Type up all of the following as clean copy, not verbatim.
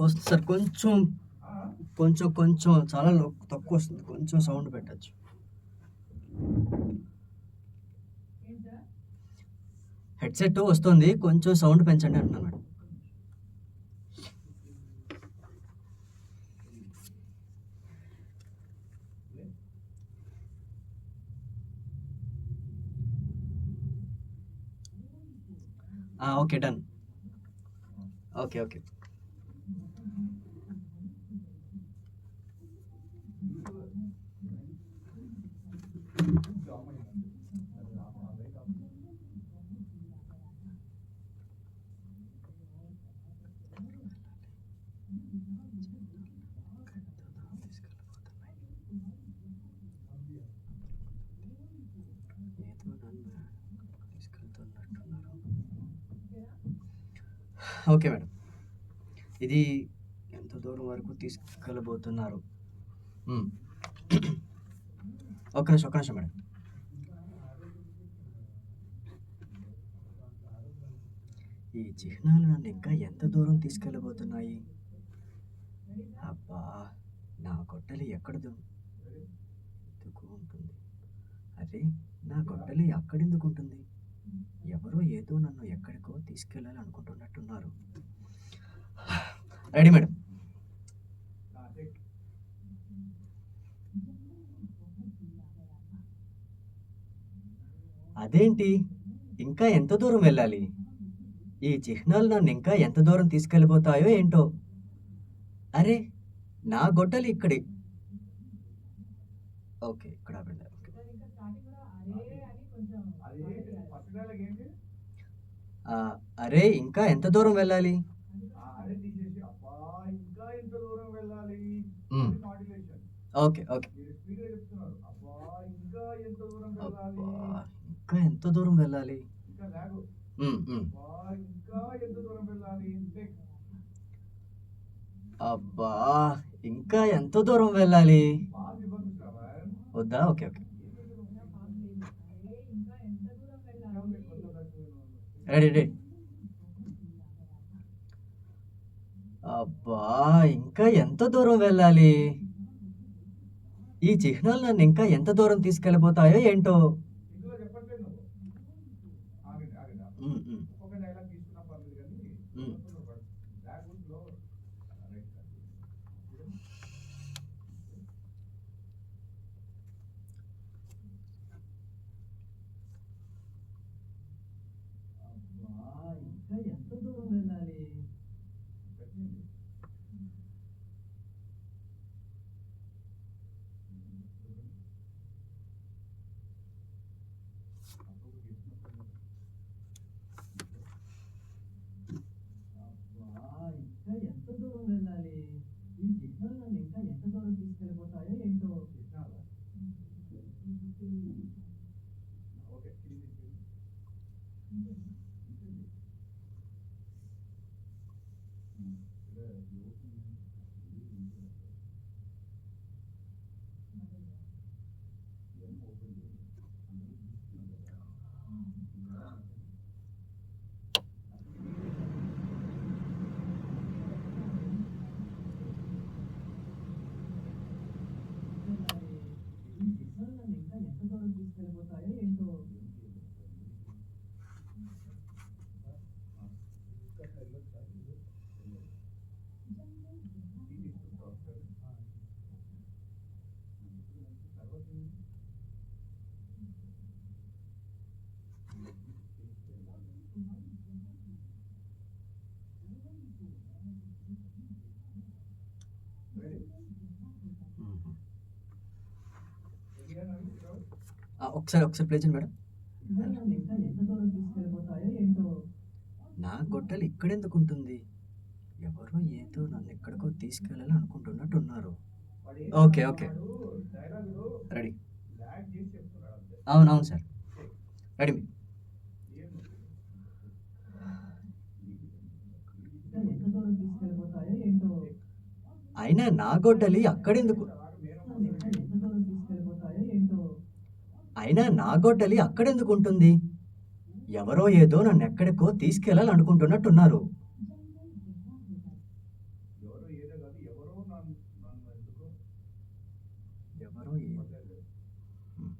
వస్తుంది సార్. కొంచెం, కొంచెం చాలా తక్కువ వస్తుంది. కొంచెం సౌండ్ పెట్టచ్చు. హెడ్సెట్ వస్తుంది, కొంచెం సౌండ్ పెంచండి అంటున్నాను madam. Okay, done. Okay. Okay madam. ఇది ఎంత దూరం వరకు తీసుకెళ్ళబోతున్నారు? ఒక్క నిమిషం మేడం. ఈ చిహ్నాలు నన్ను ఇంకా ఎంత దూరం తీసుకెళ్ళబోతున్నాయి? అబ్బా, నా గొడ్డలి ఎక్కడెందుకు ఉంటుంది? అరే, నా గొడ్డలి అక్కడెందుకు ఉంటుంది? ఎవరో ఏదో నన్ను ఎక్కడికో తీసుకెళ్ళాలి అనుకుంటున్నట్టున్నారు. Ready madam. అదేంటి, ఇంకా ఎంత దూరం వెళ్ళాలి? ఈ చిహ్నాలు నన్ను ఇంకా ఎంత దూరం తీసుకెళ్ళిపోతాయో ఏంటో. అరే, నా గొడ్డలి ఇక్కడే. ఓకే, ఇక్కడ వెళ్ళాలి. అరే, ఇంకా ఎంత దూరం వెళ్ళాలి? ఓకే. ఇంకా ఎంత దూరం వెళ్ళాలి? అబ్బా, ఇంకా ఎంత దూరం వెళ్ళాలి? వద్దా? ఓకే. రెడీ. అబ్బా, ఇంకా ఎంత దూరం వెళ్ళాలి? ఈ చిహ్నాలు నన్ను ఇంకా ఎంత దూరం తీసుకెళ్ళిపోతాయో ఏంటో. ఎంత దూరం వెళ్ళాలి? ఎంత దూరం వెళ్ళాలి? ఈ చిహ్నాలు నన్ను ఇంకా ఎంత దూరం తీసుకెళ్ళిపోతాయో ఏంటో. ఎంత దూరం తీసుకెళ్ళిపోతాయో ఏంటో. ఒకసారి ప్లే చేయండి మేడం. నా గొడ్డలి ఇక్కడెందుకు ఉంటుంది? ఎవరో ఏదో నన్ను ఎక్కడికో తీసుకెళ్ళాలి అనుకుంటున్నట్టున్నారు. ఓకే. రెడీ. అవును సార్. రెడీ. అయినా నా గొడ్డలి అక్కడెందుకు? ఉంటుంది? ఎవరో ఏదో నన్ను ఎక్కడికో తీసుకెళ్ళాలి అనుకుంటున్నట్టున్నారు. ఎవరో హ్మ్.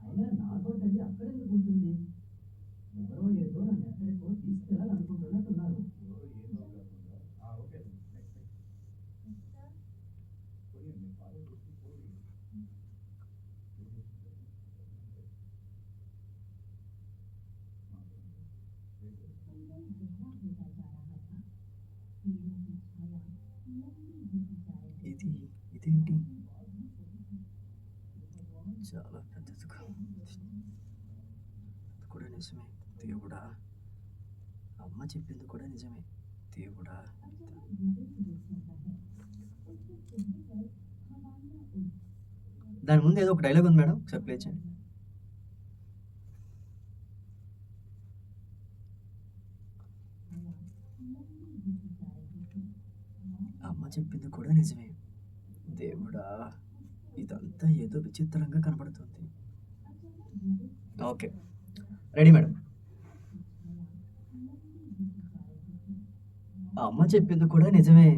అయినా నా గొడ్డలి అక్కడెందుకు ఉంటుంది? ఎవరో ఏదో నన్ను ఎక్కడికో తీసుకెళ్ళాలనుకుంటున్నట్టున్నారు. ఇది ఇదేంటి? చాలా పెద్దదిగా ఉంది. అది కూడా నిజమే. దేవుడా! అమ్మ చెప్పింది కూడా నిజమే. దేవుడా! దాని ముందు ఏదో ఒక డైలాగ్ ఉంది మేడం. ఒకసారి ప్లే చేయండి. అమ్మ చెప్పింది కూడా నిజమే. దేవుడా! ఇదంతా ఏదో విచిత్రంగా కనబడుతుంది. ఓకే. Ready madam. అమ్మ చెప్పింది కూడా నిజమే.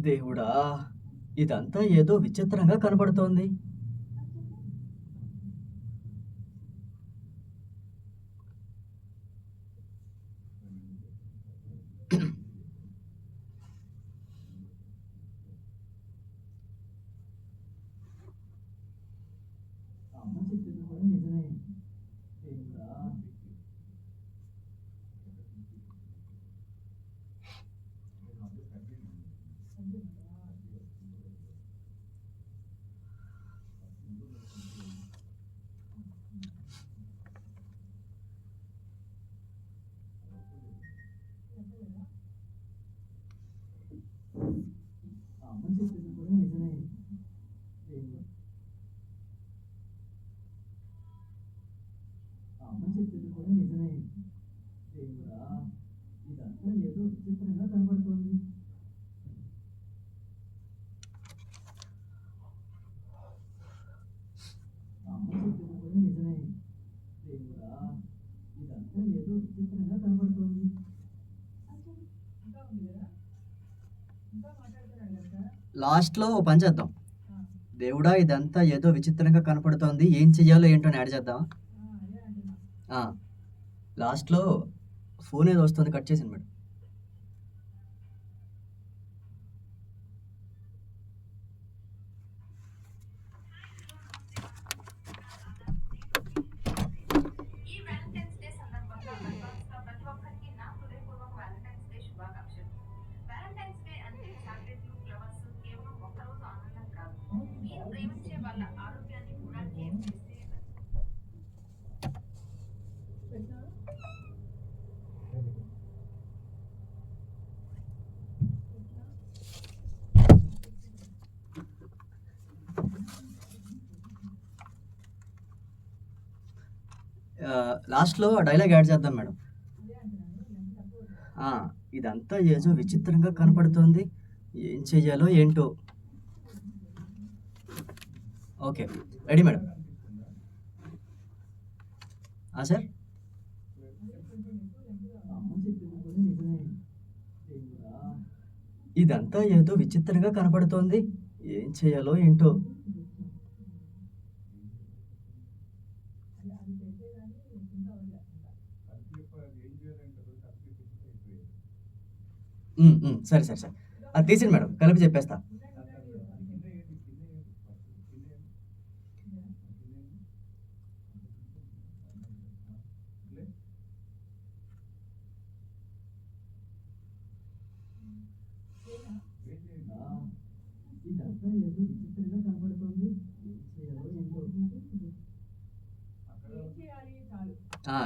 దేవుడా! ఇదంతా ఏదో విచిత్రంగా కనబడుతోంది. అమ్మ చెప్పింది కూడా నిజమే. దేవుడా! అమ్మ చెప్పింది కూడా నిజమే. దేవుడా! అమ్మ చెప్పింది కూడా నిజమే. దేవుడా! ఇదంతా ఏదో విచిత్రంగా కనబడుతోంది. అమ్మ చెప్పింది కూడా నిజమే. దేవుడా! ఇదంతా ఏదో విచిత్రంగా కనబడుతోంది. లాస్ట్‌లో ఓ పని చేద్దాం. దేవుడా! ఇదంతా ఏదో విచిత్రంగా కనపడుతోంది. ఏం చెయ్యాలో ఏంటో అని యాడ్ చేద్దామా? ఆ! లాస్ట్‌లో ఫోన్ ఏదో వస్తుంది. కట్ చేసేయండి మేడం. ఈ వ్యాలంటైన్స్ డే సందర్భంగా అడ్వాన్స్‌గా ప్రతి ఒక్కరికి నా హృదయపూర్వక వ్యాలంటైన్స్ డే శుభాకాంక్షలు. వ్యాలంటైన్స్ డే అంటే చాక్లెట్లు, ఫ్లవర్స్ కేవలం ఒక్కరోజు ఆనందం కాదు. మీరు ప్రేమించే వాళ్ళ ఆరోగ్యాన్ని కూడా కేర్ చేస్తే లాస్ట్‌లో డైలాగ్ యాడ్ చేద్దాం మేడం. ఆ! ఇదంతా ఏదో విచిత్రంగా కనపడుతోంది. ఏం చెయ్యాలో ఏంటో? ఓకే. Ready madam. ఆ! సార్. ఇదంతా ఏదో విచిత్రంగా కనపడుతోంది. ఏం చేయాలో ఏంటో? సరే, సరే, సరే. అది తీసేయండి మేడం. కలిపి చెప్పేస్తా. ఇదంతా ఏదో విచిత్రంగా కనపడుతోంది. ఏం చేయాలో ఏంటో? ఆ!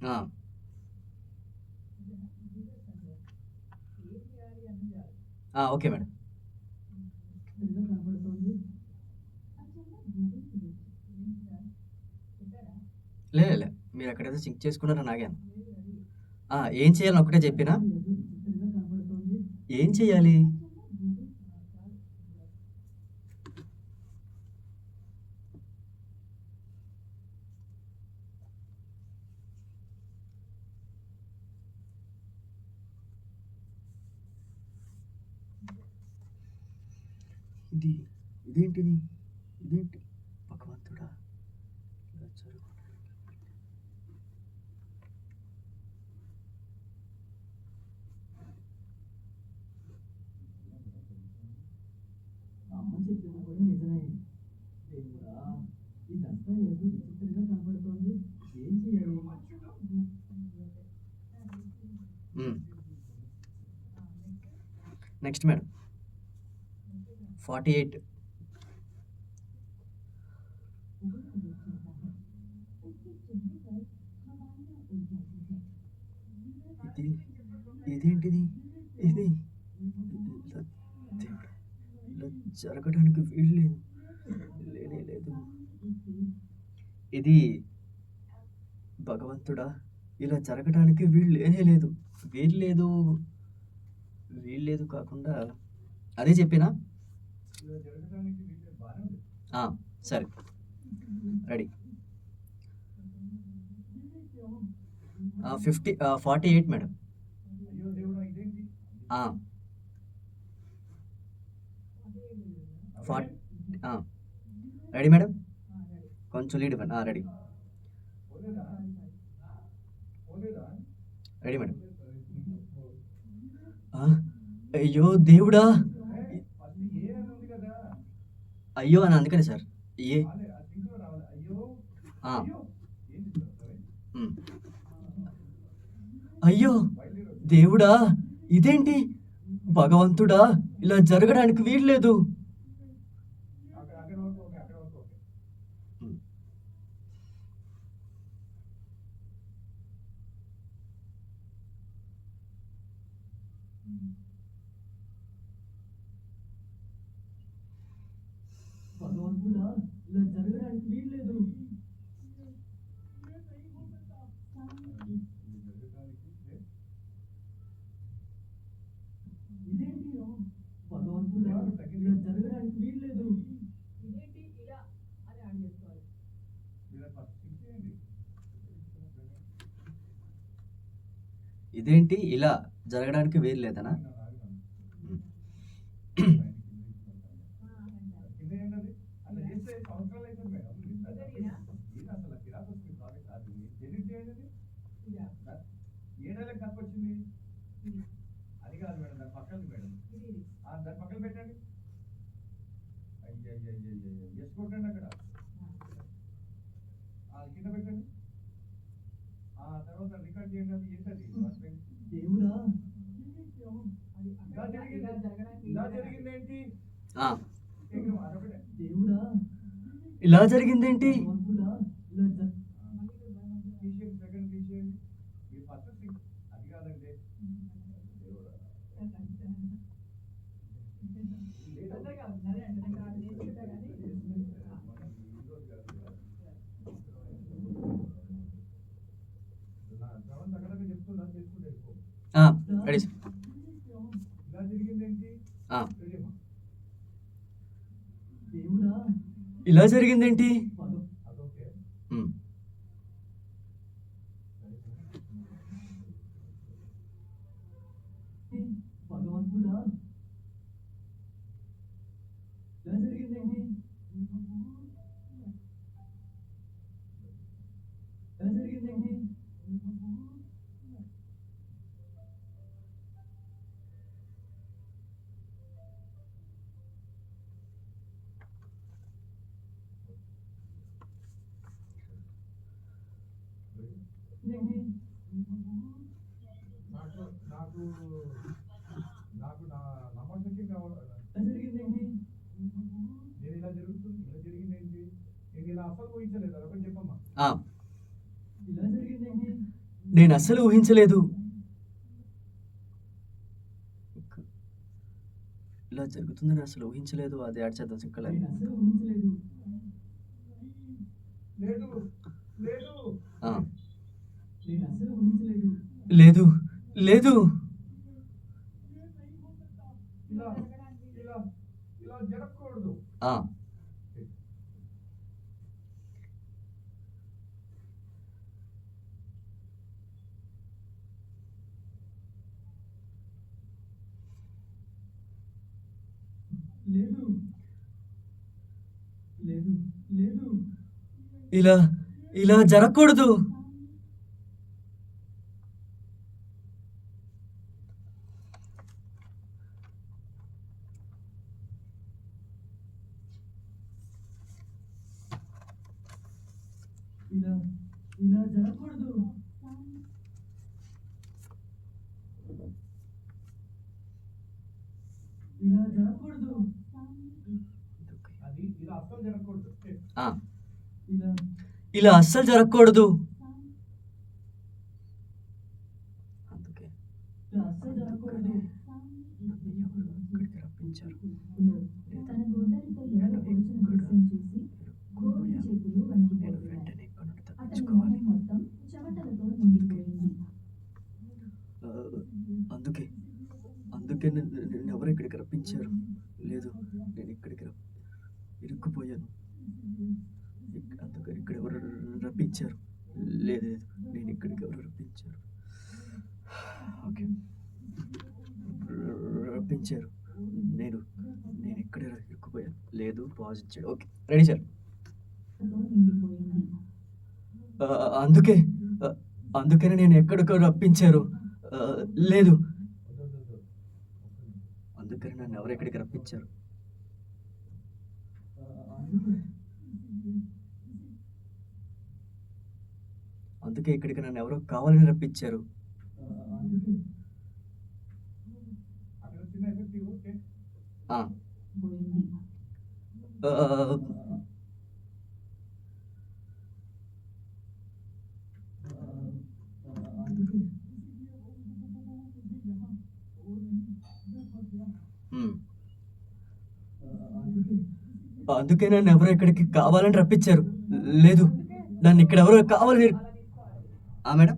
ఆ! ఆ! Okay madam. లే, లే, లే. మీరక్కడేదో సింక్ చేసుకున్నారని ఆగాను. ఏం చేయాలని ఒక్కటే చెప్పినా? ఏం చేయాలి? ఇది ఇదేంటిది? ఇదేంటి? భగవంతుడా! ఇలా జరుగు అమ్మ చెప్పింది కూడా నిజమే. దేవుడా! ఇదంతా ఏదో విచిత్రంగా కనపడుతోంది. ఏం చేయాలి? Next madam. 48. ఇది ఇదేంటిది? ఇది ఇలా దేవుడా! ఇలా జరగడానికి వీల్లేదు. లేనే లేదు. ఇది భగవంతుడా! ఇలా జరగడానికి వీల్లేనే లేదు. వీల్లేదు. వీల్లేదు కాకుండా అదే చెప్పినా? సరే. రెడీ. 48 మేడం. ఆ! ఫార్ట్ రెడీ మేడం? కొంచెం లీడ్ ఇవ్వండి. రెడీ. Ready madam. అయ్యో దేవుడా! అయ్యో అని అందుకనే సార్. ఏ అయ్యో దేవుడా! ఇదేంటి? భగవంతుడా! ఇలా జరగడానికి వీల్లేదు. భగవంతుడా! ఇలా జరగడానికి వీల్లేదు. ఇదేంటి? భగవంతుడా! ఇలా జరగడానికి వీల్లేదు. ఇదేంటి ఇలా జరగడానికి వీల్లేదనా? అది కాదు మేడం, దాని పక్కన మేడం, దాని పక్కన పెట్టండి. అయ్యయ్యయ్యయ్యయ్య ఎస్ కొట్టండి అక్కడ, కింద పెట్టండి. తర్వాత రికార్డ్ చేయండి. అది ఏంటది? దేవుడా! ఇలా జరిగిందేంటి? దేవుడా! ఇలా జరిగిందేంటి? తీసేయండి, సెకండ్ తీసేయండి. ఈ ఫస్ట్ అది కాదండి. రెడీ. ఇలా జరిగిందేంటి? దేవుడా! ఇలా జరిగిందేంటి? అదొకే. భగవంతుడా! ఇలా జరిగిందేంటి? ఇలా జరిగిందేంటి? నాకు నాకు నా నమ్మకం కావాలి. నేను ఇలా జరుగుతుంది, ఇలా జరిగిందేంటి? నేను ఇలా అసలు ఊహించలేదు. అదొకటి చెప్పమ్మా. ఇలా జరిగిందేంటి? నేను అస్సలు ఊహించలేదు. ఇలా జరుగుతుందని అసలు ఊహించలేదు. అది యాడ్ చేద్దాం సింకల్. లేదు లేదు నేను అస్సలు ఊహించలేదు. లేదు లేదు ఇలా ఇలా ఇలా జరగకూడదు. ఆ, లేదు లేదు లేదు ఇలా ఇలా జరగకూడదు. ఇలా ఇలా జరగకూడదు. ఇలా జరగకూడదు. అది ఇలా అస్సలు జరగకూడదు. ఆ, ఇలా ఇలా అస్సలు జరగకూడదు. అందుకే ఇలా అస్సలు జరగకూడదు. ఎవరు ఇక్కడికి రప్పించారు? తన గోడలతో ఎవరో పొడిచిన దృశ్యం చూసి గోరు చేతులు నేను వణికిపోయాయి. వెంటనే ఇక్కడ నుండి అతని తప్పించుకోవాలి. మొహం మొత్తం చెమటలతో నిండిపోయింది. ఆ, అందుకే అందుకే నన్ను ఎవరు ఇక్కడికి రప్పించారు? లేదు, నేను ఇక్కడికి ఇరుక్కుపోయాను. అందుకని ఇక్కడ ఎవరు రప్పించారు? లేదు లేదు, నేను ఇక్కడికి ఎవరు రప్పించారు? ఓకే, రప్పించారు. నేను నేను ఇక్కడే ఇరుక్కుపోయాను. లేదు, పాజ్ ఇచ్చాడు. Okay, ready sir. తో నిండిపోయింది. అందుకే అందుకనే నేను ఎక్కడికో రప్పించారు. లేదు, అందుకని నన్ను ఎవరు ఎక్కడికి రప్పించారు? అందుకే ఇక్కడికి నన్ను ఎవరో కావాలని రప్పించారు. అక్కడ చిన్న ఎఫెక్టివ్. ఓకే ఆ, పోయింది. ఆ, హ్మ్. అందుకే నన్ను ఎవరో ఇక్కడికి కావాలని రప్పించారు. లేదు, నన్ను ఇక్కడ ఎవరో కావాలని. మేడం,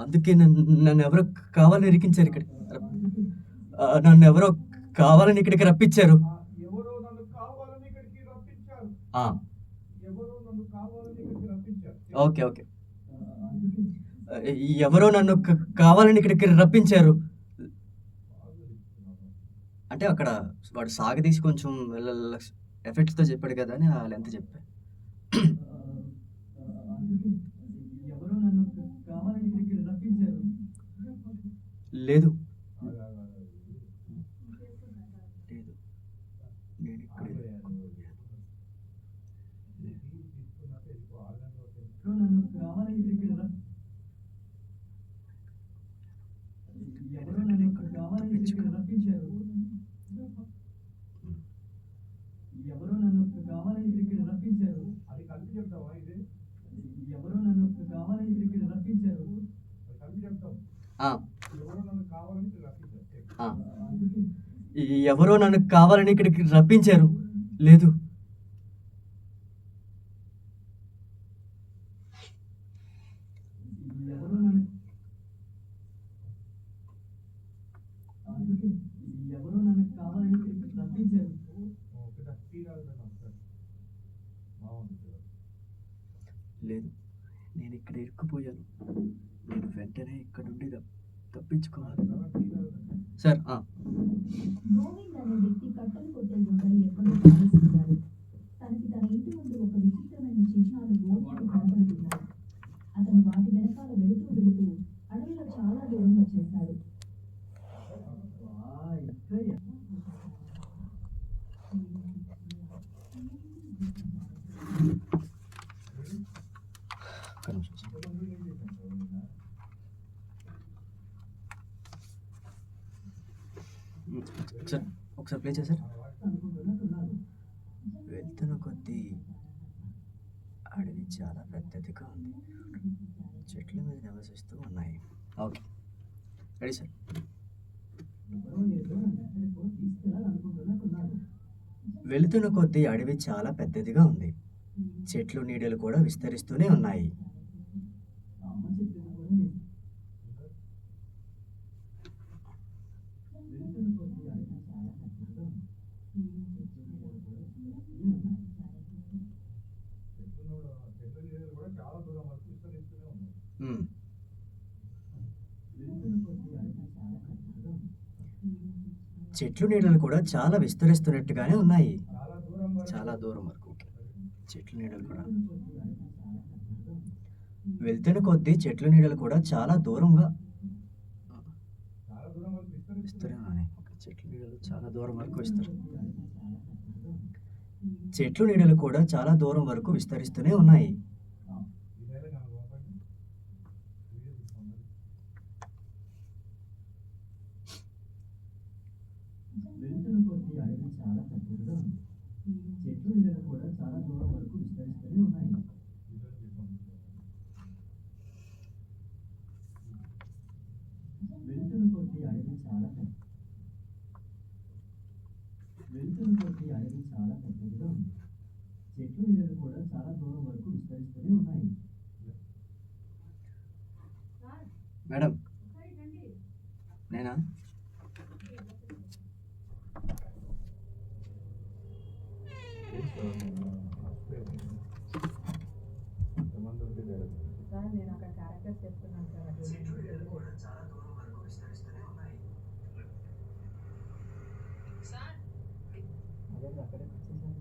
అందుకే నన్ను ఎవరో కావాలని ఇరికించారు ఇక్కడ. నన్ను ఎవరో కావాలని ఇక్కడికి రప్పించారు. ఎవరో నన్ను కావాలని ఇక్కడికి రప్పించారు. ఆ, ఎవరో నన్ను కావాలని ఇక్కడికి రప్పించారు. ఓకే ఓకే, ఎవరో నన్ను కావాలని ఇక్కడికి రప్పించారు. అంటే అక్కడ వాడు సాగదీసి కొంచెం ఎఫెక్ట్స్తో చెప్పాడు కదా అని ఆ లెంత్ చెప్పా. ఎవరో నన్ను కావాలని ఇక్కడికి రప్పించారు. లేదు లేదు, నేను ఇక్కడ నన్ను కావాలని ఇక్కడికి ఎవరో నన్ను కావాలని ఇక్కడికి రప్పించారు. ఎవరో నన్ను కావాలని ఇక్కడికి రప్పించారు. అది కలిపి చెప్తావా? ఇది ఎవరో నన్ను కావాలని ఇక్కడికి రప్పించారు. కలిపి చెప్తాం. ఆ, ఎవరో నన్ను కావాలని ఇక్కడికి రప్పించారు. ఆ. ఎవరో నన్ను కావాలని ఇక్కడికి రప్పించారు. లేదు, ఎవరో నన్ను ఎవరో నన్ను కావాలని ఇక్కడికి రప్పించారు. లేదు, నేను ఇక్కడ ఇరుక్కుపోయాను. నేను వెంటనే ఇక్కడ నుండి తప్పించుకోవాలి. సార్, గోవింద్ అనే వ్యక్తి కట్టలు కొట్టే గొడ్డలు ఎక్కడో పారేస్తున్నాడు. తనకి తన ఇంటి ముందు ఒక విచిత్రమైన చిహ్నాలు గోవింద్ కనబడుతున్నాయి. అతను వాటి వెనకాల వెళుతూ వెళుతూ అడవిలో చాలా దూరం వచ్చేశాడు. ఒక్క నిమిషం సార్. సార్, ఒకసారి ప్లే చేశారు. వెళ్తున్న కొద్దీ అడవి చాలా పెద్దదిగా ఉంది. చెట్ల మీద నివసిస్తూ ఉన్నాయి. Okay, ready sir. వెళుతున్న కొద్దీ అడవి చాలా పెద్దదిగా ఉంది. చెట్లు నీడలు కూడా విస్తరిస్తూనే ఉన్నాయి. అమ్మ చెప్పింది కూడా నిజం. వెళ్తున్న కొద్దీ అడవి చాలా పెద్దదిగా ఉంది. చెట్ల నీడలు కూడా విస్తరిస్తూనే ఉన్నాయి. చెట్ల నీడలు కూడా చాలా దూరం వరకు విస్తరిస్తూనే ఉన్నాయి. ఉమ్, వెళ్తున్న కొద్దీ అడవి చాలా పెద్దదిగా ఉంది. చెట్లు నీడలు కూడా చాలా విస్తరిస్తున్నట్టుగానే ఉన్నాయి. చాలా దూరం వరకు చాలా దూరం వరకు. ఓకే. చెట్ల నీడలు కూడా వెళ్తున్న కొద్దీ అడవి చాలా పెద్దదిగా ఉంది. వెళ్తున్న కొద్దీ చెట్ల నీడలు కూడా చాలా దూరంగా చాలా దూరం వరకు విస్తరి ఉన్నాయి. ఓకే. చెట్ల నీడలు చాలా దూరం వరకు విస్తరిస్తూనే ఉన్నాయి. వెళ్తున్న కొద్దీ అడవి చాలా పెద్దదిగా ఉంది. చెట్లు నీడలు కూడా చాలా దూరం వరకు విస్తరిస్తూనే ఉన్నాయి. వెళ్తున్న కొద్దీ అడవి చాలా పెద్దదిగా ఉంది. చెట్లు నీడలు కూడా చాలా దూరం వరకు విస్తరిస్తూనే ఉన్నాయి. మేడం, నేనా? సార్ నేను అక్కడ క్యారెక్టర్స్ చెప్తున్నాను సార్ అది అదే అక్కడే కూర్చుంటాను.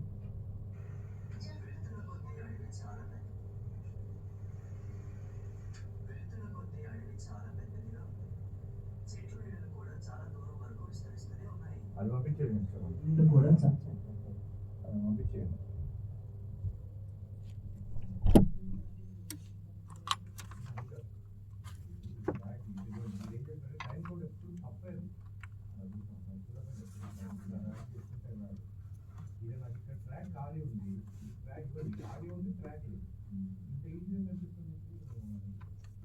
అది పంపించేయండి సార్. ఇది కూడా చాలా అది పంపించేయండి. ట్రాక్ ఖాళీ ఉంది. ట్రాక్ ఖాళీ ఉంది. ట్రాక్ లేదు. ఇంత ఈజీగా కనిపిస్తుంది.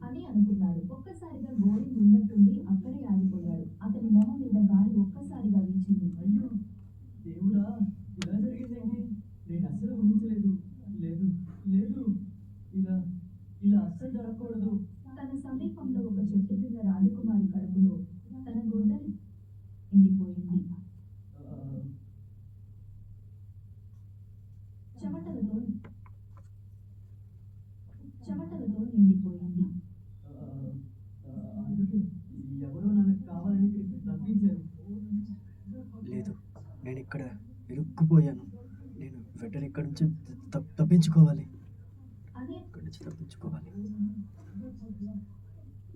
అని అనుకున్నాడు. ఒక్కసారిగా గోవింద్ ఉన్నట్టుండి అక్కడే ఆగిపోయాడు. అతని మొహం మీద గాలి ఒక్కసారిగా వీచింది. అయ్యో దేవుడా, ఇలా జరిగిందేంటి? నేను అస్సలు ఊహించలేదు. లేదు లేదు, ఇలా ఇలా అస్సలు జరగకూడదు. తన సమీపంలో ఒక చెట్టు కింద రాజకుమారి కడుపులో తన గొడ్డలి ఎండిపోయింది. ఆ, చెమటలతో నిండిపోయింది. అందుకే ఎవరో నన్ను కావాలని ఇక్కడికి రప్పించారు. లేదు, నేను ఇక్కడ ఇరుక్కుపోయాను. నేను వెంటనే ఇక్కడి నుంచి తప్పించుకోవాలి. అదే ఇక్కడి నుంచి తప్పించుకోవాలి.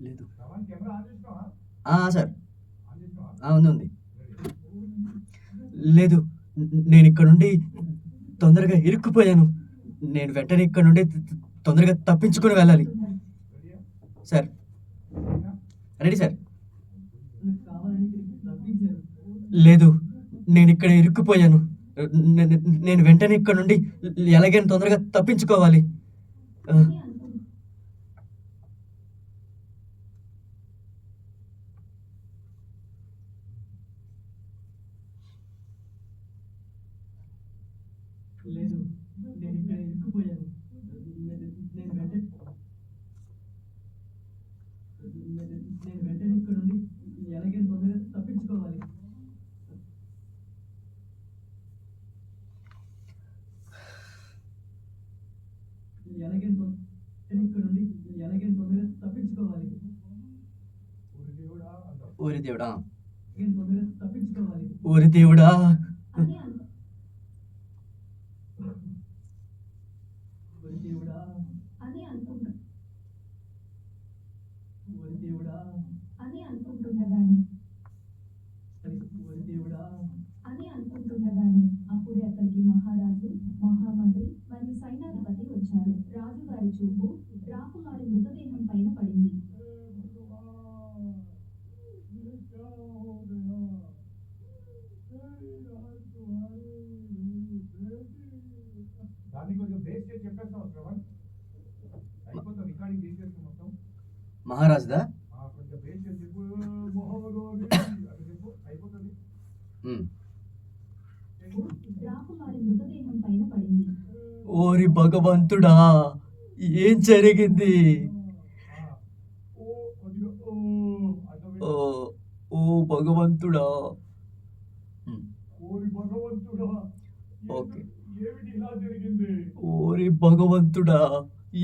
లేదు. కెమెరా ఆన్ చేసినావా? సార్, ఆన్ చేసినావా? ఉంది. లేదు, నేను ఇక్కడ నుండి తొందరగా ఇరుక్కుపోయాను. నేను వెంటనే ఇక్కడ నుండి తొందరగా తప్పించుకొని వెళ్ళాలి. రెడీయా? Sir, ready sir. నన్ను కావాలని ఇక్కడికి రప్పించారు. లేదు, నేను ఇక్కడ ఇరుక్కుపోయాను. నేను వెంటనే ఇక్కడ నుండి ఎలాగైనా తొందరగా తప్పించుకోవాలి. అని అనుకున్నాడు. లేదు, నేను ఇక్కడ ఇరుక్కుపోయాను. నేను వెంటనే ఇక్కడ నుండి ఎలాగైనా తొందరగా తప్పించుకోవాలి. ఎలాగైనా తొందరగా తప్పించుకోవాలి. ఓరి దేవుడా, తొందరగా తప్పించుకోవాలి. ఓరి దేవుడా. అని అను- ఓరి దేవుడా, అని అనుకుంటా ఓరి దేవుడా, అని అనుకుంటుండగానే ఓరి దేవుడా. అని అనుకుంటుండగానే అప్పుడే అక్కడికి మహారాజు, మహామంత్రి మరియు సైన్యాధిపతి వచ్చారు. రాజుగారి చూపు రాకుమారి మృతదేహం పైన పడింది. దాన్ని కొంచెం బేస్ చేసి చెప్పేస్తాం శ్రవణ్. అయిపోతాం, రికార్డింగ్ చేసేస్తాం మొత్తం. మహారాజుదా? కొంచెం బేస్ చేసి చెప్పు. మహారాజు అది చెప్పు, అయిపోతుంది. ఉమ్. రాకుమారి మృతదేహం పైన పడింది. ఓరి భగవంతుడా, ఏం జరిగింది? ఓ కొద్దిగా ఓ ఓ ఓ భగవంతుడా. ఉమ్, ఓరి భగవంతుడా, ఓకే. ఏమిటి ఇలా జరిగింది? ఓరి భగవంతుడా,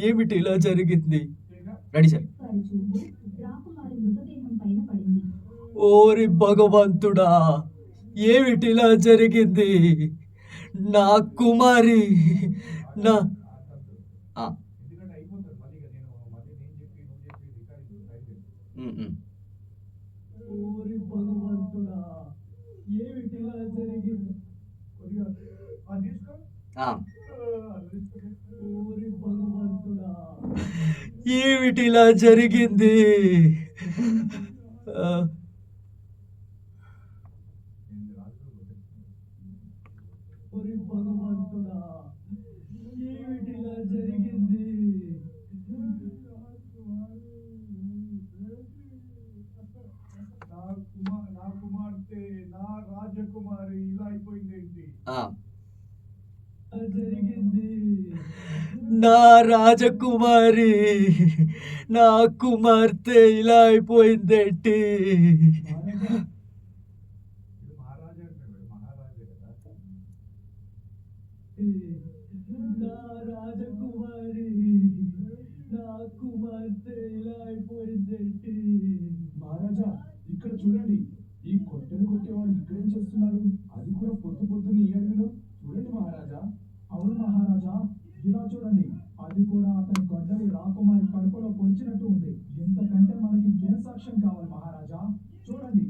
ఏమిటి ఇలా జరిగింది? ఏగా? Ready sir. వారి చూపు రాకుమారి మృతదేహం పైన పడింది. ఓరి భగవంతుడా, ఏమిటి ఇలా జరిగింది? నా కుమారి, నా ఆ, ఎందుకంటే అయిపోతుంది మళ్ళీ ఇక నేను చెప్పి నువ్వు చెప్పి రికార్డింగ్ అయిపోయింది. ఉమ్, ఉమ్. ఓరి భగవంతుడా, ఏమిటి ఇలా జరిగింది? కొద్దిగా తీసుకో. ఆ, ఓరి భగవంతుడా, ఏమిటి ఇలా జరిగింది? ఆ, ఓరి భగవంతుడా, ఏమిటి ఇలా జరిగింది? నా కుమార్తె, నా రాజకుమారి ఇలా అయిపోయిందేంటి? ఆ. జరిగింది. నా రాజకుమారి, నా కుమార్తె ఇలా అయిపోయిందేంటి? మహారాజా అంటాడు, మహారాజే కదా. నా రాజకుమారి, నా కుమార్తె ఇలా అయిపోయిందేంటి? మహారాజా, ఇక్కడ చూడండి, ఈ కొట్టెను కొట్టేవాడు ఇక్కడేం చేస్తున్నాడు? అది కూడా పొద్దున్న ఈ అడవిలో. చూడండి మహారాజా. అవును మహారాజా, ఇలా చూడండి, అది కూడా అతని గొడ్డలి రాకుమారి కడుపులో పొడిచినట్టు ఉంది. ఇంతకంటే మనకి ఇంకేం సాక్ష్యం కావాలి మహారాజా? చూడండి.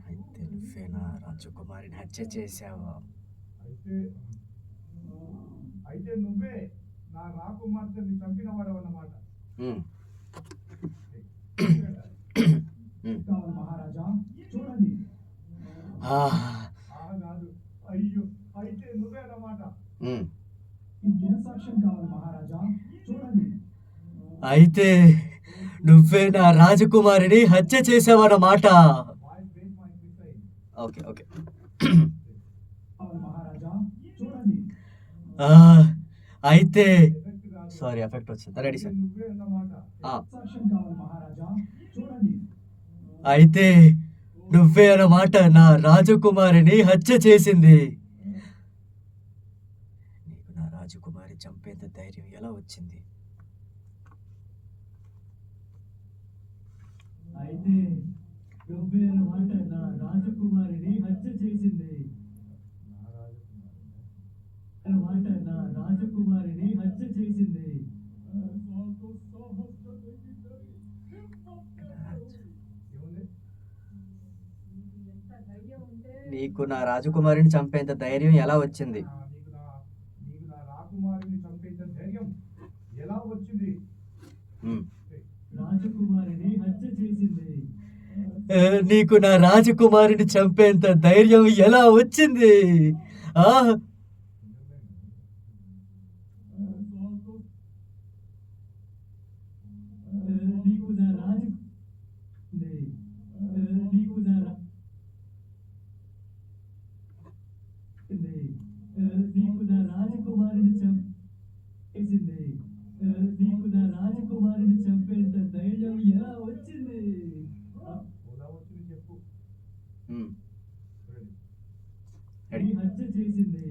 అయితే నువ్వే నా రాజకుమారిని హత్య చేశావా? అయితే నువ్వే నా రాకుమార్తెని చంపినవాడు అన్నమాట. ఉమ్, కావాలి మహారాజా, చూడండి. ఆ, కాదు, అయ్యో, అయితే నువ్వే అన్నమాట. ఉమ్. ఇంకేం సాక్ష్యం కావాలి మహారాజా? చూడండి. అయితే నువ్వే నా రాజకుమారిని హత్య చేసావన్నమాట. Okay okay. కావాలి మహారాజా, చూడండి. ఆ, అయితే సారీ, ఎఫెక్ట్ వచ్చింది. Ready sir. నువ్వే అన్నమాట. ఆ, సాక్ష్యం కావాలి మహారాజా, చూడండి. అయితే నువ్వే అన్నమాట నా రాజకుమారిని హత్య చేసింది. నీకు నా రాజకుమారి చంపేంత ధైర్యం ఎలా వచ్చింది? అయితే నువ్వే అన్నమాట నా రాజకుమారిని హత్య చేసింది. అన్నమాట నా రాజకుమారిని హత్య చేసింది. నీకు నా రాజకుమారిని చంపేంత ధైర్యం ఎలా వచ్చింది? నీకు నా రాకుమారిని చంపేంత ధైర్యం ఎలా వచ్చింది? రాజకుమారిని హత్య చేసింది. నీకు నా రాజకుమారిని చంపేంత ధైర్యం ఎలా వచ్చింది? ఆ, నీకు నా రాజు నీకు నా నీకు నా రాజకుమారిని చంపేసింది. నీకు నా రాజకుమారిని చంపేంత ధైర్యం ఎలా వచ్చింది? ఎలా వచ్చింది చెప్పు. హత్య చేసింది.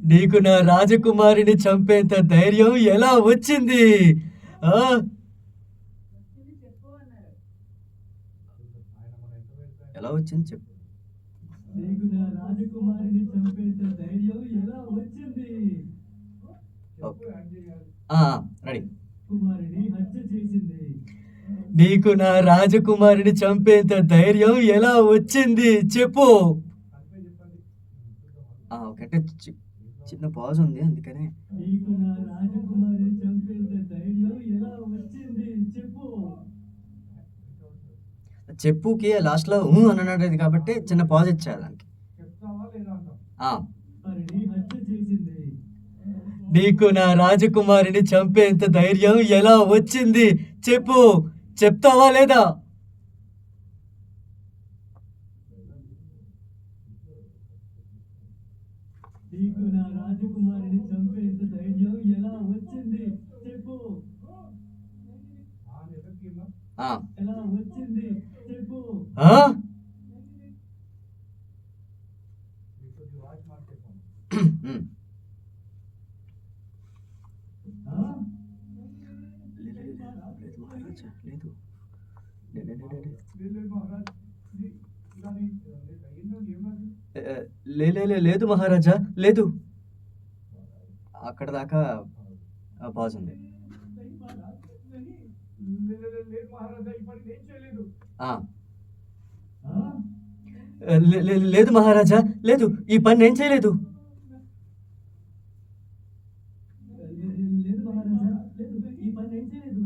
నీకు నా రాజకుమారిని చంపేంత ధైర్యం ఎలా వచ్చింది? ఆ, ఎలా వచ్చింది చెప్పు. నీకు నా రాజకుమారిని చంపేంత ధైర్యం ఎలా వచ్చింది? రెడీ. కుమారిని హత్య చేసింది. నీకు నా రాజకుమారిని చంపేంత ధైర్యం ఎలా వచ్చింది చెప్పు. ఓకే, అంటే చిన్న పాజ్ ఉంది అందుకనే. నీకు నా రాజకుమారిని చంపేంత ధైర్యం ఎలా వచ్చింది చెప్పు. చెప్పుకి లాస్ట్ లో అని అన్నది కాబట్టి చిన్న పాజ్ ఇచ్చారు దానికి. చెప్తావా లేదా అంటావు? హత్య చేసింది. నీకు నా రాజకుమారిని చంపేంత ధైర్యం ఎలా వచ్చింది చెప్పు. చెప్తావా లేదా? నీకు నా రాజకుమారి ఆ? ఉమ్. లేదు మహారాజా లేదు. లేదు మహారాజా లేదు. అక్కడ దాకా పాజ్ ఉంది. ఆ. లేదు మహారాజా లేదు, ఈ పని నేను చేయలేదు. లేదు మహారాజా లేదు, ఈ పని నేను చేయలేదు.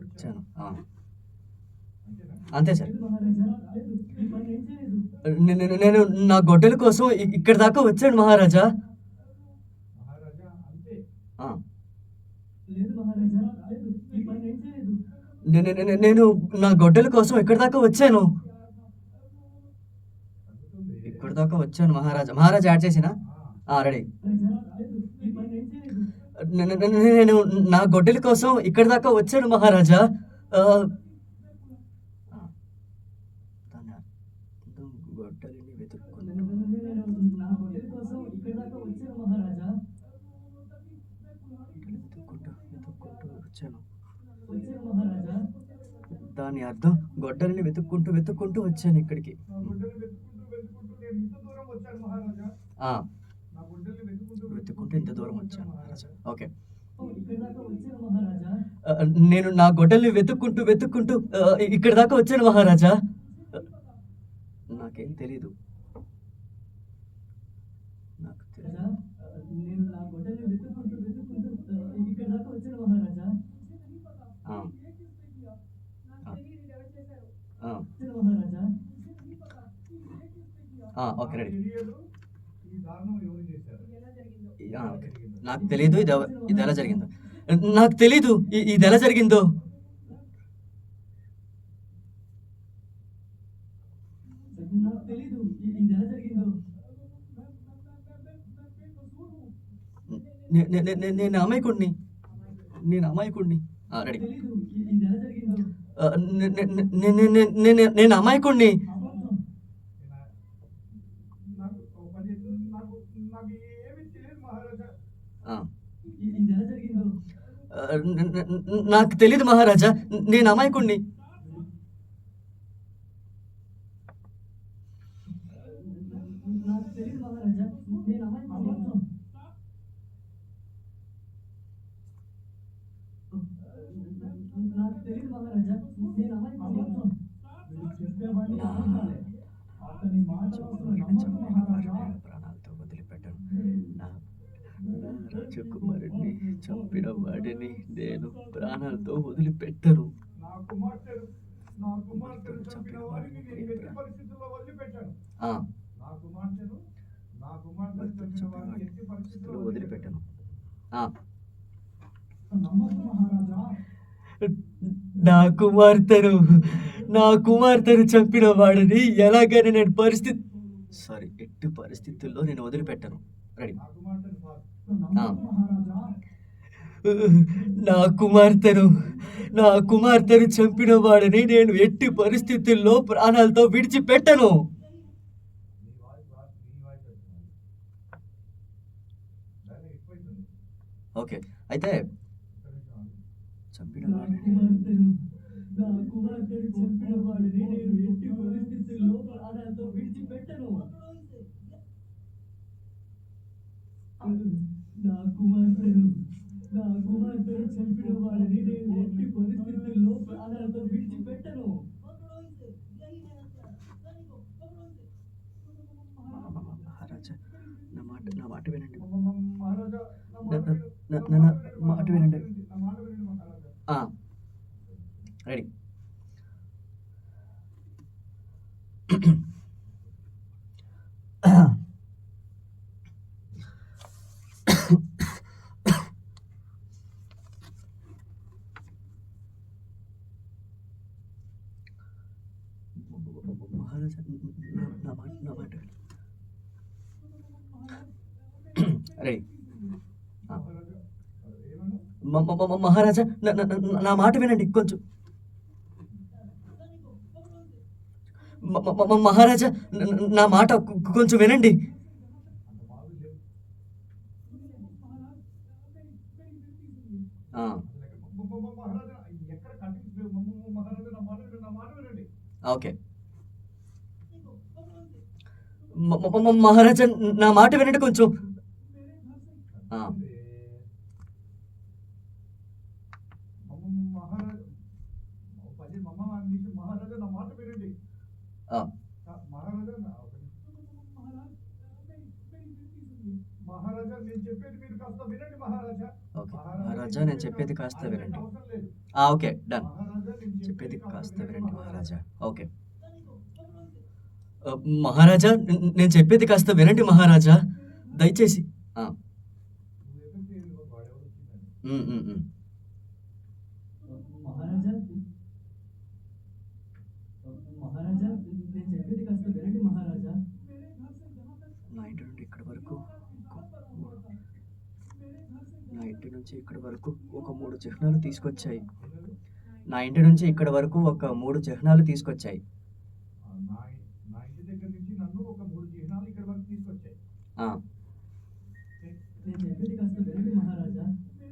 వచ్చాను. అంతే సార్. నేను నా గొడ్డల కోసం ఇక్కడ దాకా వచ్చాను మహారాజా. ఆ. నేను నా గొడ్డల కోసం ఇక్కడ దాకా వచ్చాను. ఇక్కడ దాకా వచ్చాను మహారాజా. మహారాజా యాడ్ చేసినా రెడీ. నేను నా గొడ్డల కోసం ఇక్కడ దాకా వచ్చాను మహారాజా. గొడ్డలిని వెతుక్కుంటూ వచ్చాను. దాని అర్థం గొడ్డలిని వెతుక్కుంటూ వచ్చాను ఇక్కడికి. వెతుక్కుంటూ ఇంత దూరం వచ్చాను మహారాజా. ఓకే. నేను నా గొడ్డల్ని వెతుక్కుంటూ ఇక్కడ దాకా వచ్చాను మహారాజా. నాకేం తెలీదు. నేను నా గొడ్డల్ని వెతుక్కుంటూ ఇక్కడ దాకా వచ్చాను మహారాజా. Okay ready. ఓకే. నాకు తెలీదు ఇది ఎలా జరిగిందో. నాకు తెలీదు ఇది ఎలా జరిగిందో. నేను అమాయకుడిని. రెడీ. నేను అమాయకుడిని. నాకు తెలీదు మహారాజా, నేను అమాయకుడిని. ప్రాణాలతో వదిలిపెట్టను. రాజకుమారుడిని చంపిన వాడిని నేను ప్రాణాలతో వదిలిపెట్టను. వదిలిపెట్టను. నా కుమార్తెను చంపిన వాడిని ఎలాగైనా నేను ఎట్టి పరిస్థితుల్లో నేను వదిలిపెట్టను. రెడీ. నా కుమార్తెను చంపిన వాడిని నేను ఎట్టి పరిస్థితుల్లో ప్రాణాలతో విడిచిపెట్టను. ఓకే. అయితే చంపిన వాడిని నేను ఎట్టి పరిస్థితుల్లో ప్రాణాలతో విడిచిపెట్టను. నా కుమార్తెను చంపిన వాడిని నేను ఎట్టి పరిస్థితుల్లో ప్రాణాలతో విడిచిపెట్టను. మహారాజా నా మాట వినండి. మాట వినండి. రెడీ. మహారాజా నా మాట రెడీ. మహారాజా నా మాట వినండి కొంచెం. మహారాజా నా మాట కొంచెం వినండి. ఆ, ఎక్కడ కట్టించు మహారాజా నా మాట వినండి. ఓకే. మహారాజా నా మాట వినండి కొంచెం. ఆ, మహారాజా నా మాట వినండి. ఆ, మహారాజా మహారాజా నేను చెప్పేది మీరు కాస్త వినండి మహారాజా. ఓకే మహారాజా నేను చెప్పేది కాస్త వినండి. అవసరం లేదు ఓకే డన్. మహారాజా, నేను చెప్పేది కాస్త వినండి మహారాజా. ఓకే మహారాజా నేను చెప్పేది కాస్త వినండి మహారాజా దయచేసి. ఆ, ఉమ్, ఉమ్, ఉమ్. మహారాజా మహారాజా నేను చెప్పేది కాస్త వినండి మహారాజా. నా ఇంటి నుండి ఇక్కడి వరకు నా ఇంటి నుంచి ఇక్కడి వరకు ఒక 3 చిహ్నాలు తీసుకొచ్చాయి. నా ఇంటి నుంచి ఇక్కడి వరకు ఒక 3 చిహ్నాలు తీసుకొచ్చాయి. నా ఇంటి దగ్గర నుంచి నన్ను ఒక 3 చిహ్నాలు ఇక్కడ వరకు తీసుకొచ్చాయి. ఆ, నేను చెప్పేది కాస్త వినండి మహారాజా.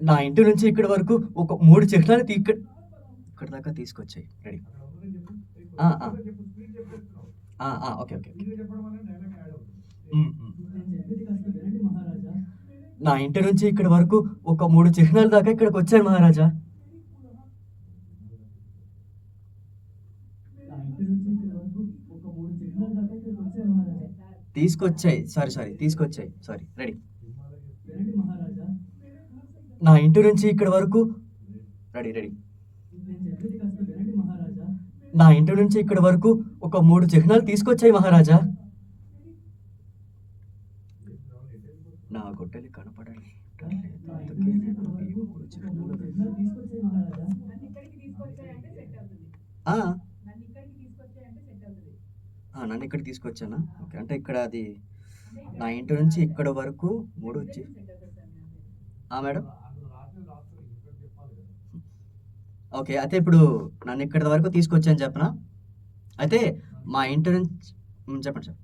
నా ఇంటి నుంచి ఇక్కడి వరకు ఒక 3 చిహ్నాలు ఇక్కడ దాకా తీసుకొచ్చాయి. రెడీ. అక్కడ ఉందని చెప్పు. చెప్పు స్పీడ్ చెప్పేస్తున్నావు. Okay okay. స్పీడ్ చెప్పడం వల్ల డైలాగ్ యాడ్ అవుతుంది. ఉమ్, ఉమ్. నేను చెప్పేది కాస్త వినండి మహారాజా. నా ఇంటి నుంచి ఇక్కడి వరకు ఒక 3 చిహ్నాలు దాకా ఇక్కడికి వచ్చాయి మహారాజా. నా ఇంటి నుంచి ఇక్కడ వరకు ఒక 3 చిహ్నాలు దాకా ఇక్కడికి వచ్చాయి మహారాజా. తీసుకొచ్చాయి తీసుకొచ్చాయి. Sorry ready. వినండి మహారాజా. నా ఇంటి నుంచి ఇక్కడి వరకు రెడీ. నేను చెప్పేది కాస్త వినండి మహారాజా. నా ఇంటి నుంచి ఇక్కడి వరకు ఒక 3 చిహ్నాలు తీసుకొచ్చాయి మహారాజా. నా గొడ్డలి కనపడాలి. నా ఇంటి నుంచి ఇక్కడి వరకు ఒక 3 చిహ్నాలు తీసుకొచ్చాయి మహారాజా. నన్ను ఇక్కడికి తీసుకొచ్చాయంటే సెట్ అవుతుంది. ఆ, నన్ను ఇక్కడికి తీసుకొచ్చాయంటే సెట్ అవుతుంది. నన్ను ఇక్కడ తీసుకొచ్చానా? ఓకే అంటే ఇక్కడ అది అంటే నా ఇంటి నుంచి ఇక్కడి వరకు 3 సెట్ అవుతుంది సార్ మీ అందరికీ. మేడం. అందులో రాత్రి ఇక్కడ చెప్పాలి కదా. ఓకే అయితే ఇప్పుడు నన్ను ఇక్కడి వరకు తీసుకొచ్చాను చెప్పనా? అయితే మా ఇంటి నుంచి చెప్పండి సార్.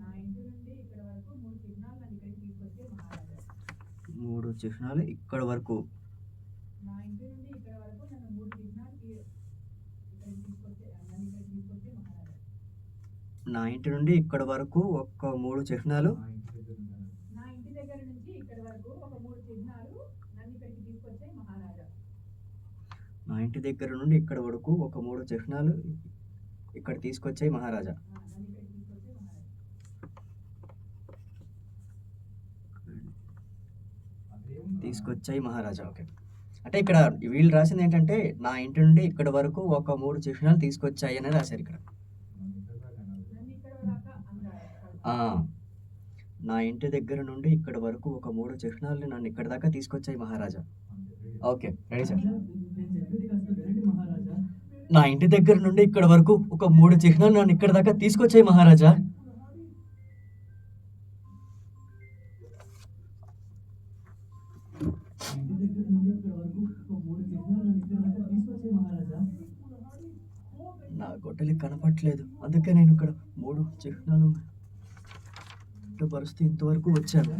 నా ఇంటి నుండి ఇక్కడ వరకు 3 చిహ్నాలు నన్ను ఇక్కడికి తీసుకొచ్చే మహారాజా. 3 చిహ్నాలు ఇక్కడి వరకు. నా ఇంటి నుండి ఇక్కడ వరకు నన్ను 3 చిహ్నాలు ఇక్కడికి తీసుకొచ్చే నన్ను ఇక్కడికి తీసుకొచ్చే మహారాజా. నా ఇంటి నుండి ఇక్కడి వరకు ఒక 3 చిహ్నాలు నా ఇంటి దగ్గర నుంచి ఇక్కడ వరకు ఒక 3 చిహ్నాలు నన్ను ఇక్కడికి తీసుకొచ్చే మహారాజా. నా ఇంటి దగ్గర నుండి ఇక్కడ వరకు ఒక 3 చిహ్నాలు ఇక్కడ తీసుకొచ్చాయి మహారాజా. నన్ను ఇక్కడికి తీసుకొచ్చే మహారాజా. తీసుకొచ్చాయి మహారాజా. ఓకే అంటే ఇక్కడ వీళ్ళు రాసింది ఏంటంటే నా ఇంటి నుండి ఇక్కడ వరకు ఒక 3 చిహ్నాలు తీసుకొచ్చాయి అని రాశారు ఇక్కడ. నన్ను ఇక్కడ దాకా అంటారు. నా ఇంటి దగ్గర నుండి ఇక్కడ వరకు ఒక 3 చిహ్నాలు నన్ను ఇక్కడ దాకా తీసుకొచ్చాయి మహారాజా. Okay ready sir. నేను చెప్పేది కాస్త వినండి మహారాజా. నా ఇంటి దగ్గర నుండి ఇక్కడ వరకు ఒక 3 చిహ్నాలు నన్ను ఇక్కడ దాకా తీసుకొచ్చాయి మహారాజా. ఇంటి దగ్గర నుండి ఇక్కడ వరకు ఒక 3 చిహ్నాలు నన్ను ఇక్కడ దాకా తీసుకొచ్చే మహారాజా. నా గొడ్డలి కనపట్లేదు అందుకే నేను ఇక్కడ 3 చిహ్నాలు పరుస్తూ ఇంతవరకు వచ్చాను.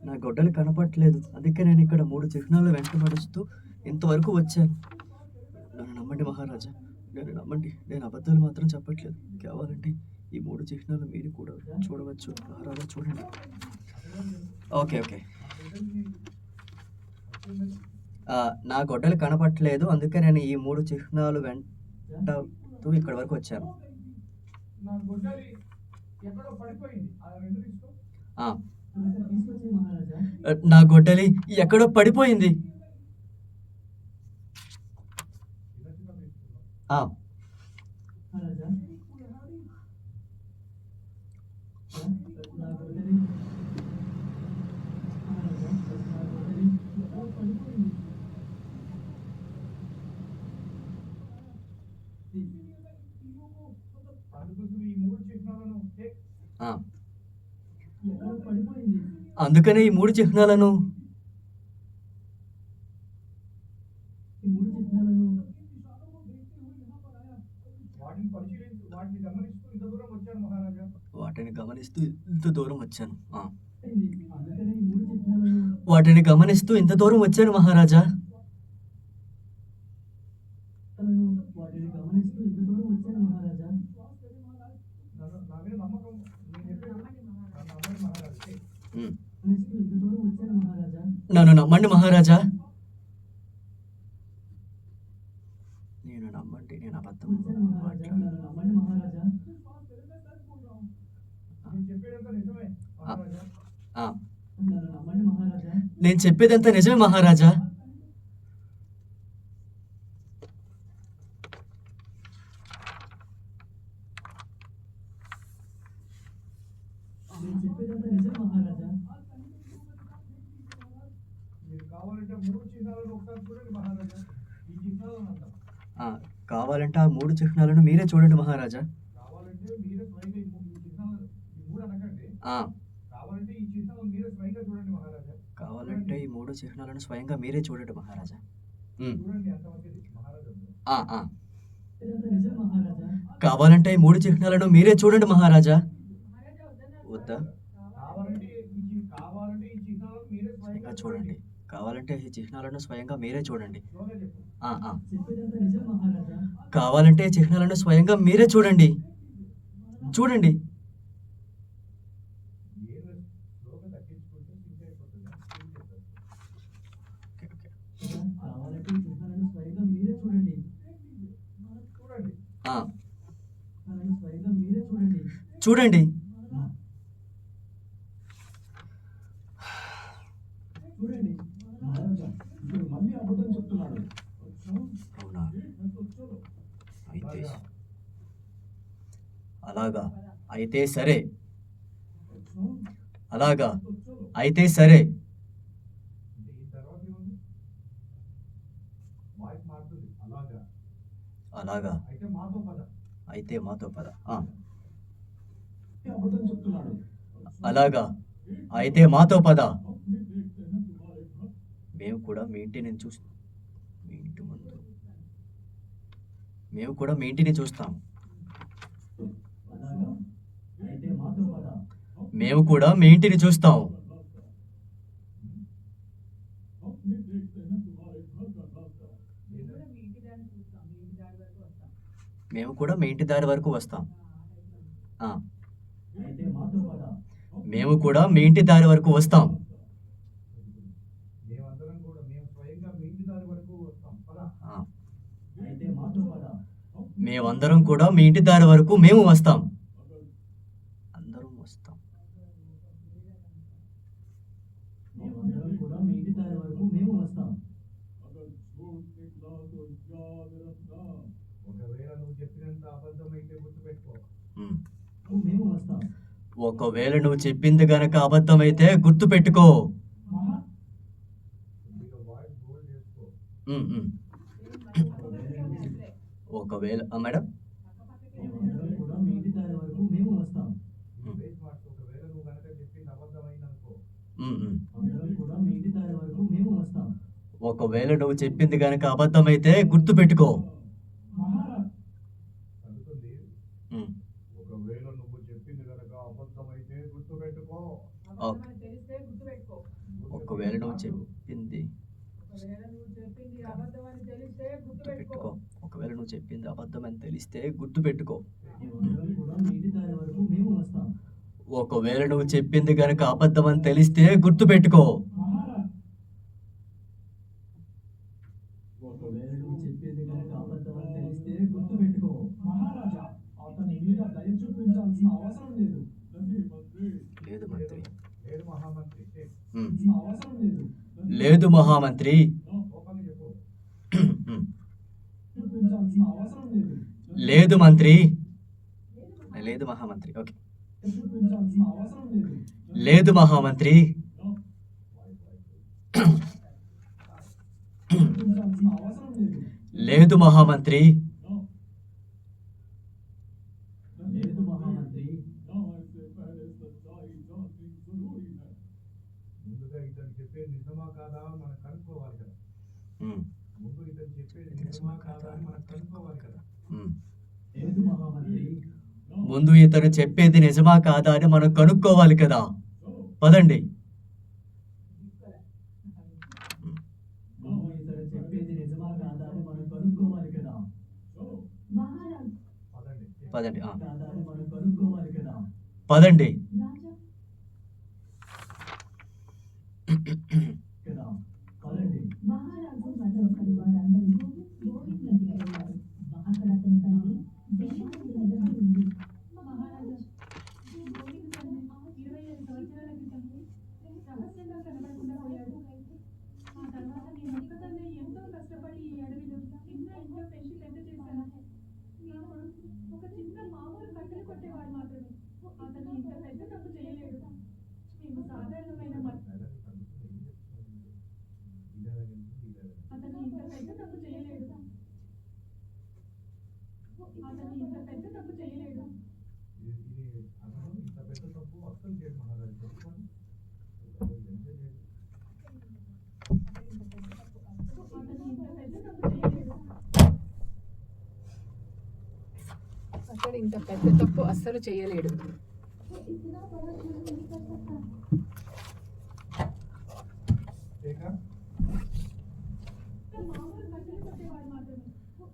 నా గొడ్డలి కనపట్లేదు అందుకే నేను ఇక్కడ 3 చిహ్నాలు వెంటబడుస్తూ ఇంతవరకు వచ్చాను. నన్ను నమ్మండి మహారాజా, నన్ను నమ్మండి. నేను అబద్ధాలు మాత్రం చెప్పట్లేదు. కావాలంటే ఈ 3 చిహ్నాలు మీరు కూడా చూడవచ్చు మహారాజా. చూడండి. ఓకే నా గొడ్డలి కనపట్లేదు అందుకే నేను ఈ 3 చిహ్నాలు వెంటూ ఇక్కడ వరకు వచ్చాను. నా గొడ్డలి ఎక్కడో పడిపోయింది. ఆ 2 తీసుకో. ఇక్కడ తీసుకొచ్చే మహారాజా. నా గొడ్డలి ఎక్కడో పడిపోయింది. ఇలా చిన్న తీసుకున్నాం. మహారాజా. నా గొడ్డలి మహారాజా. నా గొడ్డలి ఎక్కడో పడిపోయింది. అందుకోసం ఈ 3 చిహ్నాలను ఎక్కడో పడిపోయింది. అందుకనే ఈ 3 చిహ్నాలను వాటిని గమనిస్తూ ఇంత దూరం వచ్చాను మహారాజా. వాటిని గమనిస్తూ ఇంత దూరం వచ్చాను. అందుకనే ఈ మూడు చిహ్నాలను వాటిని గమనిస్తూ ఇంత దూరం వచ్చాను మహారాజా. వాటిని గమనిస్తూ ఇంత దూరం వచ్చాను మహారాజా. నా మీద నమ్మకం నేను చెప్పేది నమ్మండి మహారాజా. ఉమ్. గమనిస్తూ ఇంత దూరం వచ్చాను మహారాజా. నన్ను నమ్మండి మహారాజా. నేను నమ్మండి, నేను అబద్ధం వచ్చాను మహారాజా. నన్ను నమ్మండి మహారాజా. నేను చెప్పేదంతా నిజమే మహారాజా. ఆ, నన్ను నమ్మండి మహారాజా. నేను చెప్పేదంతా నిజమే మహారాజా. నేను చెప్పేదంతా నిజం మహారాజా. మీరు కావాలంటే మూడు చిహ్నాలను ఒకసారి చూడండి మహారాజా. ఈ చిహ్నాలను అంటాం. ఆ, కావాలంటే ఆ 3 చిహ్నాలను మీరే చూడండి మహారాజా. కావాలంటే మీరే స్వయంగా ఈ చిహ్నాలు ఈ మూడు అనకండి. ఆ, కావాలంటే ఈ చిహ్నాలను మీరే స్వయంగా చూడండి మహారాజా. కావాలంటే ఈ 3 చిహ్నాలను స్వయంగా మీరే చూడండి మహారాజా. ఉమ్. చూడండి అంతమంది మహారాజా. ఆ, ఆ. ఇదంతా నిజం మహారాజా. కావాలంటే ఈ 3 చిహ్నాలను మీరే చూడండి మహారాజా. వద్దా? కావాలంటే ఈ చిహ్నాలను మీరే స్వయంగా స్వయంగా చూడండి. కావాలంటే ఈ చిహ్నాలను స్వయంగా మీరే చూడండి. స్లోగా చెప్పు. ఆ, ఆ. చెప్పేదంతా నిజం మహారాజా. కావాలంటే ఈ చిహ్నాలను స్వయంగా మీరే చూడండి. చూడండి. నేను స్లోగా తగ్గించుకుంటే సింక్ అయిపోతుంది. Okay, okay. కావాలంటే ఈ చిహ్నాలను స్వయంగా మీరే చూడండి. చూడండి. ఆ, చిహ్నాలను స్వయంగా మీరే చూడండి. చూడండి. చూడండి మహారాజా ఇప్పుడు మళ్ళీ అబద్ధం చెప్తున్నాడు. అవునా? అయితే అలాగా. అయితే సరే. అలాగా. అయితే సరే. అంటే ఈ తర్వాత ఏముంది? వాయిస్ మారుతుంది. అలాగా. అలాగా. అయితే మాతో పద. అయితే మాతో పద. ఆ, అబద్ధం చెప్తున్నాడు. అలాగా. అయితే మాతో పద. మేము కూడా మీ ఇంటిని మీ ఇంటి ముందు మేము కూడా మీ ఇంటిని చూస్తాం. అలాగా. అయితే మాతో పద. మేము కూడా మీ ఇంటిని చూస్తాం. మేము కూడా మీ ఇంటి దారి వరకు వస్తాం. ఆ, అయితే మాతో పద. మేము కూడా మీ ఇంటి దారి వరకు వస్తాం. మేమందరం కూడా మేము స్వయంగా మీ ఇంటి దారి వరకు వస్తాం. పద. ఆ, అయితే మాతో పద. మేమందరం కూడా మీ ఇంటి దారి వరకు మేము వస్తాం. అందరం వస్తాం. మేమందరం కూడా మీ ఇంటి దారి వరకు మేము వస్తాం. ఒకవేళ నువ్వు చెప్పినంత అబద్ధమైతే గుర్తుపెట్టుకో. ఉమ్. మేము వస్తాం. ఒకవేళ నువ్వు చెప్పింది గనక అబద్ధమైతే గుర్తు పెట్టుకో. కొద్దిగా వాయిస్ హోల్డ్ చేసుకో. ఉమ్, ఉమ్. ఒకవేళ మేడం మేమందరం కూడా మీ ఇంటి దారి వరకు మేము వస్తాం. వేసి మార్చు. ఒకవేళ నువ్వు కనుక చెప్పింది అబద్ధమైందనుకో. ఉమ్, ఉమ్. అందరం కూడా మీ ఇంటి దారి వరకు మేము వస్తాం. ఒకవేళ నువ్వు చెప్పింది గనక అబద్ధమైతే గుర్తు పెట్టుకో. చదువుతుంది. ఉమ్. ఒకవేళ నువ్వు చెప్పింది కనుక అబద్ధమైతే గుర్తుపెట్టుకో. ఓకే. తెలిస్తే గుర్తుపెట్టుకో. ఒకవేళ నువ్వు చెప్పింది ఒకవేళ నువ్వు చెప్పింది అబద్ధం అని తెలిస్తే గుర్తు గుర్తుపెట్టుకో. పెట్టుకో. ఒకవేళ నువ్వు చెప్పింది అబద్ధం అని తెలిస్తే గుర్తు పెట్టుకో. మేమందరం కూడా మీ ఇంటి దారి వరకు మేము వస్తాం. ఒకవేళ నువ్వు చెప్పింది గనక అబద్ధం అని తెలిస్తే గుర్తు పెట్టుకో. ఒకవేళ నువ్వు చెప్పింది కనుక అబద్ధం అని తెలిస్తే గుర్తు పెట్టుకో. మహారాజా అతని మీద దయ చూపించాల్సిన అవసరం లేదు. లేదు మంత్రి. లేదు మహామంత్రి. ఉమ్. అవసరం లేదు. లేదు మహామంత్రి. ఓపెన్గా చెప్పు. ఉమ్. చూపించాల్సిన అవసరం లేదు. లేదు మంత్రి. లేదు మహామంత్రి. ఓకే. చూపించాల్సిన అవసరం లేదు. లేదు మహామంత్రి. చూపించాల్సిన అవసరం లేదు. లేదు మహామంత్రి. లేదు మహామంత్రి. ముందుగా ఇతను చెప్పేది నిజమా కాదా అని మనం కనుక్కోవాలి కదా. ఉమ్. ముందు ఇతను చెప్పేది నిజమా కాదా అని మనం కనుక్కోవాలి కదా. ఉమ్. లేదు మహామంత్రి. ముందు ఇతను చెప్పేది నిజమా కాదా అని మనం కనుక్కోవాలి కదా. పదండి. ముందు ఇతడు చెప్పేది నిజమా కాదా అని మనం కనుక్కోవాలి కదా. మహారాజ్ పదండి. కాదా అని మనం కనుక్కోవాలి కదా. పదండి. రాజా కదా. పదండి. మహారాజు ప్రతి ఒక్కరి వారందరూ గోవిందునికి వెళ్ళారు. అక్కడ అతని తల్లి దేశముందు నిలబడి ఉంది. మహారాజా, ఈ గోవింద్ తండ్రి 25 సంవత్సరాల క్రితం రహస్యంగా కనబడకుండా పోయాడు. ఆ తర్వాత నేను ఒక్కదాన్నే ఎంతో కష్టపడి ఈ అడవిలో చిన్న ఇంట్లో పెంచి పెద్ద చేశాను. నా కొడుకు ఒక చిన్న మామూలు కట్టెలు కొట్టేవాడు మాత్రమే. అతను ఇంత పెద్ద తప్పు చేయలేడు. మేము సాధారణమైన అతను ఇంత పెద్ద తప్పు చేయలేడు. అతను ఇంత పెద్ద తప్పు అస్సలు చేయలేడు. इतना बड़ा झूठ नहीं कर सकता.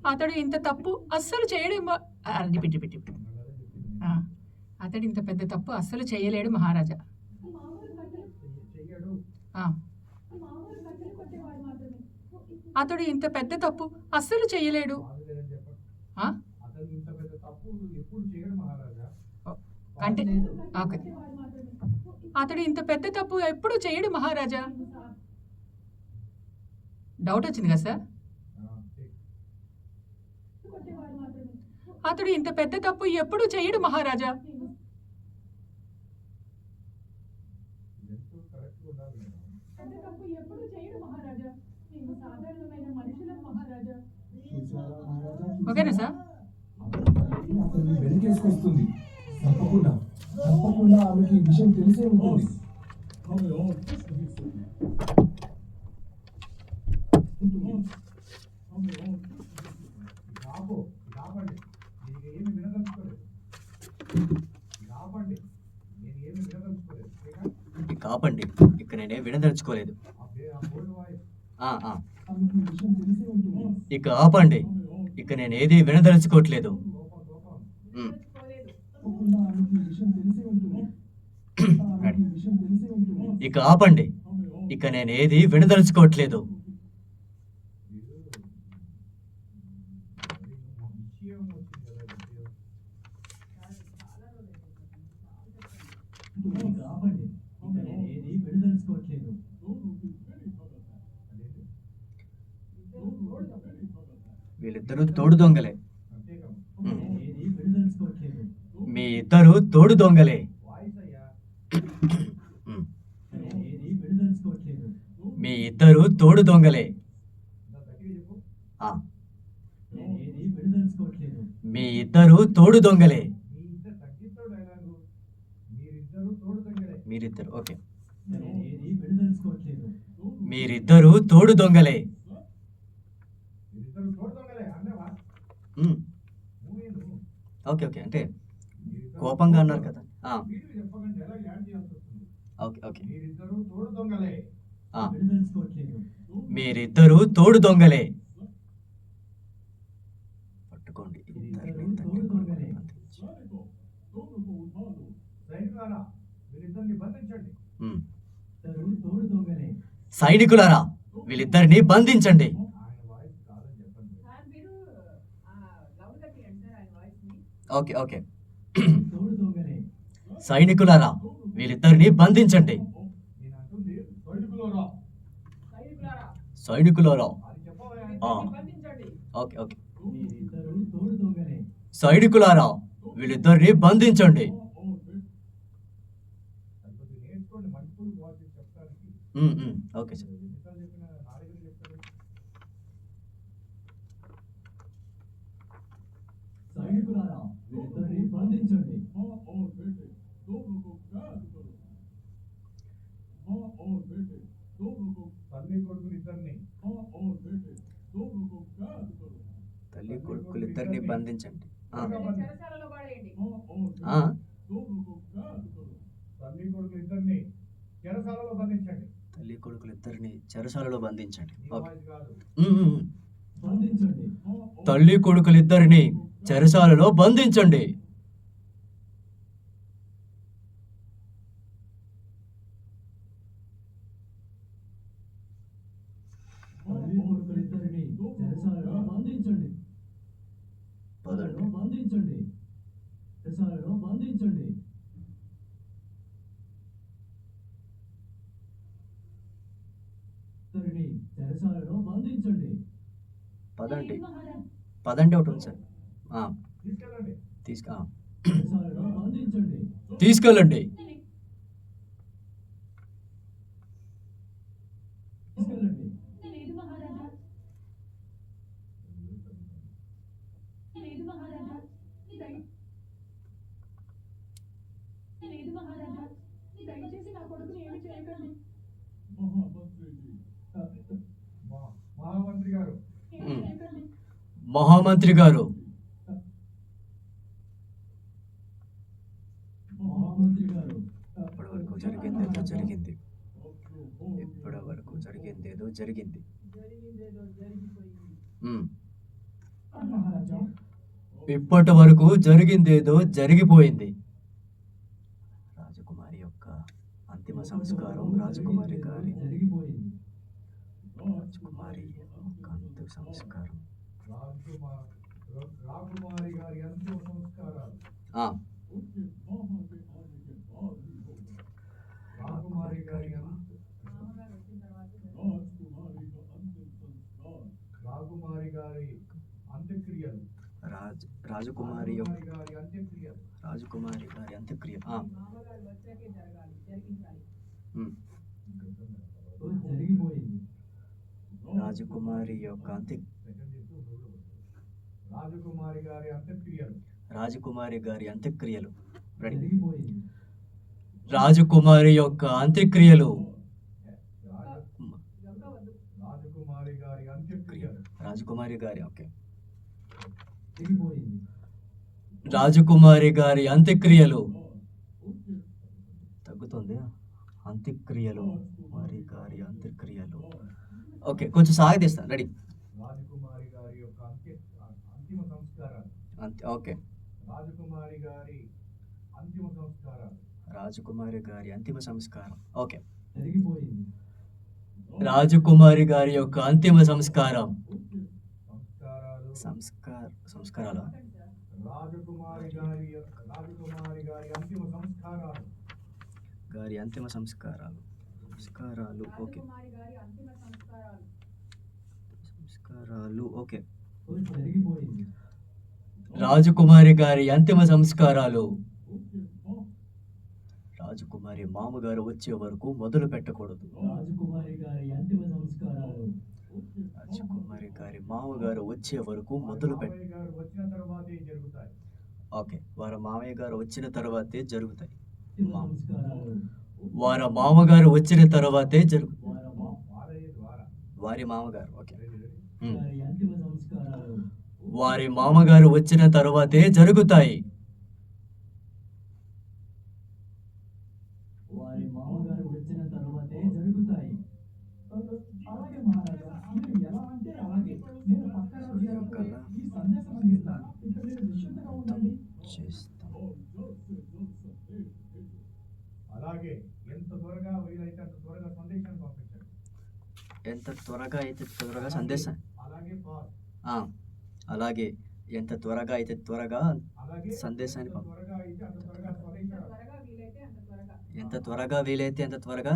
అతడు ఇంత తప్పు అస్సలు చేయడు అతడు ఇంత పెద్ద తప్పు అస్సలు చేయలేడు మహారాజా. ఆ. అతడు ఇంత పెద్ద తప్పు అస్సలు చేయలేడు. ఆ? అంటే ఓకే. అతడు ఇంత పెద్ద తప్పు ఎప్పుడు చేయడు మహారాజా. డౌట్ వచ్చింది కదా సార్. అతడు ఇంత పెద్ద తప్పు ఎప్పుడు చేయడు మహారాజా. ఓకేనా సార్. అతన్ని వెనకేసుకొస్తుంది. తప్పకుండా తప్పకుండా ఆమెకి ఈ విషయం తెలిసే ఉంటుంది. కాపండి. ఇక నేనే వినదలుచుకోలేదు. ఆమెకి ఈ విషయం తెలిసే ఉంటుంది. ఇక ఆపండి. ఇక నేనేది వినదలుచుకోవట్లేదు. తప్పకుండా ఆమెకి ఈ విషయం తెలిసే ఉంటుంది. ఆమెకి ఈ విషయం తెలిసే ఉంటుంది. ఇక ఆపండి. ఇక నేనేది వినదలుచుకోవట్లేదు. ఆపండి. ఇక నేనేది విడదలుచుకోవట్లేదు. వీళ్ళిద్దరూ తోడు దొంగలే. నేనేది విడదలుచుకోవట్లేదు. మీ ఇద్దరు తోడు దొంగలే. నేనేది విడదలుచుకోవట్లేదు. మీ ఇద్దరు తోడు దొంగలే. నేనేది విడదలుచుకోవట్లేదు. మీ ఇద్దరు తోడు దొంగలే. మీరిద్దరు ఓకే. నేనేది విడదలుచుకోవట్లేదు. మీరిద్దరు తోడు దొంగలే. Okay okay. అంటే కోపంగా అన్నారు కదా. Okay okay. విడదలుచుకోవట్లేదు. మీరిద్దరు తోడు దొంగలే. పట్టుకోండి. మీరిద్దరూ తోడు దొంగలే. ఉమ్. ఇద్దరూ తోడు దొంగలే. సైనికులారా వీళ్ళిద్దరిని బంధించండి. Okay okay. తోడు దొంగలే. సైనికులారా వీళ్ళిద్దరిని బంధించండి. సైనికులారా. Okay okay. మీరిద్దరూ తోడు దొంగలే. సైనికులారా వీళ్ళిద్దరిని బంధించండి. Okay sir. సైనికులారా వీరిద్దరిని బంధించండి. తల్లి కొడుకులిద్దరిని బంధించండి. చెరసాలలో పడేయండి. ఆ, తల్లి కొడుకు ఇద్దరిని చెరసాలలో బంధించండి. తల్లి కొడుకులు ఇద్దరిని చెరసాలలో బంధించండి. ఈ ఓకే. వాయిస్ కాదు. బంధించండి. తల్లి కొడుకులు ఇద్దరిని చెరసాలలో బంధించండి. తల్లి కొడుకులిద్దరిని చెరసాలలో బంధించండి. పదండి. బంధించండి. చెరసాలలో బంధించండి. ఇద్దరిని చెరసాలలో బంధించండి. పదండి పదండి ఒకటి ఉంది సార్. ఆ, తీసుకెళ్ళండి. చెరసాలలో బంధించండి. తీసుకెళ్ళండి. తీసుకెళ్ళండి. లేదు మహారాజా. లేదు మహారాజా. లేదు మహారాజా. దయచేసి నా కొడుకుని ఏమి చేయకండి. మహామంత్రి గారు, ఏమి చేయకండి. మహామంత్రి గారు, మహామంత్రి గారు, ఇప్పటి వరకు జరిగిందేదో జరిగింది. ఇప్పటి వరకు జరిగిందేదో జరిగింది. ఉమ్. మహారాజా, ఇప్పటి వరకు జరిగిందేదో జరిగిపోయింది. రాజకుమారి యొక్క అంతిమ సంస్కారం, రాజకుమారి గారి జరిగిపోయింది. రాజకుమారి యొక్క అంతిమ సంస్కారం. రాకుమారి గారి అంతిమ సంస్కారాలు. ఆ, రాకుమారి గారి రాకుమారి గారి అంత్యక్రియలు. రాజకుమారి యొక్క రాకుమారి గారి అంత్యక్రియలు. రాజకుమారి గారి అంత్యక్రియ. ఆ, ఉమ్. జరిగిపోయింది. రాజకుమారి యొక్క రాజకుమారి గారి అంత్యక్రియలు. రాజకుమారి గారి అంత్యక్రియలు. రెడీ. జరిగిపోయింది. రాజకుమారి యొక్క అంత్యక్రియలు. రాజకుమారి గారి అంత్యక్రియలు. రాజకుమారి గారి ఓకే. జరిగిపోయింది. రాజకుమారి గారి అంత్యక్రియలు. తగ్గుతుంది. అంత్యక్రియలు. కుమారి గారి అంత్యక్రియలు. ఓకే, కొంచెం సాగదీస్తాను. రెడీ. రాజకుమారి గారి యొక్క అంతిమ సంస్కారాలు. ఓకే. రాజకుమారి గారి అంతిమ సంస్కారాలు. రాజకుమారి గారి అంతిమ సంస్కారం. ఓకే. జరిగిపోయింది. రాజకుమారి గారి యొక్క అంతిమ సంస్కారం. సంస్కారాలు. రాజకుమారి గారి అంతిమ సంస్కారాలు. గారి అంతిమ సంస్కారాలు. ఓకే. సంస్కారాలు. ఓకే. జరిగిపోయింది. రాజకుమారి గారి అంతిమ సంస్కారాలు. రాజకుమారి మామగారు వచ్చే వరకు మొదలు పెట్టకూడదు. రాజకుమారి గారి అంతిమ సంస్కారాలు. రాజకుమారి గారి మామగారు వచ్చే వరకు మొదలు పెట్ట మామయ్య గారు వచ్చిన తర్వాతే జరుగుతాయి. ఓకే. వారి మామయ్య గారు వచ్చిన తర్వాతే జరుగుతాయి. అంతిమ సంస్కారాలు. వారి మామగారు వచ్చిన తర్వాతే జరుగుతాయి. వారయ్య ద్వారా. వారి మామగారు. ఓకే. గారి అంతిమ సంస్కారాలు. వారి మామగారు వచ్చిన తర్వాతే జరుగుతాయి. వారి మామగారు వచ్చిన తర్వాతే జరుగుతాయి. అలాగే మహారాజా, మీరు ఎలా అంటే అలాగే. నేను పక్క రాజ్యాలకు ఈ సందేశం అందిస్తాను. ఇక మీరు నిశ్చింతగా ఉండండి. అలాగే ఎంత త్వరగా వీలైతే అంత త్వరగా సందేశాన్ని పంపించండి. ఎంత త్వరగా అయితే త్వరగా సందేశం. అలాగే పాస్. అలాగే ఎంత త్వరగా అయితే త్వరగా అలాగే సందేశాన్ని ఎంత త్వరగా అయితే అంత త్వరగా స్వదేశాలు. ఎంత త్వరగా వీలైతే అంత త్వరగా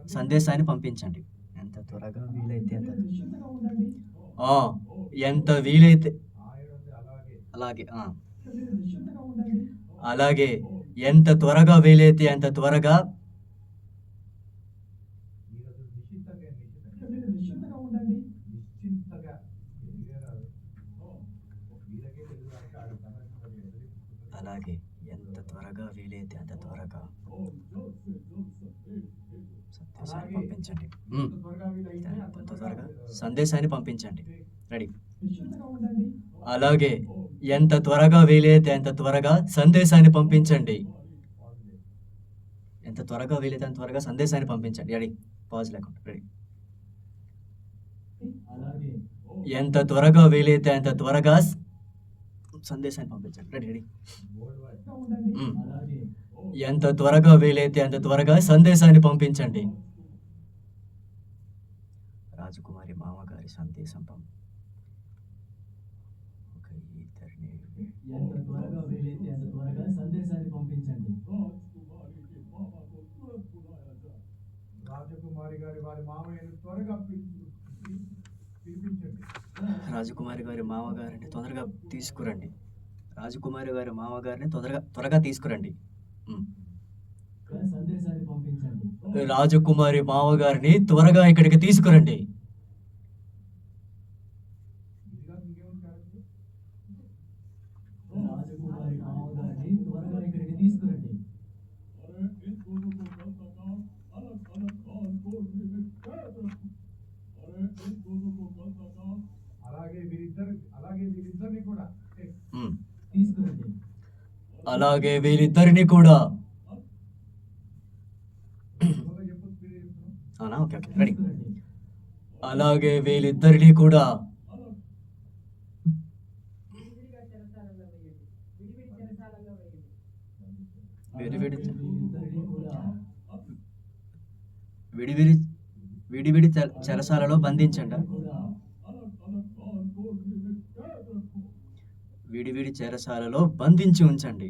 సందేశాన్ని పంపించండి. ఎంత త్వరగా వీలైతే అంత మీరు నిశ్చింతగా ఉండండి. ఎంత వీలైతే అలాగే అలాగే ఇక మీరు నిశ్చింతగా ఉండండి. అలాగే ఎంత త్వరగా వీలైతే అంత త్వరగా ఇక మీరు నిశ్చింతగా ఉండండి. నిశ్చింతగా అలాగే ఎంత త్వరగా వీలైతే అంత త్వరగా సందేశాన్ని పంపించండి. త్వరగా వీలైతే ఎంత త్వరగా సందేశాన్ని పంపించండి. రెడీ. నిశ్చింతగా ఉండండి. అలాగే ఎంత త్వరగా వీలైతే అంత త్వరగా సందేశాన్ని పంపించండి. ఎంత త్వరగా వీలైతే అంత త్వరగా సందేశాన్ని పంపించండి. రెడీ, పాజ్ లేకుండా రెడీ. అలాగే ఎంత త్వరగా వీలైతే అంత త్వరగా సందేశాన్ని పంపించండి. Ready ready. ఉండండి. అలాగే ఎంత త్వరగా వీలైతే అంత త్వరగా సందేశాన్ని పంపించండి. రాజకుమారి మామగారి సందేశం ఎంత త్వరగా వీలైతే అంత త్వరగా సందేశాన్ని పంపించండి. రాజకుమారి గారి వారి మామయ్యను త్వరగా పిలిపించండి. రాజకుమారి గారి మామగారిని తొందరగా తీసుకురండి. రాజకుమారి గారి మామగారిని త్వరగా తీసుకురండి. సందేశాన్ని పంపించండి. రాజకుమారి మామగారిని త్వరగా ఇక్కడికి తీసుకురండి. ఇదిగా ఇంకేముంది కాదు. రాజకుమారి మామగారిని త్వరగా ఇక్కడికి తీసుకురండి. అలాగే వీరిద్దరిని కూడా తీసుకురండి. అలాగే వీరిద్దరిని కూడా. అవునా? Okay okay ready. తీసుకురండి. అలాగే వీళ్ళిద్దరిని కూడా. విడివిడి వీరిద్దరిని కూడా విడివిడి విడివిడి చెరసాలలో బంధించండి. కూడా విడివిడి చెరసాలలో బంధించి ఉంచండి.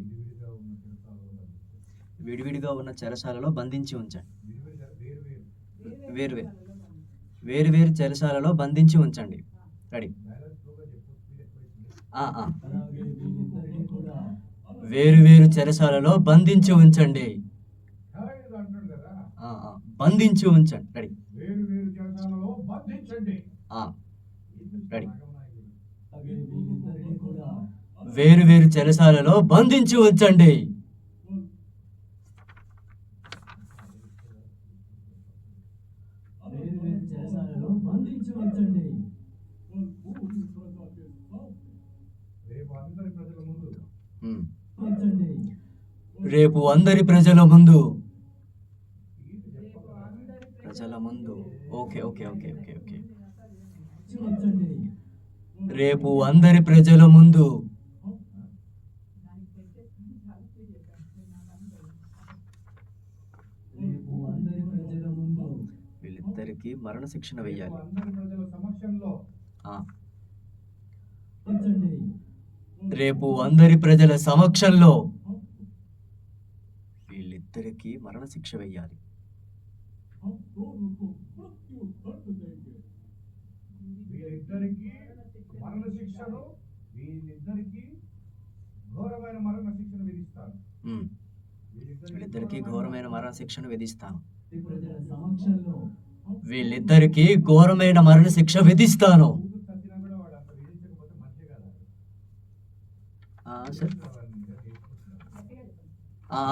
విడివిడిగా ఉన్న చెరసాలలో బంధించి ఉంచండి. వేరు వేరు చెరసాలలో బంధించి ఉంచండి. రెడీ. అలాగే వీరిద్దరిని కూడా వేరు చెరసాలలో బంధించి ఉంచండి. అంటాడు కదా, బంధించి ఉంచండి. రెడీ. వేరు జలసాలలో బంధించండి. రెడీ. అలాగే వీరిద్దరిని కూడా వేరు చెరసాలలో బంధించి ఉంచండి. వేరు చెరసాలలో బంధించి ఉంచండి. రేపు అందరి ప్రజల ముందు ఉంచండి. రేపు అందరి ప్రజల ముందు. Okay okay okay okay okay. ఉంచండి. రేపు అందరి ప్రజల ముందు. రేపు అందరి ప్రజల ముందు వీళ్ళిద్దరికి మరణ శిక్షణ వెయ్యాలి. అందరి ప్రజల సమక్షంలో ఉంచండి. రేపు అందరి ప్రజల సమక్షంలో వీళ్ళిద్దరికి మరణ శిక్ష వెయ్యాలి. వీళ్ళిద్దరికి మరణ శిక్షను వీళ్ళిద్దరికి ఘోరమైన మరణ శిక్షను విధిస్తాను. వీళ్ళిద్దరికి ఘోరమైన మరణ శిక్షను విధిస్తాను. ప్రజల సమక్షంలో వీళ్ళిద్దరికి ఘోరమైన మరణ శిక్ష విధిస్తాను. చచ్చినా కూడా వాడు అంత విధించకపోతే మంచిది కదా. Sir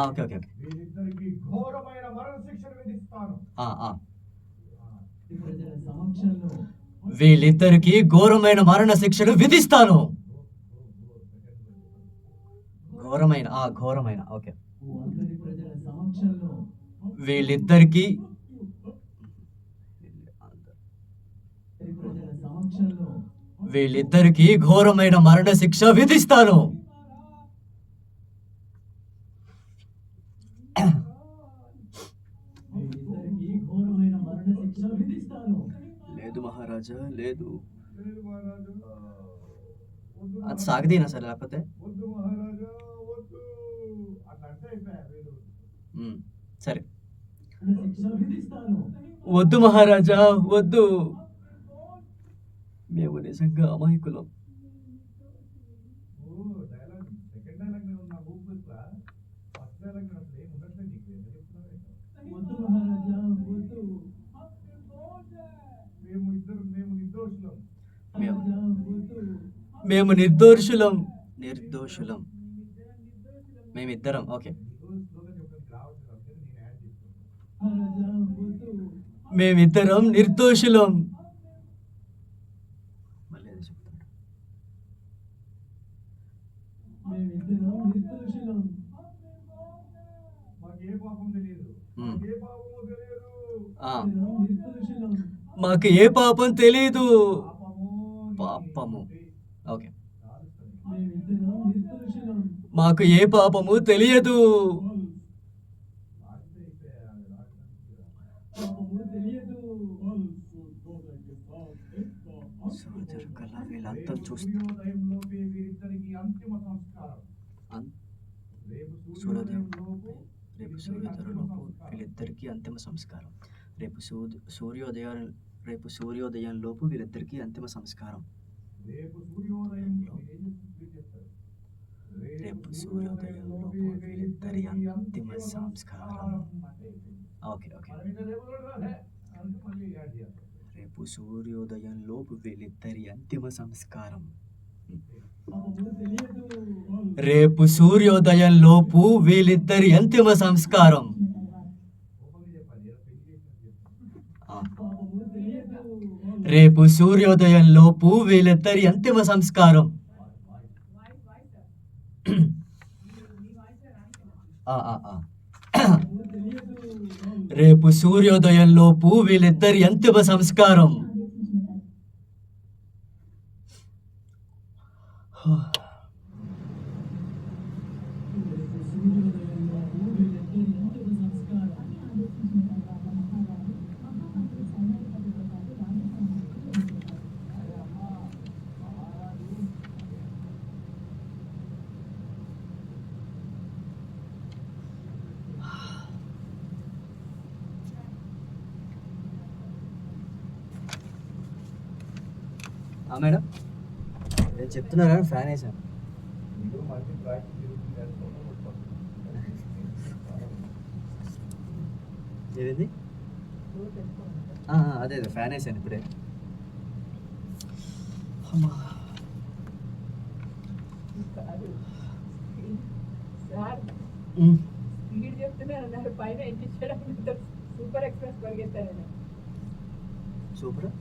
okay okay okay. వీళ్ళిద్దరికి ఘోరమైన మరణ శిక్షను విధిస్తాను. ప్రజల సమక్షంలో వీళ్ళిద్దరికి ఘోరమైన మరణ శిక్షను విధిస్తాను. ఘోరమైన ఓకే. అందరి ప్రజల సమక్షంలో వీళ్ళిద్దరికి ప్రజల సమక్షంలో వీళ్ళిద్దరికి ఘోరమైన మరణ శిక్ష విధిస్తాను. వీళ్ళిద్దరికి ఘోరమైన మరణ శిక్ష విధిస్తాను. లేదు మహారాజా లేదు. లేదు మహారాజా, వద్దు అది సాగదీనా సరే లేకపోతే వద్దు మహారాజా, వద్దు అట్లా అంటే అయిపోయా వీడు. సరే. శిక్ష విధిస్తాను. వద్దు మహారాజా వద్దు. మేము నిజంగా అమాయకులం. డైలాగ్ సెకండ్ డైలాగ్ మీద ఉన్న ఊపిరిలా ఫస్ట్ డైలాగ్ మీద అసలు ఏం ఉండట్లేదు. నీకు ఎంత చెప్తున్నావు? వద్దు మహారాజా వద్దు. మేము నిర్దోషులం. మహారాజా వద్దు. మేము నిర్దోషులం. మేమిద్దరం ఓకే. నిర్దోషులుగా చెప్పడానికి రావచ్చు కాబట్టి నేను యాడ్ చేసుకుంటాను. మహారాజా వద్దు. మేమిద్దరం నిర్దోషులం. మళ్ళీ అదే చెప్తాను. ఉమ్. ఏ పాపము తెలియదు. ఆ, నిర్దోషులం. మాకు ఏ పాపం తెలీదు. పాపము పాపము. ఓకే. మేమిద్దరం నిర్దోషులం. మాకు ఏ పాపము తెలియదు. పాపము తెలియదు. సోదరు కల్లా వీళ్ళంతా చూస్తూ సూర్యోదయంలోపే వీరిద్దరికి అంతిమ సంస్కారం. రేపు సూర్యోదయంలోపు రేపు సూర్యోదయంలోపు వీళ్ళిద్దరికీ అంతిమ సంస్కారం. రేపు సూర్యోదయంలోపు వీళ్ళిద్దరికీ అంతిమ సంస్కారం. రేపు సూర్యోదయం రేపు సూర్యోదయంలోపు వీళ్ళిద్దరి అంతిమ సంస్కారం. Okay okay. రేపు సూర్యోదయంలోపు వీళ్ళిద్దరి అంతిమ సంస్కారం. పాపము తెలియదు. రేపు సూర్యోదయంలోపు వీళ్ళిద్దరి అంతిమ సంస్కారం. ఆ. పాపము తెలియదు. రేపు సూర్యోదయంలోపు వీళ్ళిద్దరి అంతిమ సంస్కారం. ఆ, ఆ, ఆ. పాపము తెలియదు. రేపు సూర్యోదయంలోపు వీళ్ళిద్దరి అంతిమ సంస్కారం. రేపు సూర్యోదయంలోపు వీళ్ళిద్దరి అంతిమ సంస్కారం. ఆదేశించిన తర్వాత మహారాజు మహామంత్రి సైన్యాధిపతితో పాటు రాజసభకు వెళ్ళారు. మేడం నేను చెప్తున్నారా? ఫ్యాన్ వేసాను. ఏది? అదే అదే ఫ్యాన్ వేసాను ఇప్పుడే. అమ్మా. సార్ ఉమ్. స్పీడ్ చెప్తున్నారు అన్నారు పైన ఎక్కించడానికి సూపర్ ఎక్స్ప్రెస్ పరిగెత్తాను. సూపర్.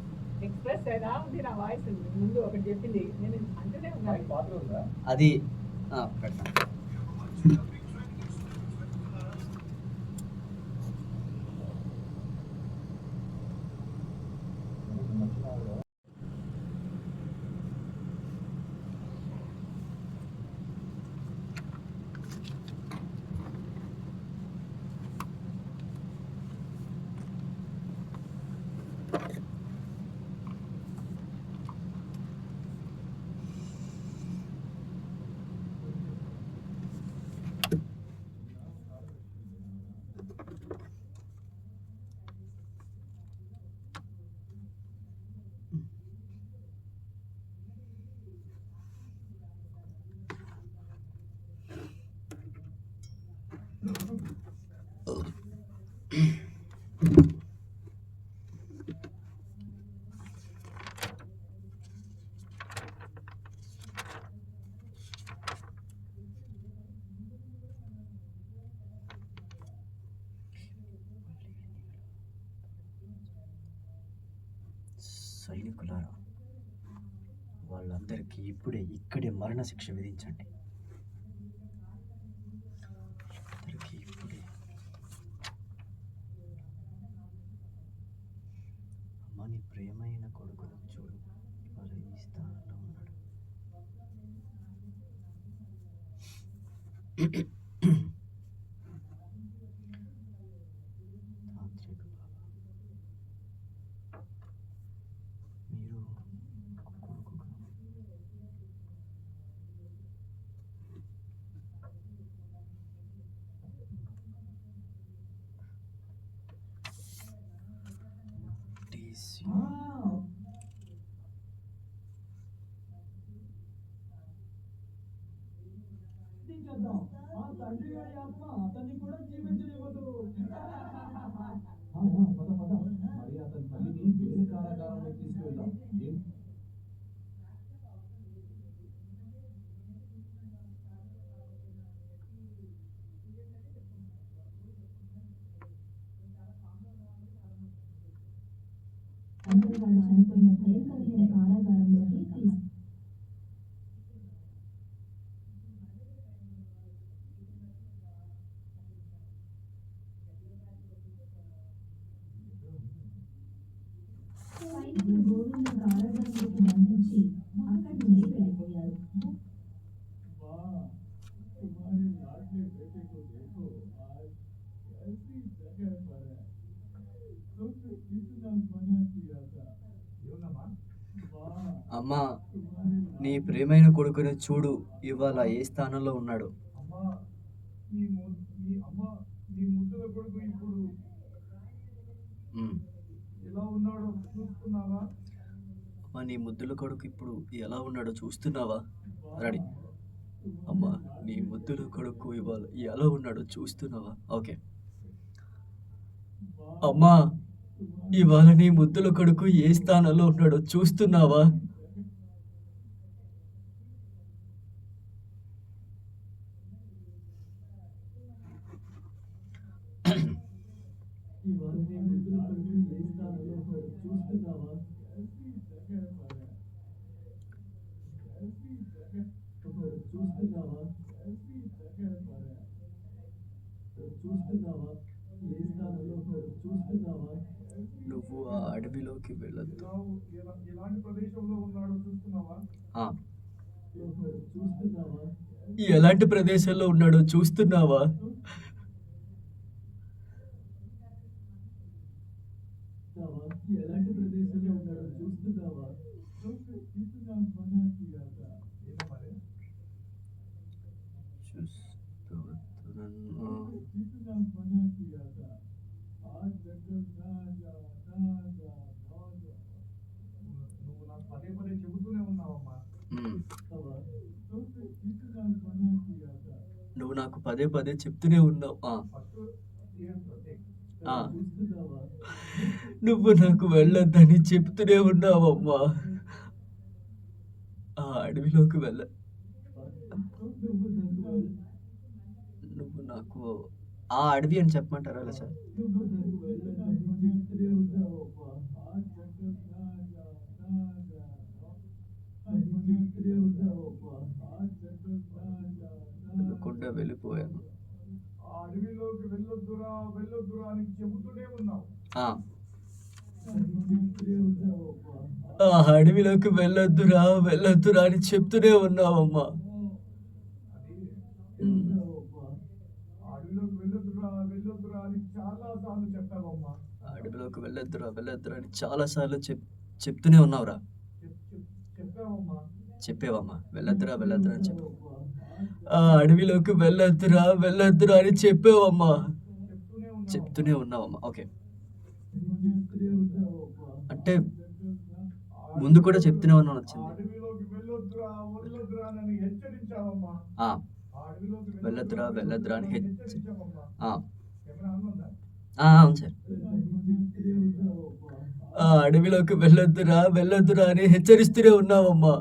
ఎక్స్ప్రెస్ ఎలా ఉంది నా వాయిస్ ముందు ఒకటి చెప్పింది నేను అంటూనే ఉన్నాను. అది పెడతాను. సైనికులారా, వాళ్ళందరికీ ఇక్కడే మరణశిక్ష విధించండి. అందరికీ ఇప్పుడే. అమ్మ, నీ ప్రియమైన కొడుకును చూడు, వాడు ఈ స్థానంలో ఉన్నాడు. తాంత్రిక బాబా, మీరు కొడుకుగా ముట్టేసి చేద్దాం. ఆ తండ్రి గారి ఆత్మ అతన్ని కూడా జీవించనివ్వదు. పద పద, మరి అతని తల్లిని వేరే కారాగారంలోకి తీసుకువెళ్దాం. అందరూ వాళ్ళు చనిపోయిన భయంకరమైన కారాగారంలోకి అడవిలోకి బంధించి అక్కడి నుండి వెళ్ళిపోయారు. वाह तुम्हारे लाडले बेटे को देखो आज ऐसी जगह पर है तुमने कितना मना किया था योनमा वाह అమ్మా, तुम्हारे నీ ప్రియమైన కొడుకుని చూడు, ఇవాళ ఏ స్థానంలో ఉన్నాడు. అమ్మా నీ ముద్దుల కొడుకు ఇప్పుడు ఉమ్. ఎలా ఉన్నాడో చూస్తున్నావా అమ్మా, నీ ముద్దుల కొడుకు ఇప్పుడు ఎలా ఉన్నాడో చూస్తున్నావా? రెడీ. అమ్మా, నీ ముద్దుల కొడుకు ఇవాళ ఎలా ఉన్నాడో చూస్తున్నావా? ఓకే. అమ్మా, ఇవాళ నీ ముద్దుల కొడుకు ఏ స్థానంలో ఉన్నాడో చూస్తున్నావా? ఇవాళ నీ ముద్దుల కొడుకు ఏ స్థానంలో ఉన్నాడో చూస్తున్నావా? చూస్తున్నావా? చూస్తున్నావా? ఏ స్థానంలో ఉన్నాడో చూస్తున్నావా? నువ్వు ఆ అడవిలోకి వెళ్ళొద్దు. ఎలాంటి ప్రదేశంలో ఉన్నాడో చూస్తున్నావా ఆ, చూస్తున్నావా? ఎలాంటి ప్రదేశంలో ఉన్నాడో చూస్తున్నావా? ఎలాంటి ప్రదేశంలో ఉన్నాడో చూస్తున్నావా? कितना मना किया था ये हमारे చూస్తున్నాను. कितना मना किया था आज जंगल ना जा నువ్వు నాకు పదే పదే చెబుతూనే ఉన్నావమ్మా ఉమ్. कितना मना किया था నువ్వు నాకు పదే పదే చెప్తూనే ఉన్నావు. ఫస్ట్ ఏంటో ఆ, చూస్తున్నావా? నువ్వు నాకు వెళ్ళొద్దని చెప్తూనే ఉన్నావమ్మా. ఆ అడవిలోకి నువ్వు నాకు ఆ అడవి అని చెప్పమంటారా ఇలా సార్? నువ్వు నాకు వెళ్ళదని చెప్తూనే ఉన్నావమ్మా. आज जंगल ना जा అని చెప్తూనే ఉన్నావమ్మా. आज जंगल ना जा వెళ్ళకుండా వెళ్ళిపోయాను. ఆ అడవిలోకి వెళ్ళొద్దురా అని చెబుతూనే ఉన్నావు ఆ, అని చెప్తూనే ఉన్నావమ్మా. ఆ అడవిలోకి వెళ్ళొద్దురా అని చెప్తూనే ఉన్నావమ్మా. అది ఉమ్. ఉన్నావమ్మా. ఆ అడవిలోకి వెళ్ళొద్దురా అని చాలా సార్లు చెప్పావమ్మా ఆ అడవిలోకి వెళ్ళొద్దురా అని చాలాసార్లు చెప్తూనే ఉన్నావురా. చెప్పావమ్మా చెప్పేవమ్మా, వెళ్ళొద్దురా అని చెప్పు. ఆ అడవిలోకి వెళ్ళొద్దురా అని చెప్పేవమ్మా. చెప్తూనే ఉన్నావమ్మా. ఓకే, చెప్తూనే ఉన్నావమ్మా. అంటే ముందు కూడా చెప్తూనే ఉన్నాను ఆ వచ్చింది. అడవిలోకి వెళ్ళొద్దురా అని హెచ్చరించావమ్మా ఆ, ఆ అడవిలోకి వెళ్ళొద్దురా అని హెచ్చరించావమ్మా ఆ, కెమెరా ఆన్ ఉందా అవును సార్. చెప్తూనే ఉన్నావమ్మా. ఆ అడవిలోకి వెళ్ళొద్దురా అని హెచ్చరిస్తూనే ఉన్నావమ్మా.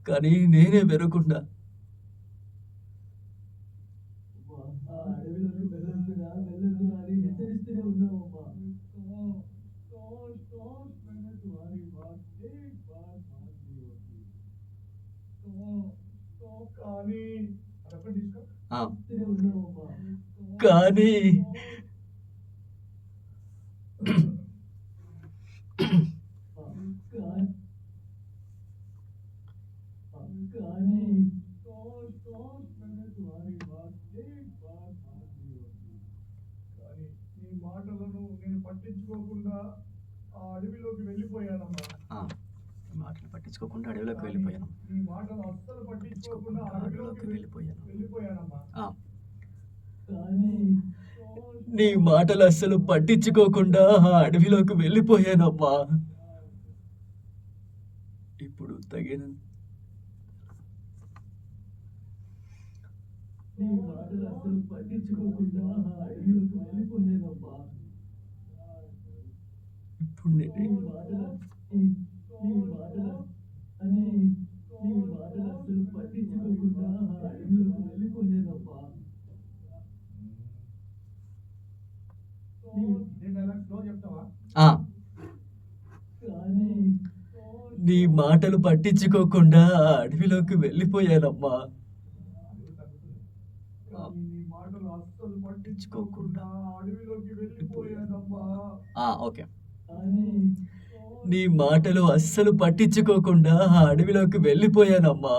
కానీ నేనే వినకుండా ఆ అడవిలోకి వెళ్ళొద్దురా అని హెచ్చరిస్తూనే ఉన్నావమ్మా. मैंने तुम्हारी बात एक बार मान ली होती तो కానీ అదొకటి తీసుకో ఆ, చెప్తూనే ఉన్నావమ్మా. కానీ కానీ मैंने तुम्हारी बात एक बार मान ली होती కానీ నీ మాటలను నేను పట్టించుకోకుండా ఆ అడవిలోకి వెళ్ళిపోయానమ్మా ఆ, ఈ మాటలు పట్టించుకోకుండా అడవిలోకి వెళ్ళిపోయాను. నీ మాటలు అస్సలు పట్టించుకోకుండా ఆ అడవిలోకి వెళ్ళిపోయానమ్మా ఆ, కానీ నీ మాటలు అస్సలు పట్టించుకోకుండా ఆ అడవిలోకి వెళ్ళిపోయానమ్మా. ఇప్పుడు తగిన నీ మాటలు అసలు పట్టించుకోకుండా ఆ అడవిలోకి వెళ్ళిపోయానమ్మా. ఇప్పుడు నీ మాటలు అసలు పట్టించుకోకుండా ఆ అడవిలోకి వెళ్ళిపోయానమ్మా. ఇదే డైలాగ్ స్లో చెప్తావా ఆ, కానీ నీ మాటలు పట్టించుకోకుండా ఆ అడవిలోకి వెళ్ళిపోయానమ్మా. అడవి తగ్గుతుంది కానీ నీ మాటలు అస్సలు పట్టించుకోకుండా ఆ అడవిలోకి వెళ్ళిపోయానమ్మా ఓకే, కానీ నీ మాటలు అస్సలు పట్టించుకోకుండా ఆ అడవిలోకి వెళ్ళిపోయానమ్మా.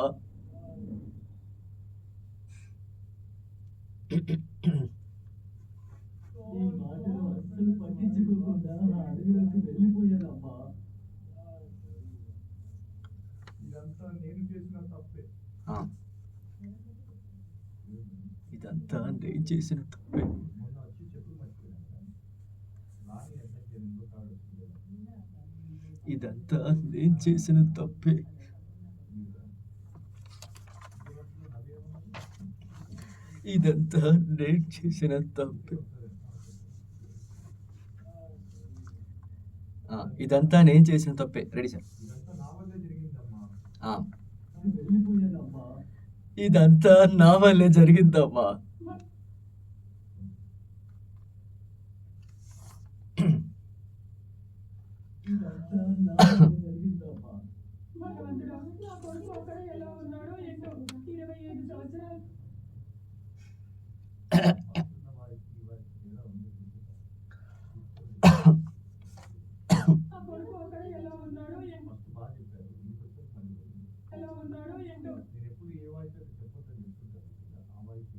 నీ మాటలు అస్సలు పట్టించుకోకుండా ఆ అడవిలోకి వెళ్ళిపోయానమ్మా. ఇదంతా నేను చేసిన తప్పే. ఆ, ఇదంతా నేను చేసిన తప్పే. మొన్న వచ్చి చెప్పులు మర్చిపోయాను. రాని ఎంతకి ఎంతో తాడు వస్తుంది. ఇదంతా నేను చేసిన తప్పే. ఇదంతా నేను చేసిన తప్పే. ఇదంతా నేను చేసిన తప్పే. Ready sir. ఇదంతా నా వల్లే జరిగిందమ్మా. వెళ్ళిపోయానమ్మా. ఇదంతా నా వల్లే జరిగిందమ్మా. ఇదంతా నా వల్లే జరిగిందమ్మా. భగవంతుడా, నా కొడుకు అక్కడ ఎలా ఉన్నాడో ఏంటో. 25 సంవత్సరాలు వస్తున్న వారికి ఈ వారికి ఎలా ఉంది ఆ కొడుకు అక్కడ ఎలా ఉన్నాడో ఏంటో. ఫస్ట్ బాగా చెప్పారు. ఈ క్వశ్చన్ మళ్ళీ పోయింది. ఎలా ఉన్నాడో ఏంటో. నేను ఎప్పుడు ఏ వాయిస్ అయితే చెప్పొద్దని చెప్తుంటాను కదా, ఆ వాయిస్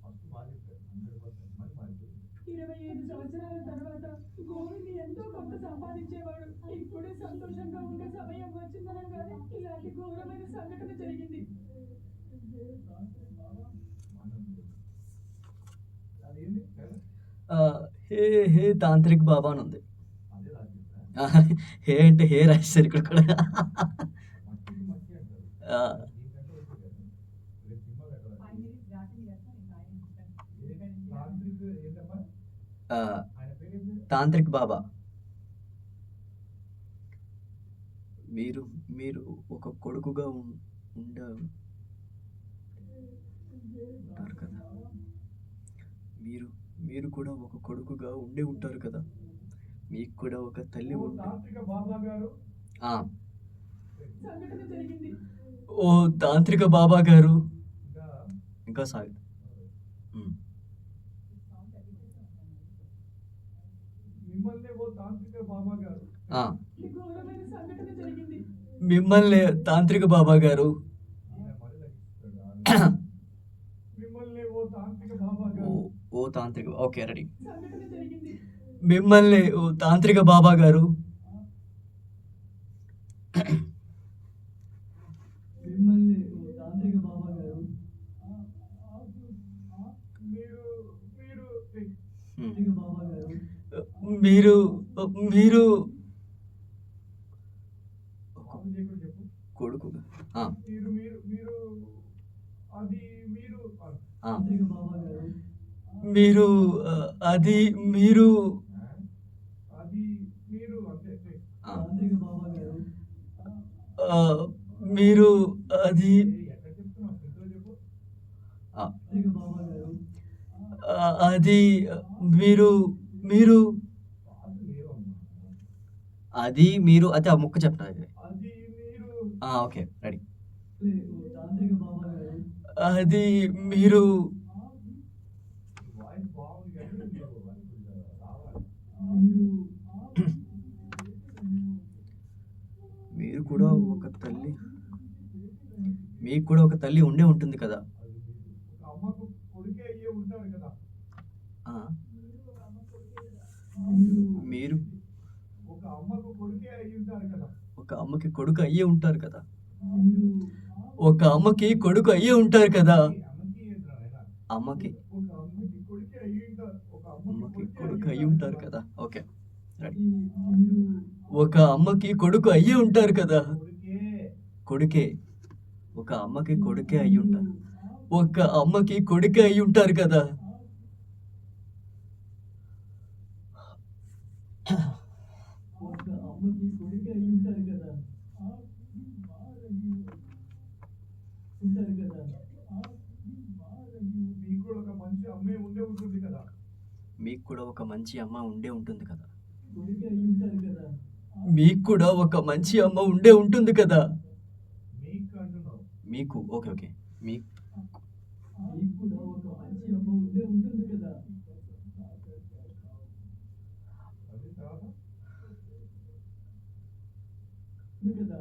ఫస్ట్ బాగా చెప్పారు. 100% మళ్ళీ మారిపోయింది. 25 సంవత్సరాల తర్వాత గోవింద్ ఎంతో కొంత సంపాదించేవాడు. ఇప్పుడే సంతోషంగా ఉండే సమయం వచ్చిందనగానే ఇలాంటి ఘోరమైన సంఘటన జరిగింది. అదేంటి కదా? హే హే తాంత్రిక్ బాబా అని ఉంది. అదే రాజేంద్ర హే అంటే హే రాశారు ఇక్కడ కూడా. మట్టికి మట్టి అంటారు. ఆ, దీనికంటే ఓకే కదా. రేపు సినిమా కట్టాలి. తాంత్రిక్ ఏంటమ్మా? ఆ, ఆయన పేరు తాంత్రిక్ బాబా. మీరు మీరు ఒక కొడుకుగా ఉంటారు కదా. మీరు మీరు కూడా ఒక కొడుకుగా ఉండే ఉంటారు కదా. మీకు కూడా ఒక తల్లి ఉండే. తాంత్రిక బాబా గారు. ఆ, సంఘటన జరిగింది. ఓ తాంత్రిక బాబా గారు. ఇంకా ఇంకా సాగు. మిమ్మల్ని ఓ తాంత్రిక బాబా గారు. ఈ ఘోరమైన సంఘటన జరిగింది. మిమ్మల్ని తాంత్రిక బాబా గారు. ఈయన మళ్ళీ తగ్గిస్తాడు. మిమ్మల్ని ఓ తాంత్రిక బాబా ఓ గారు. ఓ తాంత్రిక. Okay ready. సంఘటన జరిగింది. మిమ్మల్ని ఓ తాంత్రిక బాబా గారు. మిమ్మల్ని ఓ తాంత్రిక బాబా గారు. మీరు మీరు తాంత్రిక బాబా గారు. మీరు మీరు బాబు చేయకుండా చెప్పు. కొడుకుగా. మీరు మీరు మీరు అది మీరు తాంత్రిక బాబా గారు. మీరు అది మీరు అది మీరు అంతే. తాంత్రిక బాబా గారు. మీరు అది ఎక్కడ చెప్తున్నావు? ఇంట్లో చెప్పు. తాంత్రిక బాబా గారు. అది మీరు మీరు బాబు లేవమ్మా. అది మీరు అయితే ఆ ముక్క చెప్తాను. అది మీరు ఓకే రెడీ. ఓ తాంత్రిక బాబా గారు. అది మీరు వాయిస్ బాగుంది కానీ మీరు అది కొద్దిగా రావాలి. మీరు కూడా ఒక తల్లి, మీకు కూడా ఒక తల్లి ఉండే ఉంటుంది కదా. అది ఒక అమ్మకు కొడుకే అయ్యే ఉంటారు కదా. మీరు ఒక అమ్మకు కొడుకే అయ్యి ఉంటారు కదా. ఒక అమ్మకి కొడుకు అయ్యే ఉంటారు కదా. ఒక అమ్మకి కొడుకు అయ్యే ఉంటారు కదా. అమ్మకి ఏంట్రా నాయనా? అమ్మకి ఒక అమ్మకి కొడుకే అయ్యి ఉంటారు. ఒక అమ్మకి అమ్మకి కొడుకు అయ్యి ఉంటారు కదా. Okay ready. ఒక అమ్మకి కొడుకు అయ్యే ఉంటారు కదా. కొడుకే కొడుకే. ఒక అమ్మకి కొడుకే అయ్యి ఉంటారు. ఒక అమ్మకి కొడుకే అయ్యి ఉంటారు కదా. ఒక అమ్మకి కొడుకు అయి ఉంటారు కదా. ఉంటారు కదా. మీకు కూడా ఒక మంచి అమ్మే ఉండే ఉంటుంది కదా. మీకు కూడా ఒక మంచి అమ్మ ఉండే ఉంటుంది కదా. కొడుకు అయి ఉంటారు కదా. మీకు కూడా ఒక మంచి అమ్మ ఉండే ఉంటుంది కదా. మీకు అంటున్నావు. మీకు ఓకే ఓకే మీకు మీకు కూడా ఒక మంచి అమ్మ ఉండే ఉంటుంది కదా. అది తర్వాత కదా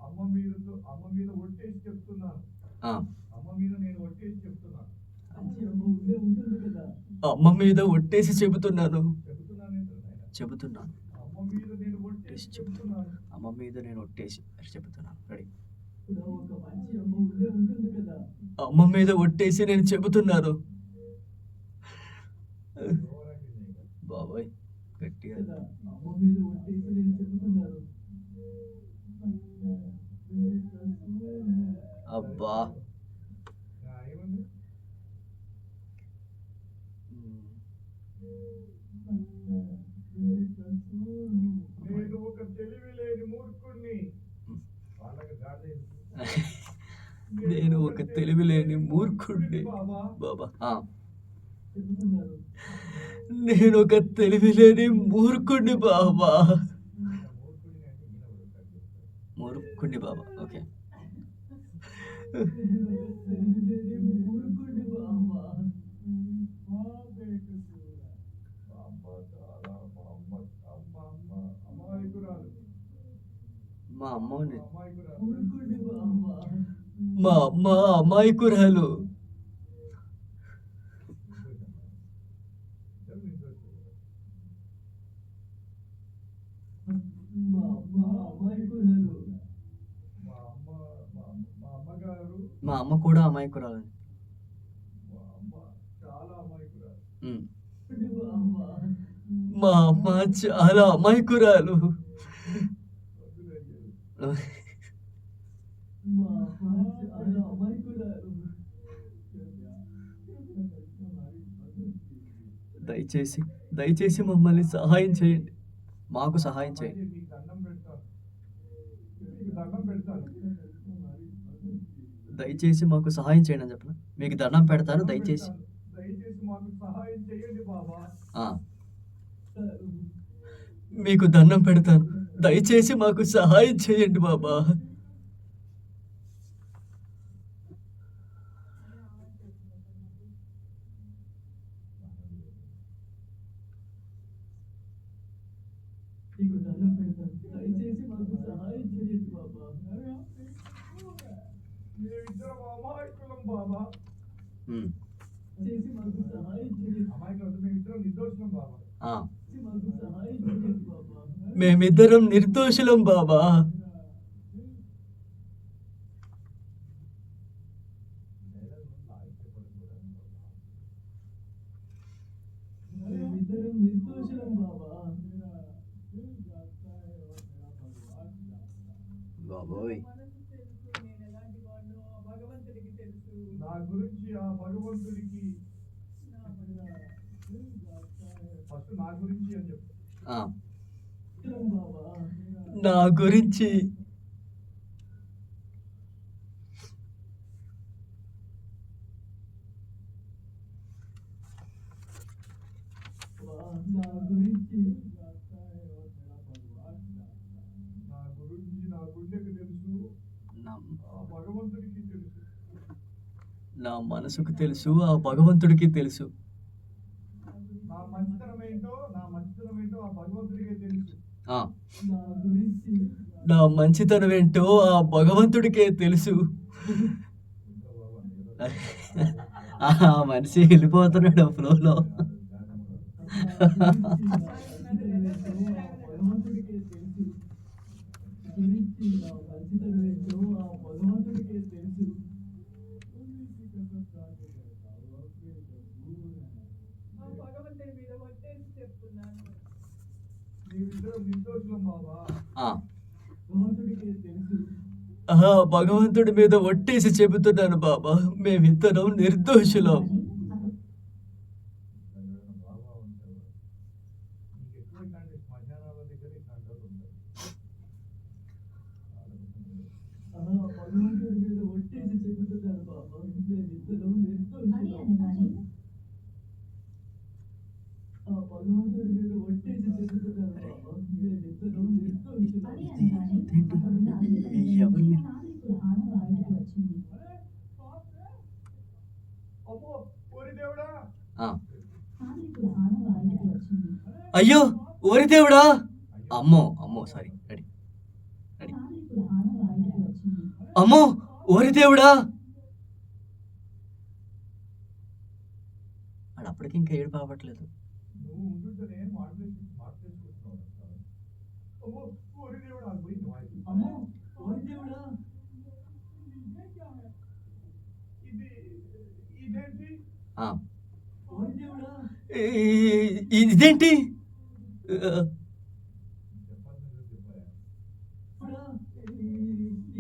అమ్మ మీద ఒట్టేసి చెప్తున్నాను. ఆ, అమ్మ మీద నేను ఒట్టేసి చెప్తున్నాను. మంచి అమ్మ ఉండే ఉంటుంది కదా అమ్మ మీద ఒట్టేసి చెబుతున్నాను. చెబుతున్నాను ఏంటో నాయనా. చెబుతున్నాను. అమ్మ మీద నేను ఒట్టేసి చెప్తున్నాను. అమ్మ మీద నేను ఒట్టేసి చెబుతున్నాను. రెడీ. కూడా ఒక మంచి అమ్మ ఉండే ఉంటుంది కదా అమ్మ మీద ఒట్టేసి నేను చెబుతున్నాను. ఓవరాక్షన్ చేయకు. బాబాయ్ గట్టిగా. కదా అమ్మ మీద ఒట్టేసి నేను చెబుతున్నాను అబ్బా. ఏముంది? నేను ఒక తెలివి లేని మూర్ఖుణ్ణి. వాళ్ళకి గాడి నేను ఒక తెలివిలేని మూర్ఖుడిని బాబా. బాబా. చెబుతున్నారు నేను ఒక తెలివిలేని మూర్ఖుడిని బాబా. మూర్ఖుడిని అంటే ఈయన కూడా కట్ చేస్తాడు. మూర్ఖుడిని బాబా. ఓకే. మూర్ఖుడి బాబా అమాయకురాలు. మా అమ్మ అమాయకురాలు. మూర్ఖుడి బాబా మా అమ్మ అమాయకురాలు. మా అమ్మ అమాయకురాలు మా అమ్మగారు, మా అమ్మ కూడా అమాయకురాలు. మా అమ్మ చాలా అమాయకురాలు. ఉమ్. బాబా మా అమ్మ చాలా అమాయకురాలు. వద్దులేండి. మా అమ్మ చాలా అమాయకురాలు దయచేసి దయచేసి మమ్మల్ని సహాయం చేయండి. మాకు సహాయం చేయండి. మీకు దండం పెడతాను. మీకు దండం పెడతాను. దయచేసి మాకు సహాయం చేయండి అని చెప్పిన. మీకు దండం పెడతాను దయచేసి. దయచేసి మాకు సహాయం చేయండి బాబా. ఆ, మీకు దండం పెడతాను దయచేసి మాకు సహాయం చేయండి బాబా. నీకు దండం పెడతాను దయచేసి మాకు సహాయం చేయండి బాబా మేమిద్దరం అమాయకులం బాబా. ఉమ్. చేసి మాకు సహాయం చేయండి అమాయకులం. మేమిద్దరం నిర్దోషులం బాబా. ఆ, చేసి మాకు సహాయం చేయండి బాబా మేమిద్దరం నిర్దోషులం బాబా. మేమిద్దరం నిర్దోషులం బాబా బాబోయ్. నా గురించి ఆ భగవంతుడికి ఫస్ట్ నా గురించి అని చెప్పు. ఆ, బాబా నా గురించి నా గురించి నా గుండెకు తెలుసు. నా ఆ భగవంతుడికి తెలుసు. నా మనసుకు తెలుసు, ఆ భగవంతుడికి తెలుసు. నా మంచితనం ఏంటో ఆ భగవంతుడికే తెలుసు. ఆ, నా గురించి నా మంచితనం ఏంటో ఆ భగవంతుడికే తెలుసు. ఆ మనిషి వెళ్ళిపోతున్నాడు ఫ్లోలో. భగవంతుడికే తెలుసు గురించి నా మంచితనం ఏంటో ఆ భగవంతుడికే తెలుసు భగవంతుడి మీద ఒట్టేసి చెప్తున్నాను. మేమిద్దరం నిర్దోషులం బాబా. ఆ, భగవంతుడికే తెలుసు ఆ భగవంతుడి మీద ఒట్టేసి చెబుతున్నాను బాబా, మేమిద్దరం నిర్దోషులం. బాబా ఉంటారు. నీకు ఎక్కువ ఇట్లాంటి శ్మశానాల దగ్గర ఇట్లాంటి వాళ్ళు ఉంటారు. భగవంతుడి మీద ఒట్టేసి చెబుతున్నారు బాబా మేమిద్దరం అని నిర్దోషులం అనగానే ఆ భగవంతుడి మీద ఒట్టేసి చెబుతున్నారు బాబా మేమిద్దరం నిర్దోషులం అని అనగానే అక్కడున్న అందరికీ ఎవరిని? నాగరికుల ఆనవాయితీ వచ్చింది. అమ్మో ఓరి దేవుడా. ఆ, నాగరికుల ఆనవాయితీ వచ్చింది. అయ్యో ఓరి దేవుడా. అమ్మో సారీ. రెడీ. తాంత్రికుల ఆత్మ బయటకు వచ్చింది. అమ్మో ఓరి దేవుడా! వాడు అప్పటికి ఇంకా ఏడుపు ఆపట్లేదు. నువ్వు ఉంటుంటేనే మార్చేసుకుంటున్నావు. అమ్మో ఓరి దేవుడా, అది పోయింది వాయిస్. అమ్మో ఓరి దేవుడా ఇదేంటి? ఆ, ఓరి దేవుడా ఇదేంటి?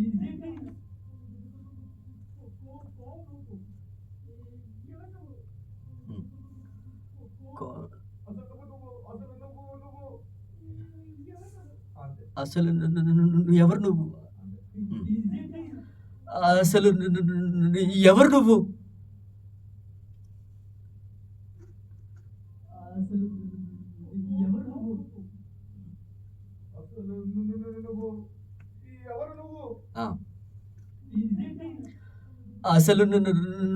ఇదేంటి కో- అసలు అసలు ఎవరు నువ్వు? ఇదేంటి అసలు ఎవరు నువ్వు? అసలు ఎవరు నువ్వు ఎవరు నువ్వు? ఆ, ఇదేంటి అసలు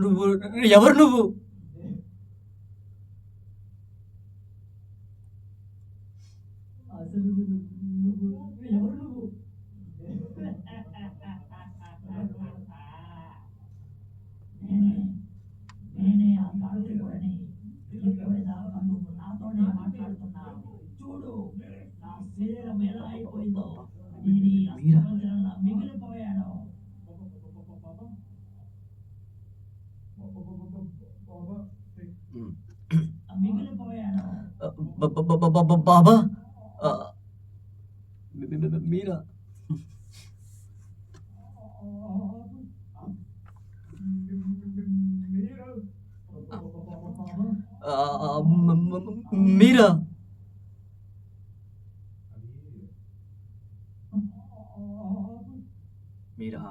నువ్వు ఎవరు నువ్వు? అసలు నువ్వు ఎవరు నువ్వు నేనే ఆ తాంత్రికుడిని. ఇప్పటిదాకా నువ్వు నాతోనే మాట్లాడుతున్నావు. చూడు నా శరీరం ఎలా అయిపోయిందో. నేను ఈ అస్థిపంజరంలా మిగిలిపోయాను. ఉమ్. మిగిలిపోయాను. బాబా ఆ, మీరా? మీరు మీరా? మీరా?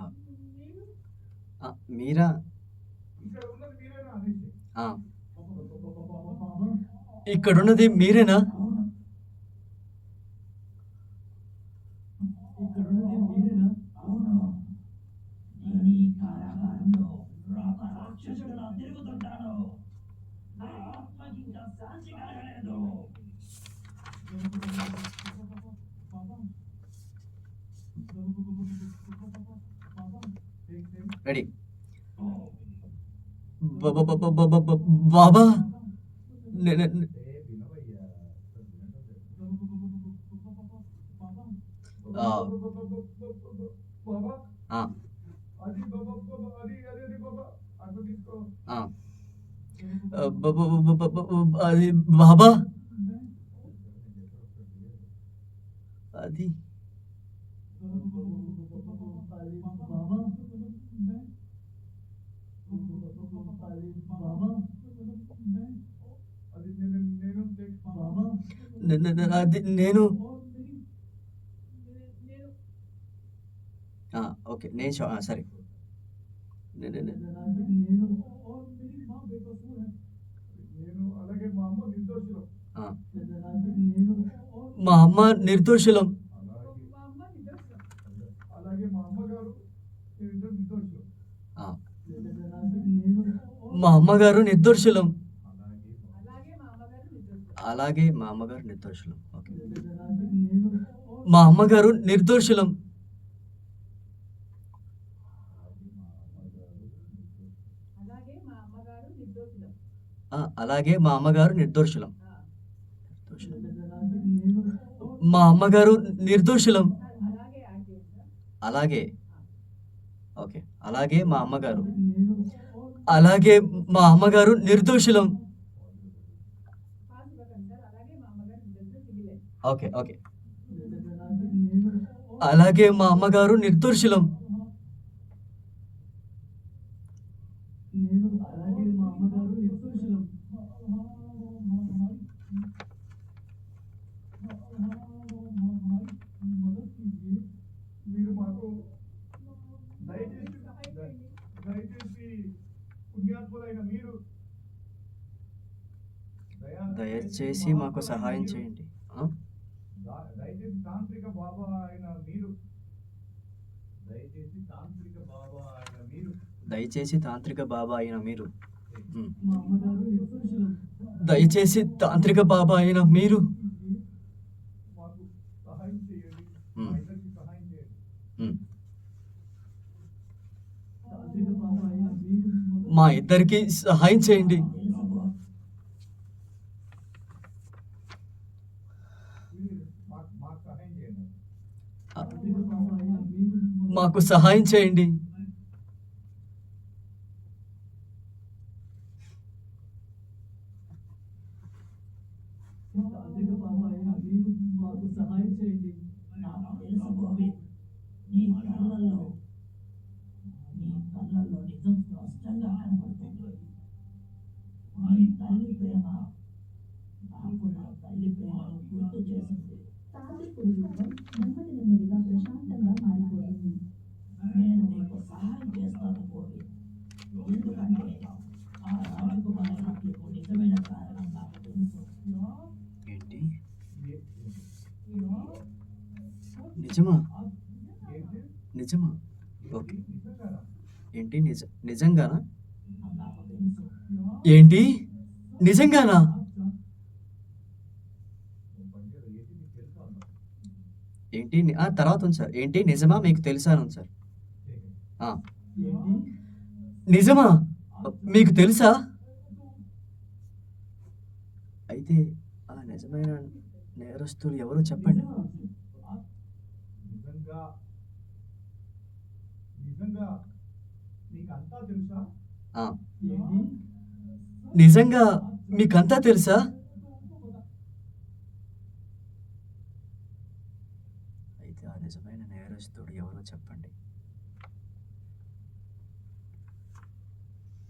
మీరా? ఇక్కడ ఉన్నది మీరేనా అనేసి. ఆ, ఇక్కడున్నది మీరేనా? అవును, ఇక్కడున్నది మీరేనా అవును. నేను ఈ కారాగారంలో ఒక రాక్షసుడిలా తిరుగుతుంటాను. నా ఆత్మకి ఇంకా శాంతి కలగలేదు. రెడీ. బాబా వినవయ్యా. ఆ, బాబా ఆ, అది బాబా అది బాబా అటు తీసుకో. ఆ. అది బాబా అది బాబా బాబా అది నేను బాబా అది నేను. ఓకే నేను సరే. నేను అలాగే మా అమ్మ నిర్దోషులు. ఆ, మా అమ్మ నిర్దోషులం. అలాగే మా అమ్మగారు మీరిద్దరు నిర్దోషులు. ఆ, మా అమ్మగారు నిర్దోషులం. అలాగే మా అమ్మగారు నిర్దోషులం. ఓకే. మా అమ్మగారు నిర్దోషులం. అలాగే మా అమ్మగారు నిర్దోషులం. మా అమ్మగారు నిర్దోషులం. అలాగే ఓకే. అలాగే మా అమ్మగారు. అలాగే మా అమ్మగారు నిర్దోషులం. Okay okay. అలాగే మా అమ్మగారు నిర్దోషులం. అలాగే మా అమ్మగారు నిర్దోషులం. మీరు మాకు దయచేసి పుణ్యాత్ములైన మీరు దయచేసి మాకు సహాయం చేయండి. దయచేసి తాంత్రిక బాబా అయిన మీరు దయచేసి తాంత్రిక బాబా అయిన మీరు దయచేసి తాంత్రిక బాబా అయిన మీరు మా అమ్మగారు నిర్దోషులం. దయచేసి తాంత్రిక బాబా అయిన మీరు మాకు సహాయం మా ఇద్దరికి సహాయం చేయండి. మాకు సహాయం చేయండి. మాకు సహాయం చేయండి. తాంత్రిక బాబాయ్ మీరు మాకు సహాయం చేయండి. నాకు తెలుసు గోవింద్, నీ కళ్ళల్లో నిజం స్పష్టంగా కనబడుతుంది. నీ తల్లి ప్రేమ నాకు నా తల్లి ప్రేమను గుర్తు చేసింది. తాంత్రికుడి రూపం నెమ్మది నెమ్మదిగా ప్రశాంతంగా మారిపోతుంది. నేను నీకు సహాయం చేస్తాను గోవింద్, ఎందుకంటే ఆ రాజకుమారి హత్యకు నిజమైన కారణం నాకు తెలుసు. ఏంటి? నిజమా? నిజమా? ఓకే. ఏంటి నిజంగానా? నాకు తెలుసు. ఏంటి నిజంగానా? ఏంటి తర్వాత ఉంది సార్. ఏంటి నిజమా మీకు తెలుసా అని ఉంది సార్. నిజమా మీకు తెలుసా? అయితే ఆ నిజమైన నేరస్తులు ఎవరో చెప్పండి. నిజంగా నిజంగా నీకంతా తెలుసా? నిజంగా మీకంతా తెలుసా? అయితే ఆ నిజమైన నేరస్తుడు ఎవరో చెప్పండి.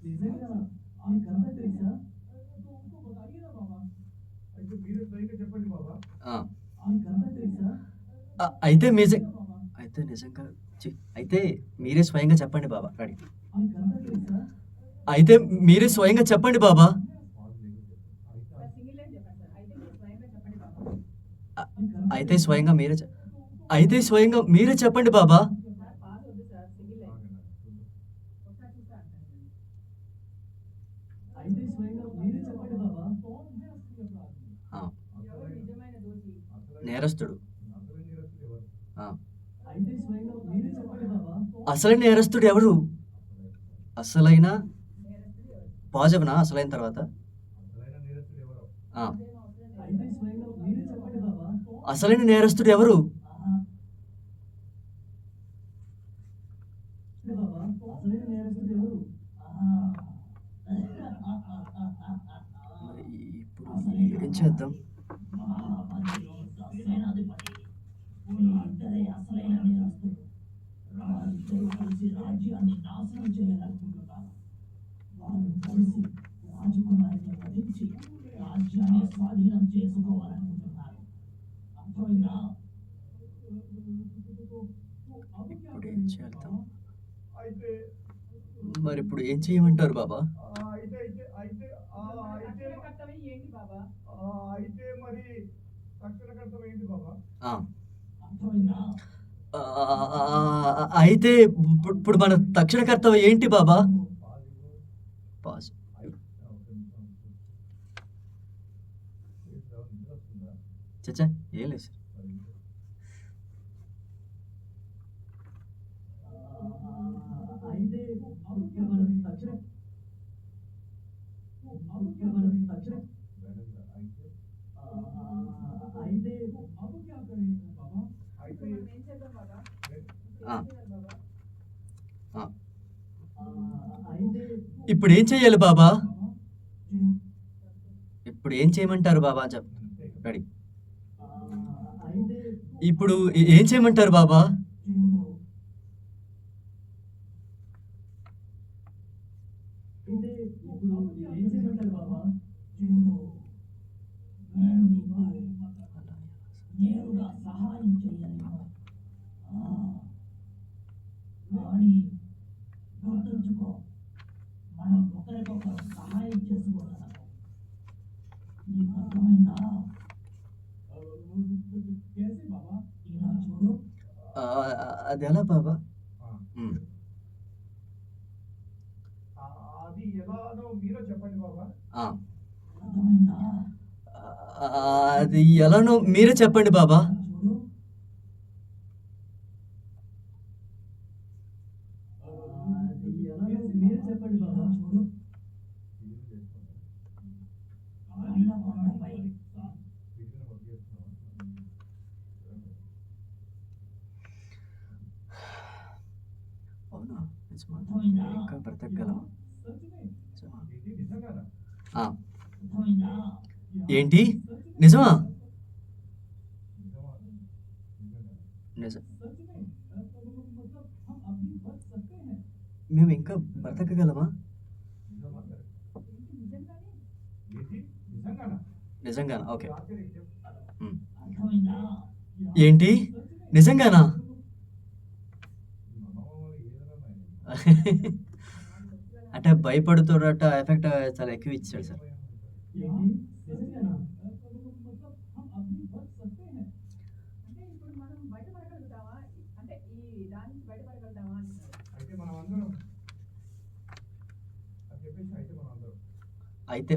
నిజంగా మీకంతా తెలుసా? అయితే మీరే స్వయంగా చెప్పండి బాబా. మీకంతా తెలుసా? అయితే అయితే మీరే స్వయంగా చెప్పండి బాబా. రెడీ. మీకంతా తెలుసా? అయితే మీరే స్వయంగా చెప్పండి బాబా. సింగిల్ లైన్ చెప్పండి సార్. అయితే మీరు స్వయంగా చెప్పండి బాబా. అయితే స్వయంగా మీరే చెప్పండి బాబా. సార్ పాస్ వద్దు సార్, సింగిల్ లైన్ ఒకసారి చూస్తా అంటాను. అయితే స్వయంగా మీరే చెప్పండి బాబా. ఎవరు నిజమైన దోషి? నేరస్తుడు. అయితే స్వయంగా మీరే చెప్పండి బాబా. అసలైన నేరస్తుడు ఎవరు? అసలైన పాజిటివ్నా అసలైన తర్వాత? అయితే స్వయంగా మీరే చెప్పండి బాబా. అసలైన నేరస్తుడు ఎవరు? బాబా అసలైన నేరస్తుడు ఎవరు? మరి ఇప్పుడు ఏం చేద్దాం? సేనాధిపతి, వీళ్ళిద్దరే అసలైన నేరస్తులు. వారిద్దరూ కలిసి రాజ్యాన్ని నాశనం చేయాలనుకుంటున్నారు. వారు కలిసి రాజకుమారిని వధించి రాజ్యాన్ని స్వాధీనం చేసుకోవాలనుకుంటున్నారు. అర్థమైందా? ఇప్పుడు ఏం చేద్దాం? అయితే మరి ఇప్పుడు ఏం చేయమంటారు బాబా? అయితే అయితే అయితే అయితే రక్షణ కర్తవ్యం ఏంటి బాబా? అయితే మరి రక్షణ కర్తవ్యం ఏంటి బాబా? అర్థమైందా? అయితే ఇప్పుడు మన తక్షణ కర్తవ్యం ఏంటి బాబా? పాజ్. చచ్చా ఏం లేదు సార్. అయితే ఇప్పుడు మనం తక్షణ అయితే అయితే మనం ఏం చేద్దాం బాబా? ఆ. ఏం చేయాలి బాబా? అయితే ఇప్పుడు ఏం చేయాలి బాబా? ఇప్పుడు ఏం చేయమంటారు బాబా? రెడీ. అయితే ఇప్పుడు ఏం చేయమంటారు బాబా? అయితే ఇప్పుడు ఏం చేయమంటారు బాబా? చూడు, నేను నీకు నేరుగా సహాయం చేయలేను. కానీ గుర్తుంచుకో, మనం ఒకరికొకరు సహాయం చేసుకోగలము. నీకు అర్థమైందా? కేసే బాబా. ఇలా చూడు, అది ఎలా బాబా? అది ఎలానో మీరే చెప్పండి బాబా. అర్థమైందా? అది ఎలానో మీరే చెప్పండి బాబా. చూడు, అది ఎలాగో మీరే చెప్పండి బాబా. చూడు కళ్ళ కొండపై అవునా? నిజమా? అర్థమైందా? ఇంకా బ్రతకగలమా? నిజమా? ఆ, అర్థమైందా? ఏంటి? నిజమా? నిజం. మేము ఇంకా బ్రతకగలమా? నిజంగానా? ఓకే. అర్థమైందా? ఏంటి? నిజంగానా? అంటే భయపడుతున్నట్టు ఎఫెక్ట్ చాలా ఎక్కువ ఇచ్చాడు సార్. అంటే ఇప్పుడు మనం బయటపడగలుగుతావా? అంటే ఈ దాని నుంచి బయటపడగలుగుతావా అంటున్నారు. అయితే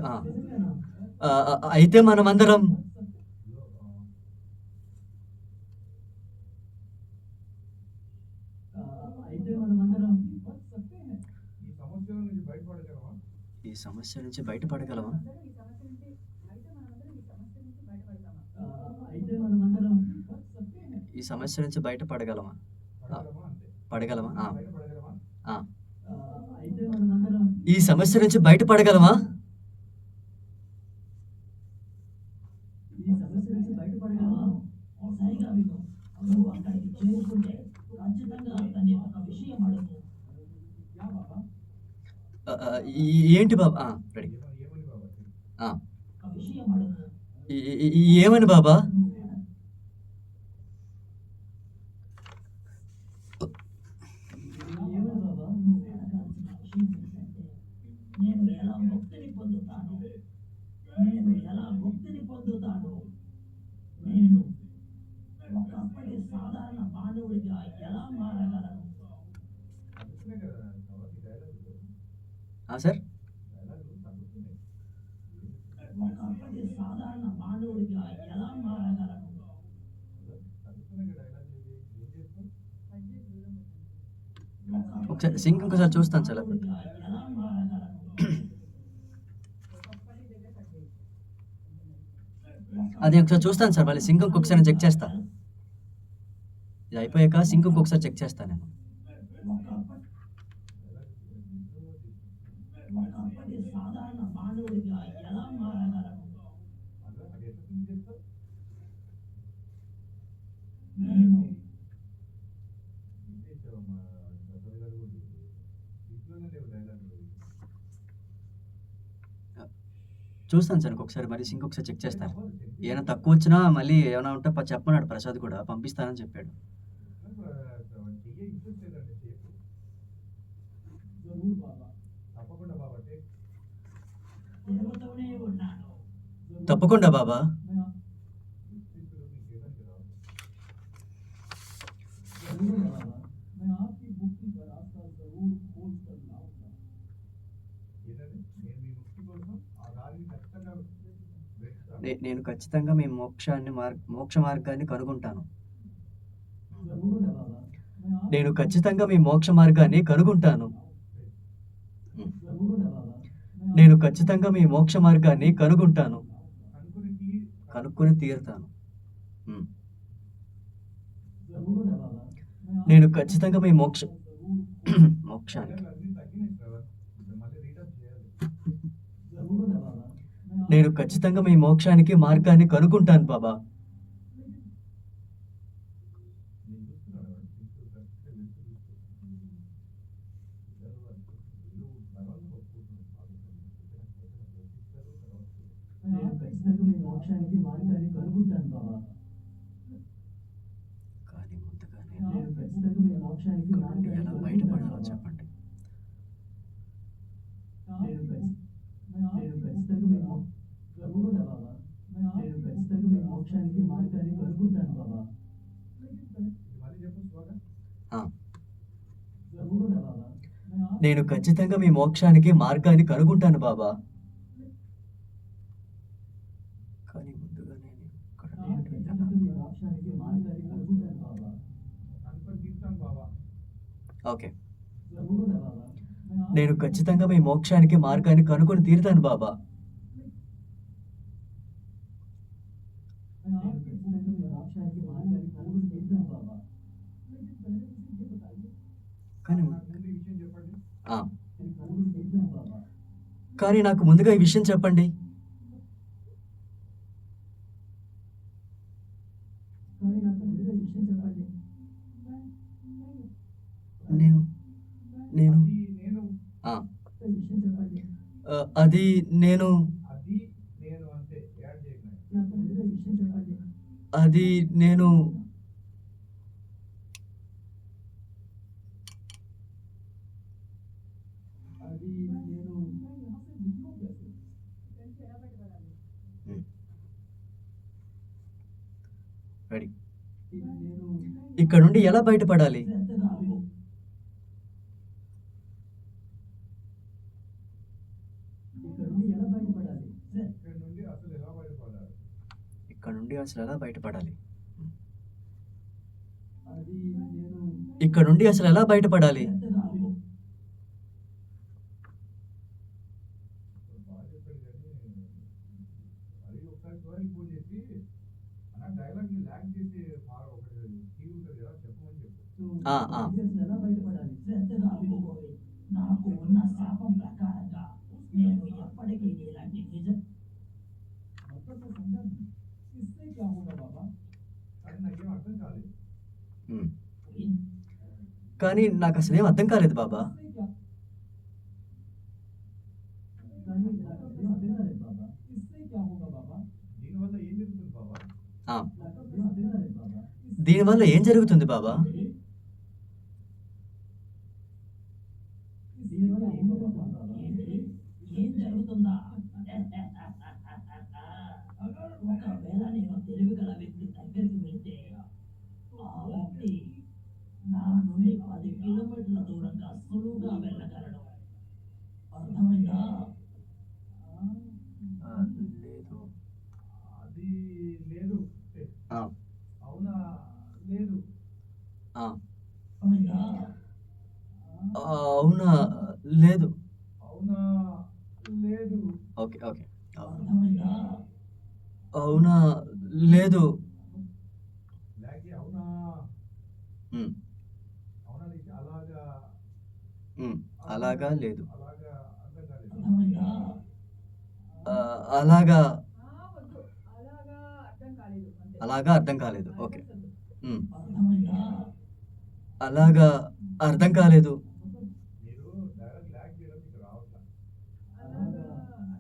అయితే మనమందరం ఈ సమస్య నుంచి బయటపడగలమా? ఈ సమస్య నుంచి బయటపడగలమా? పడగలమా? ఆ. ఈ సమస్య నుంచి బయటపడగలమా? సరిగా విను. నువ్వు అక్కడికి చేరుకుంటే ఖచ్చితంగా అతన్ని ఒక విషయం అడుగు. ఏంటి బాబా? రెడీ. ఒక విషయం అడుగు. ఏమని బాబా? నువ్వు అడగాల్సిన విషయం ఏంటంటే నేను ఎలా ముక్తిని పొందుతాను? నేను ఒకప్పటి సాధారణ మానవుడిగా ఎలా మారగలను? సార్, ఒకప్పటి సాధారణ మానవుడిగా ఎలా మారగలను? ఒకసారి సింక్ ఇంకోసారి చూస్తాను సార్. మానవుడిగా ఎలా మారగలను? అది ఒకసారి చూస్తాను సార్. మళ్ళీ సింక్ ఇంకొకసారి చెక్ చేస్తా. ఇది అయిపోయాక సింక్ ఇంకొకసారి చెక్ చేస్తాను నేను. ఒకప్పటి సాధారణ మానవుడిగా ఎలా మారగలను? నేను చూస్తాను సార్. ఇంకొకసారి మరి సింక్ ఒకసారి చెక్ చేస్తాను. ఏమైనా తక్కువ వచ్చినా మళ్ళీ ఏమైనా ఉంటే చెప్పమన్నాడు ప్రసాద్ కూడా, పంపిస్తానని చెప్పాడు. తిరుగుతూనే ఉన్నాను. తప్పకుండా బాబా. నేను ఖచ్చితంగా మీ మోక్ష మార్గాన్ని కనుగొంటాను. నేను ఖచ్చితంగా మీ మోక్ష మార్గాన్ని కనుగొంటాను. నేను ఖచ్చితంగా మీ మోక్ష మార్గాన్ని కనుగొంటాను. కనుక్కొని తీరుతాను. నేను ఖచ్చితంగా మీ మోక్షానికి నేను ఖచ్చితంగా మీ మోక్షానికి మార్గాన్ని కనుగొంటాను బాబా. నేను ఖచ్చితంగా మీ మోక్షానికి మార్గాన్ని కనుగొంటాను బాబా. కానీ ముందుగానే నేను ఖచ్చితంగా మీ మోక్షానికి ఎలా మార్గాన్ని బయటపడాలో చెప్పండి. నేను ఖచ్చితంగా మీ తప్పకుండా బాబా. నేను ఖచ్చితంగా మీ మోక్షానికి మార్గాన్ని కనుగొంటాను బాబా. తప్పకుండా బాబా. నేను ఖచ్చితంగా మీ మోక్షానికి మార్గాన్ని కనుగొంటాను బాబా. కానీ ముందుగా నేను ఇక్కడ నేను ఖచ్చితంగా మీ మోక్షానికి మార్గాన్ని కనుగొంటాను బాబా. ఓకే. తప్పకుండా బాబా. నేను ఖచ్చితంగా మీ మోక్షానికి మార్గాన్ని కనుక్కొని తీరుతాను బాబా. నేను ఖచ్చితంగా మీ మోక్షానికి మార్గాన్ని కనుగొని తీరుతాను బాబా. కానీ ఆ, నేను కనుగొని తీరుతాను బాబా. కానీ నాకు ముందుగా ఈ విషయం చెప్పండి. కానీ నాకు ముందుగా ఈ విషయం చెప్పండి. నేను నేను ఆ, ఈ విషయం చెప్పండి. అది నేను నాకు ముందుగా ఈ విషయం చెప్పండి. అది నేను అది నేను రెడీ. నేను ఇక్కడ నుండి ఎలా బయటపడాలి? శ్రద్ధగా విను. ఇక్కడ నుండి ఎలా బయటపడాలి? ఇక్కడ నుండి అసలు ఎలా బయటపడాలి? అది నేను ఇక్కడ నుండి అసలు ఎలా బయటపడాలి? శ్రద్ధగా విను. ఆ, ఆ. అసలు ఎలా బయటపడాలి? శ్రద్ధగా విను గోవింద్. నాకు ఉన్న శాపం ప్రకారంగా నేను ఎప్పటికీ ఇలాంటి నిజం ఉమ్. కానీ నాకు అసలు ఏం అర్థం కాలేదు బాబా. కానీ నాకు అసలు ఏం అర్థం కాలేదు బాబా. ఆ, నాకు అసలు ఏం అర్థం కాలేదు బాబా. దీనివల్ల ఏం జరుగుతుంది బాబా? దీనివల్ల ఏం జరుగుతుంది బాబా? ఏంటి? ఏం జరుగుతుందా? ఒకవేళ నేను తెలివిగల వ్యక్తి దగ్గరికి వెళ్తే ఆ వ్యక్తి నా నుండి 10 కిలోమీటర్ల దూరంగా సులువుగా వెళ్ళగలడు. అర్థమైందా? లేదు. ఆ, ఆ, అర్థమైందా? అవునా లేదు. Okay okay. అర్థమైందా? అవునా లేదు. ఉమ్, ఉమ్, అలాగా లేదు. అర్థమైందా? అలాగా వద్దు, అలాగా అర్థం కాలేదు అంతే. అలాగా అర్థం కాలేదు. ఓకే. ఉమ్, అర్థమైందా? అలాగా అర్థం కాలేదు. అలాగా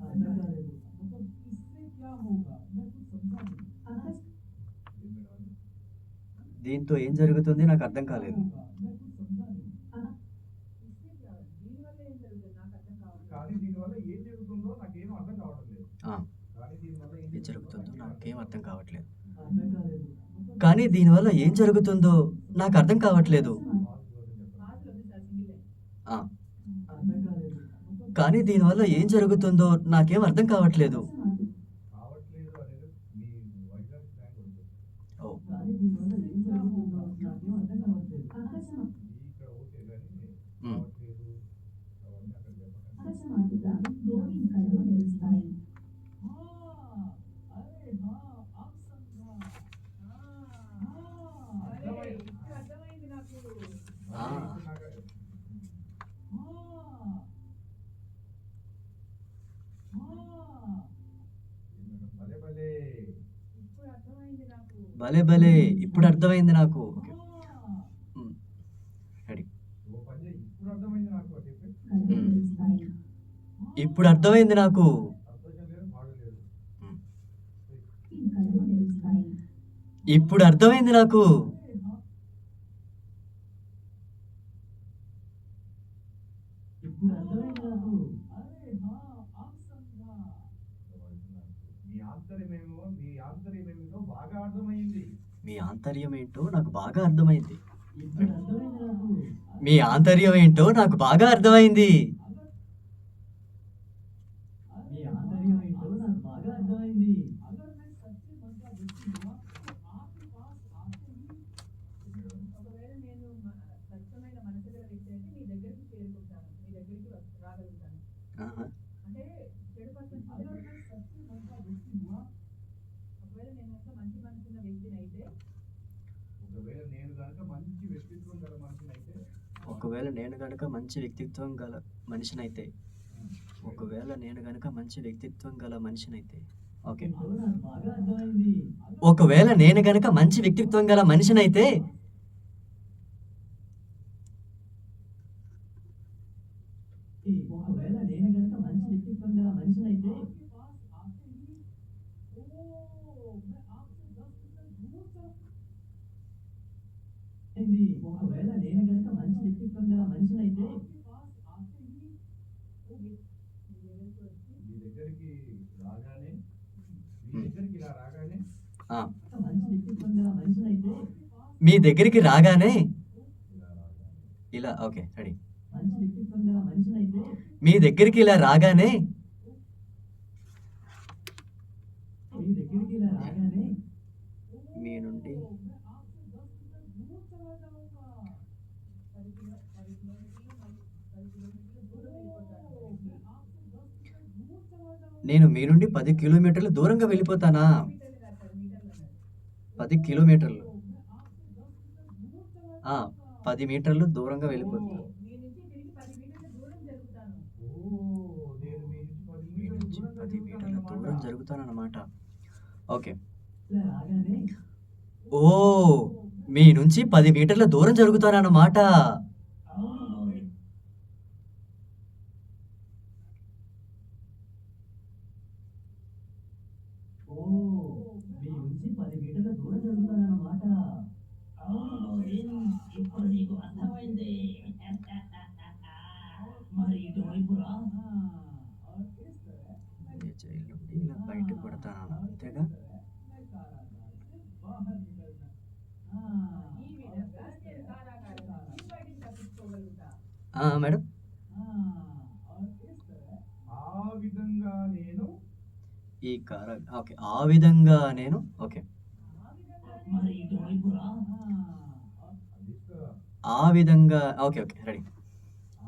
అర్థం కాలేదు. దీంతో ఏం జరుగుతుంది నాకు అర్థం కాలేదు. దీనివల్ల ఏం జరుగుతుంది నాకు అర్థం కావట్లేదు. ఆ, ఏం జరుగుతుందో నాకేం అర్థం కావట్లేదు. అర్థం కాలేదు. కానీ దీనివల్ల ఏం జరుగుతుందో నాకు అర్థం కావట్లేదు. పాటలు ఉంది సార్ సింగిల్ లైన్. ఆ, అర్థం కాలేదు. కానీ దీనివల్ల ఏం జరుగుతుందో నాకేం అర్థం కావట్లేదు. ఓ, కానీ దీనివల్ల ఏం జరుగుతుందో నాకేం అర్థం కావట్లేదు. ఉమ్, అకస్మాత్తుగా గోవింద్ కళ్ళు మెరుస్తాయి. అరే, ఇప్పుడు అర్థమైంది నాకు. ఆ, ఇప్పుడు అర్థమైంది నాకు. భలే భలే ఇప్పుడు అర్థమైంది నాకు. ఓకే. ఉమ్, రెడీ. కళ్ళు మెరుస్తాయి. ఇప్పుడు అర్థమైంది నాకు. ఉమ్, కళ్ళు మెరుస్తాయి. ఇప్పుడు అర్థమైంది నాకు. ఇప్పుడు అర్థమైంది నాకు. మీ ఆంతర్యం ఏంటో నాకు బాగా అర్థమైంది. ఇప్పుడు అర్థమైంది నాకు. మీ ఆంతర్యం ఏంటో నాకు బాగా అర్థమైంది. మీ ఆంతర్యం ఏంటో నాకు బాగా అర్థమైంది. ఒకవేళ నేను స్వచ్ఛమైన మనసు గల వ్యక్తి అయితే మీ దగ్గరికి చేరుకుంటాను, మీ దగ్గరికి వస్తాను. ఆహా. అంటే చెడు పర్సన్ ఒకవేళ నేను కనుక మంచి మనసున్న వ్యక్తిని అయితే ఒకవేళ నేను కనుక మంచి వ్యక్తిత్వం గల మనిషినైతే ఒకవేళ నేను గనుక మంచి వ్యక్తిత్వం గల మనిషినైతే ఒకవేళ నేను గనుక మంచి వ్యక్తిత్వం గల మనిషినైతే ఓకే ఇప్పుడు నాకు బాగా అర్థమైంది. ఒకవేళ నేను గనుక మంచి వ్యక్తిత్వం గల మనిషినైతే ఒకవేళ నేను గనుక మంచి వ్యక్తిత్వం గల మనిషినైతే ఏంది? ఒకవేళ నేను గనుక మంచి వ్యక్తిత్వం గల మనిషినైతే మీ దగ్గరికి రాగానే మీ దగ్గరికి ఇలా రాగానే ఆ, మంచి వ్యక్తిత్వం గల మనిషినైతే మీ దగ్గరికి రాగానే ఇలా రాగానే ఇలా ఓకే రెడీ మంచి వ్యక్తిత్వం గల మనిషినైతే మీ దగ్గరికి ఇలా రాగానే మీ దగ్గరికి ఇలా రాగానే మీ నుండి నేను మీ నుండి 10 కిలోమీటర్లు దూరంగా వెళ్ళిపోతానా 10 కిలోమీటర్లు 10 మీటర్లు దూరంగా వెళ్ళిపోతాను మీ నుంచి తిరిగి 10 మీటర్ల దూరం జరుగుతాను. ఓ నేను మీ నుంచి 10 మీ మీటర్ల నుంచి దూరం 10 మీటర్ల దూరం జరుగుతానన్నమాట. జరుగుతానన్నమాట ఓకే ఇలా రాగానే ఓ మీ నుంచి 10 మీటర్ల దూరం జరుగుతానన్నమాట అవును ఓ మీ నుంచి 10 మీటర్ల దూరం జరుగుతానన్నమాట. అవును నవీన్, ఇప్పుడు నీకు అర్థమైంది. మరి ఇటువైపు రా. ఈ జైలు నుండి ఇలా బయటకు పడతాను అంతేగా ఈ విధంగా నేను కారాగారం నుంచి బయటికి తప్పించుకోగలుగుతా. మేడం ఆ విధంగా నేను ఈ కార ఓకే ఆ విధంగా నేను ఓకే మరి ఇటువైపు రా. అదిస్తా. ఆ విధంగా ఓకే ఓకే రెడీ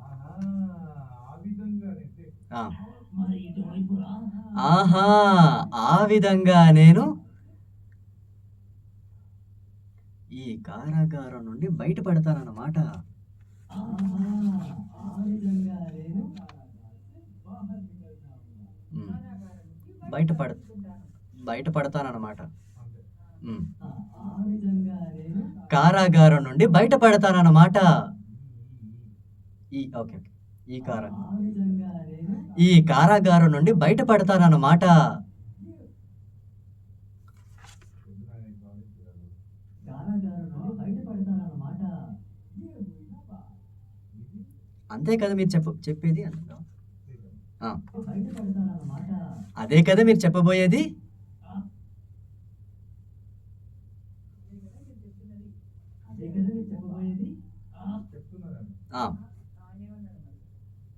ఆహా ఆ విధంగా అయితే మరి ఇటువైపు రా. ఆహా ఆ విధంగా నేను ఈ కారాగారం నుండి బయటపడతానన్నమాట ఆహా, ఆ విధంగా నేను ఉమ్, కారాగారం నుంచి బయటపడ తప్పించుకుంటాను. బయటపడతానన్నమాట అంతే. ఉమ్, ఆ విధంగా నేను కారాగారం నుండి బయటపడతానన్నమాట ఈ ఓకే ఓకే ఈ కారా ఆ విధంగా నేను ఈ కారాగారం నుండి బయటపడతానన్నమాట పొద్దున ఆయన కాలేజీకి వెళ్ళాలి. కారాగారం నుండి బయటపడతానన్నమాట. ఇది అంతే కదా మీరు చెప్పేది అంటున్నా ఆ, బయటపడతానన్నమాట. అదే కదా మీరు చెప్పబోయేది అదే కదా మీరు చెప్పబోయేది. చెప్తున్నారని ఆ, ఆయన ఏమన్నాడు మరి?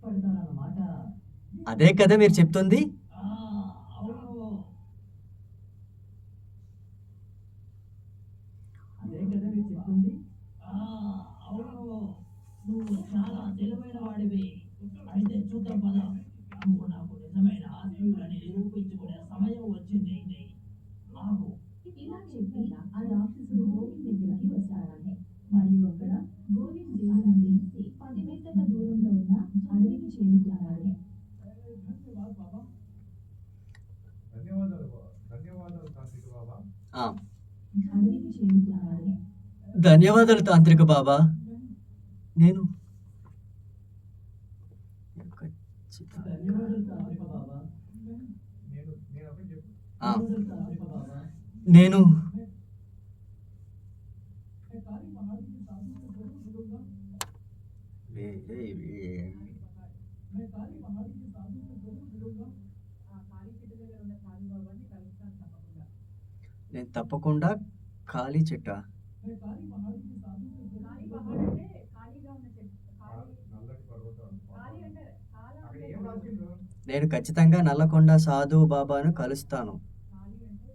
పడతానన్నమాట. అదే కదా మీరు చెప్తుంది ఆ, అవును. అదే కదా మీరు చెప్తుంది. ఆ, అవును. నువ్వు చాలా తెలివైన వాడివి. అయితే చూద్దాం పద. నువ్వు నాకు నిజమైన ఆత్మీయులని నిరూపించుకునే సమయం వచ్చింది. నాకు ఇలా చెప్పి ఆ రాక్షసుడు గోవింద్ దగ్గరికి వస్తాడు. మరియు అక్కడ గోవింద్ జైలు నుండి 10 మీటర్ల దూరంలో ఉన్న అడవికి చేరుకున్నాడు. ధన్యవాదాలు తాంత్రిక బాబా. ఆ, అడవికి చేరుకున్నాడు. ధన్యవాదాలు తాంత్రిక బాబా నేను ఖచ్చితంగా- ధన్యవాదాలు తాంత్రిక బాబా. నేను అప్పుడు చెప్పు. ఆ, ధన్యవాదాలు తాంత్రిక బాబా. నేను ఆ ఖాళీ చెట్టు దగ్గర ఉన్న సాయిబాబాని కలుస్తాను తప్పకుండా. నేను తప్పకుండా ఖాళీ చెట్ట ఖాళీ పహాడ్ అంటే ఖాళీగా ఉన్న చెట్టు. ఖాళీ నల్లటి పర్వతాలు. ఖాళీ అంటే చాలా అక్కడ అంటే ఏం రాసిండ్రు? నేను ఖచ్చితంగా నల్లకొండ సాధు బాబాను కలుస్తాను ఖాళీ అంటే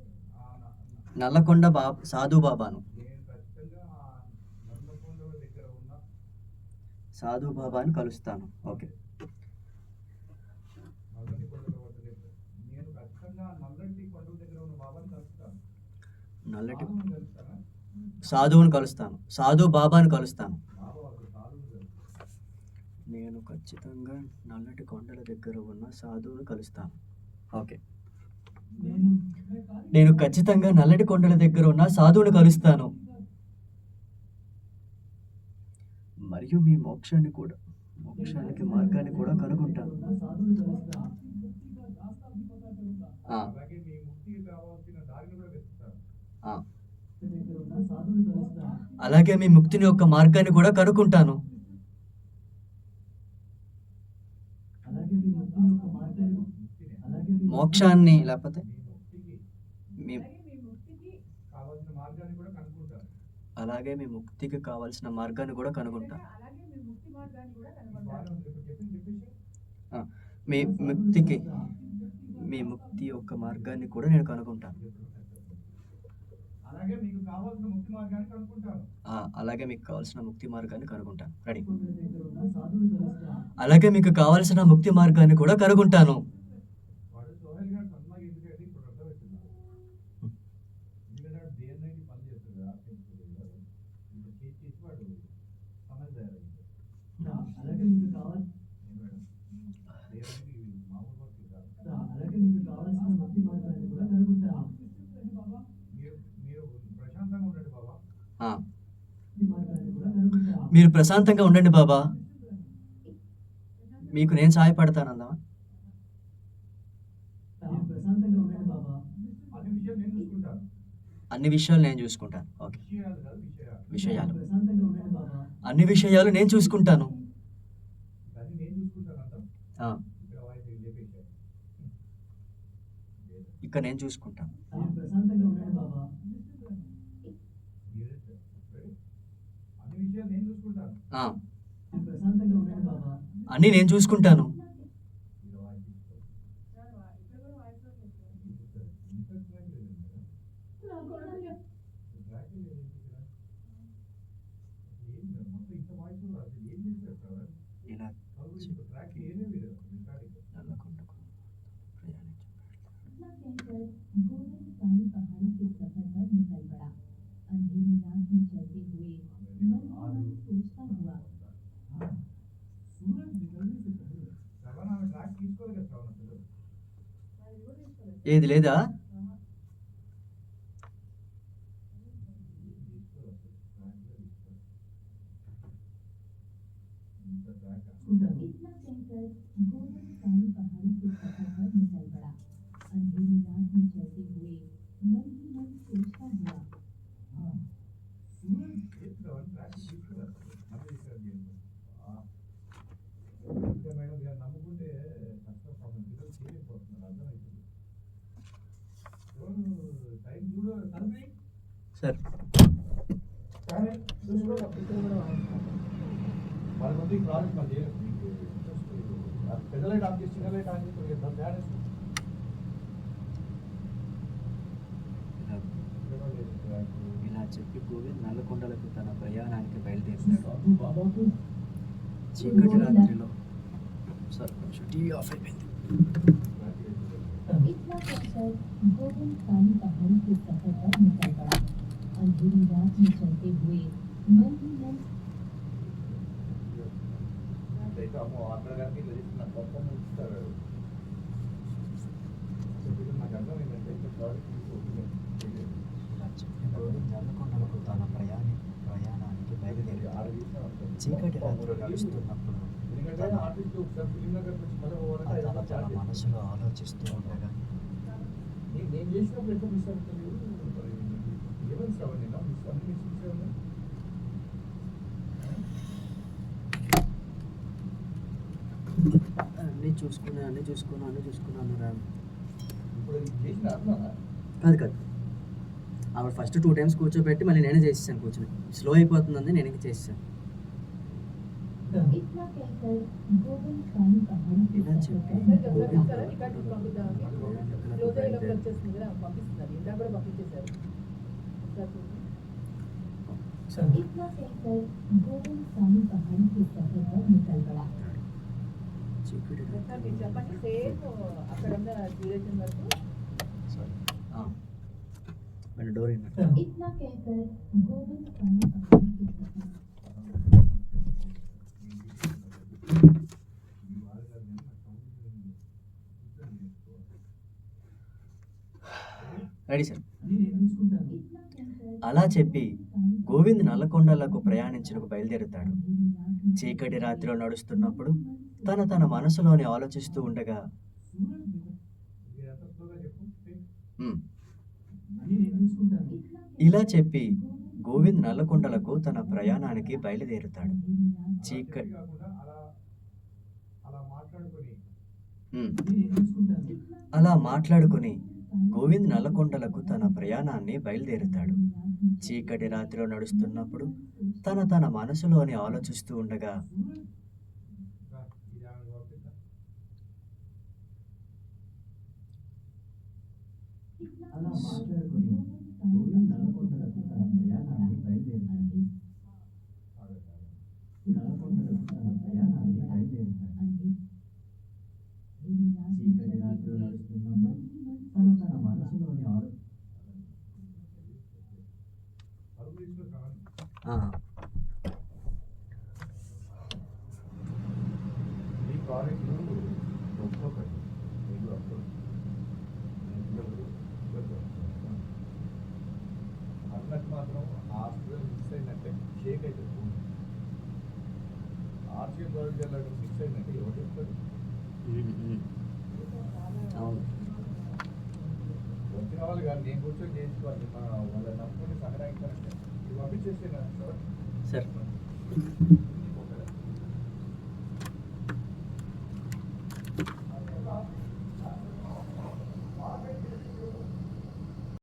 నల్లకొండ సాధు బాబాను నేను ఖచ్చితంగా ఆ నల్లకొండల దగ్గర ఉన్న సాధు బాబాను కలుస్తాను ఓకే నల్లటి సాధువుని కలుస్తారా? సాధువుని కలుస్తాను. సాధు బాబాని కలుస్తాను. బాబా ఒక సాధువుని కలుస్తారా? నేను ఖచ్చితంగా నల్లటి కొండల దగ్గర ఉన్న సాధువుని కలుస్తాను. ఓకే. నేను ఖచ్చితంగా నల్లటి కొండల దగ్గర ఉన్న సాధువుని కలుస్తాను. మరియు మీ మోక్షానికి మార్గాన్ని కూడా కనుగొంటాను. ఆ, అలాగే మీ ముక్తికి కావాల్సిన దారిని కూడా వెతుకుతారు. ఆ. అలాగే మీ ముక్తిని యొక్క మార్గాన్ని కూడా కనుక్కుంటాను. మోక్షాన్ని లేకపోతే మీ ముక్తికి మీ కావాల్సిన మార్గాన్ని కూడా కనుక్కుంటారు. అలాగే మీ ముక్తికి కావాల్సిన మార్గాన్ని కూడా కనుగొంటాను. అలాగే మీ ముక్తి మార్గాన్ని కూడా బాగానే కనుగొంటారు. ఉంది. ఇప్పుడు చెప్పేసి ఆ, మీ ముక్తి యొక్క మార్గాన్ని కూడా నేను కనుగొంటాను. అలాగే మీకు కావాల్సిన ముక్తి మార్గాన్ని కనుక్కుంటాను. అలాగే మీకు కావాల్సిన ముక్తి మార్గాన్ని కనుగొంటాను. రెడీ. అలాగే మీకు కావాల్సిన ముక్తి మార్గాన్ని కూడా కనుగొంటాను. వాడు సోహెల్ గారు సన్మాకి ఎందుకంటే ఇప్పుడు అర్థమవుతుంది. ఎందుకంటే వాడు దేన్నైనా పని చేస్తుంది. ఇప్పుడు చేసి వాడు సమర్థ అలాగే మీకు కావాలి మేడం దేవునికి మామూలు వర్క్ కాదు. అలాగే మీకు కావాల్సిన ముక్తి మార్గాన్ని కూడా కనుగొంటాను. మీరు ప్రశాంతంగా ఉండండి బాబా. ఆ, ముక్తి మార్గాన్ని కూడా కనుగొంటాను. మీరు ప్రశాంతంగా ఉండండి బాబా. మీకు నేను సహాయపడతాను అందామా? మీరు ప్రశాంతంగా ఉండండి బాబా. అన్ని విషయాలు నేను చూసుకుంటాను. అన్ని విషయాలు నేను చూసుకుంటాను. ఓకే. విషయాలు కాదు విషయాలు ప్రశాంతంగా ఉండండి బాబా. అన్ని విషయాలు నేను చూసుకుంటాను. అది నేను చూసుకుంటాను అంటాం. ఆ, ఇక్కడ వాయిస్ చెప్పేసారు. ఇక నేను చూసుకుంటాను. మీరు ప్రశాంతంగా ఉండండి బాబా. అన్ని విషయాలు నేను చూసుకుంటాను. ఆ, మీరు ప్రశాంతంగా ఉండండి బాబా. అన్నీ నేను చూసుకుంటాను. ఇక్కడ వాయిస్ తీసుకో. సార్, ఇక్కడ కూడా వాయిస్ లో చేస్తారు. ఇంత ట్రాక్ లేదండి మేడం. నాకు కూడా ట్రాక్ లేదు ఇక్కడ. ఏం లేదు. మొత్తం ఇంత వాయిస్ కూడా అసలు ఏం చేశారు సార్? ఇలా ఇప్పుడు ట్రాక్ ఏమీ లేదు రికార్డింగ్. నల్లకొండకు ప్రయాణించాను. इतना कहकर गोविंद काली पहाड़ी के सफर पर निकल पड़ा। अंधेरी रात में चलते हुए मन ही मन सोचता हुआ సూరజ్ నికల్ని శ్రవణ ఆమె ట్రాక్ తీసుకోవాలి కదా శ్రవణ అసలు. అది కూడా తీసుకోలేదు. ఏది లేదా? తీసుకోవాలి అసలు. ట్రాక్ లో తీసుకోవాలి. ఇంత ట్రాక్ చూసుకుంటాను. इतना कहकर गोविंद काली पहाड़ी के सफर पर निकल पड़ा। अंधेरी रात में चलते हुए मन ही मन सोचता हुआ సూరజ్ శ్రవణ ట్రాక్ తీసుకోవాలి అసలు. అదే ఇక్కడ చేయండి. ఇంకా మేడం గారు నమ్ముకుంటే కష్టం పాపం పిల్లలు చేయలేకపోతున్నారు. అర్థమవుతుంది. టైం చూడు తనవి. సార్, కానీ చూసుకో పిల్లలు కూడా వాళ్ళ మంది ప్రాజెక్ట్ మాది పెద్ద లైట్ ఆఫ్ చేసి చిన్న లైట్ ఆఫ్ చేసి తేడా ఇలా చెప్పి గోవింద్ నల్లకొండలకు తన ప్రయాణానికి బయలుదేరినాడు. సాధు బాబాకు చీకటి రాత్రిలో సార్ కొంచెం టీవీ ఆఫ్ అయిపోయింది. इतना कहकर गोविंद काली पहाड़ी के सफर पर निकल पड़ा। अंधेरी रात में चलते हुए मन ही मन అక్కడ గారికి నాకు గొప్ప ఇస్తారు. నాకు అర్థం ఏంటంటే ఇంకా ప్రాజెక్ట్ గోవింద్ నల్లకొండలకు తన ప్రయాణానికి బయలుదేరాడు. చీకటి రాత్రి నడుస్తున్నప్పుడు ఎందుకంటే ఆర్టిస్ట్ ఒకసారి ఫిలిం నగర్ నుంచి మళ్ళీ అతను తన మనసులో ఆలోచిస్తూ ఉండగా నేను చేసినప్పుడు ఎక్కడ మిస్ అవుతుంది ఏమని శ్రవణ్ నేను మిస్ అన్ని మిస్ చేసాను. అన్నీ చూసుకున్నాను రా. ఇప్పుడు ఇది చేసిన అర్థమా? కాదు ఆవిడ ఫస్ట్ 2 times కూర్చోబెట్టి మళ్ళీ నేనే చేసేసాను. కూర్చొని స్లో అయిపోతుందని నేను ఇంకా చేసేసాను. इतना कहकर गोविंद काली पहाड़ी के ఇలా सफर చెప్పి पर ఒకసారి గోవింద్ చెప్తారా? రికార్డు పంపిద్దామని. క్లోజ్ అయ్యేటప్పుడు వచ్చేస్తుంది కదా, పంపిస్తున్నారు. ఇందాక కూడా పంపించేశారు. ఒకసారి చూడండి. इतना कहकर गोविंद काली पहाड़ी के सफर पर निकल पड़ा। చీకటి ఒకసారి మీరు చెప్పండి. సేమ్ అక్కడ ఉన్న డ్యూరేషన్ వరకు సారీ. మన డోర్ ఇన్. इतना कहकर गोविंद पानी अपनी के प्रति రెడీ సార్. అని నేను చూసుకుంటాను. इतना कहकर అలా చెప్పి గోవింద్ నల్లకొండలకు ప్రయాణించుటకు బయలుదేరుతాడు. చీకటి రాత్రిలో నడుస్తున్నప్పుడు తన మనసులోని ఆలోచిస్తూ ఉండగా "ఉమ్." అని నేను చూసుకుంటాను. ఇలా చెప్పి గోవింద్ నల్లకొండలకు తన ప్రయాణానికి బయలుదేరుతాడు. చీకటి ఉమ్. అని నేను చూసుకుంటాను. అలా మాట్లాడుకుని గోవింద్ నల్లకొండలకు తన ప్రయాణాన్ని బయలుదేరుతాడు. చీకటి రాత్రిలో నడుస్తున్నప్పుడు తన మనసులోని ఆలోచిస్తూ ఉండగా అలా మాట్లాడుకుని గోవింద్ నల్లకొండలకు తన ప్రయాణాన్ని బయలుదేరుతాడు. నల్లకొండలకు తన ప్రయాణాన్ని బయలుదేరుతాడు. చీకటి రాత్రిలో నడుస్తున్నప్పుడు తన మనసులోని "ఆ, ఈ ప్రాజెక్టు ఒక్కొక్కటి మీరు అప్పుడు అన్నట్టు మాత్రం హాస్పిటల్ మిస్ అయిందంటే షేక్ అవుతుంది. ఆర్సీఎం ప్రాజెక్ట్ మిస్ అయిందంటే ఎవరు చెప్తారు? అవును వచ్చిన వాళ్ళు కాదు, నేను కూర్చొని చేసుకోవాలి. మన వాళ్ళ నమ్ముకుని సంగ్రహించాలంటే ఇది పంపించేస్తే సార్.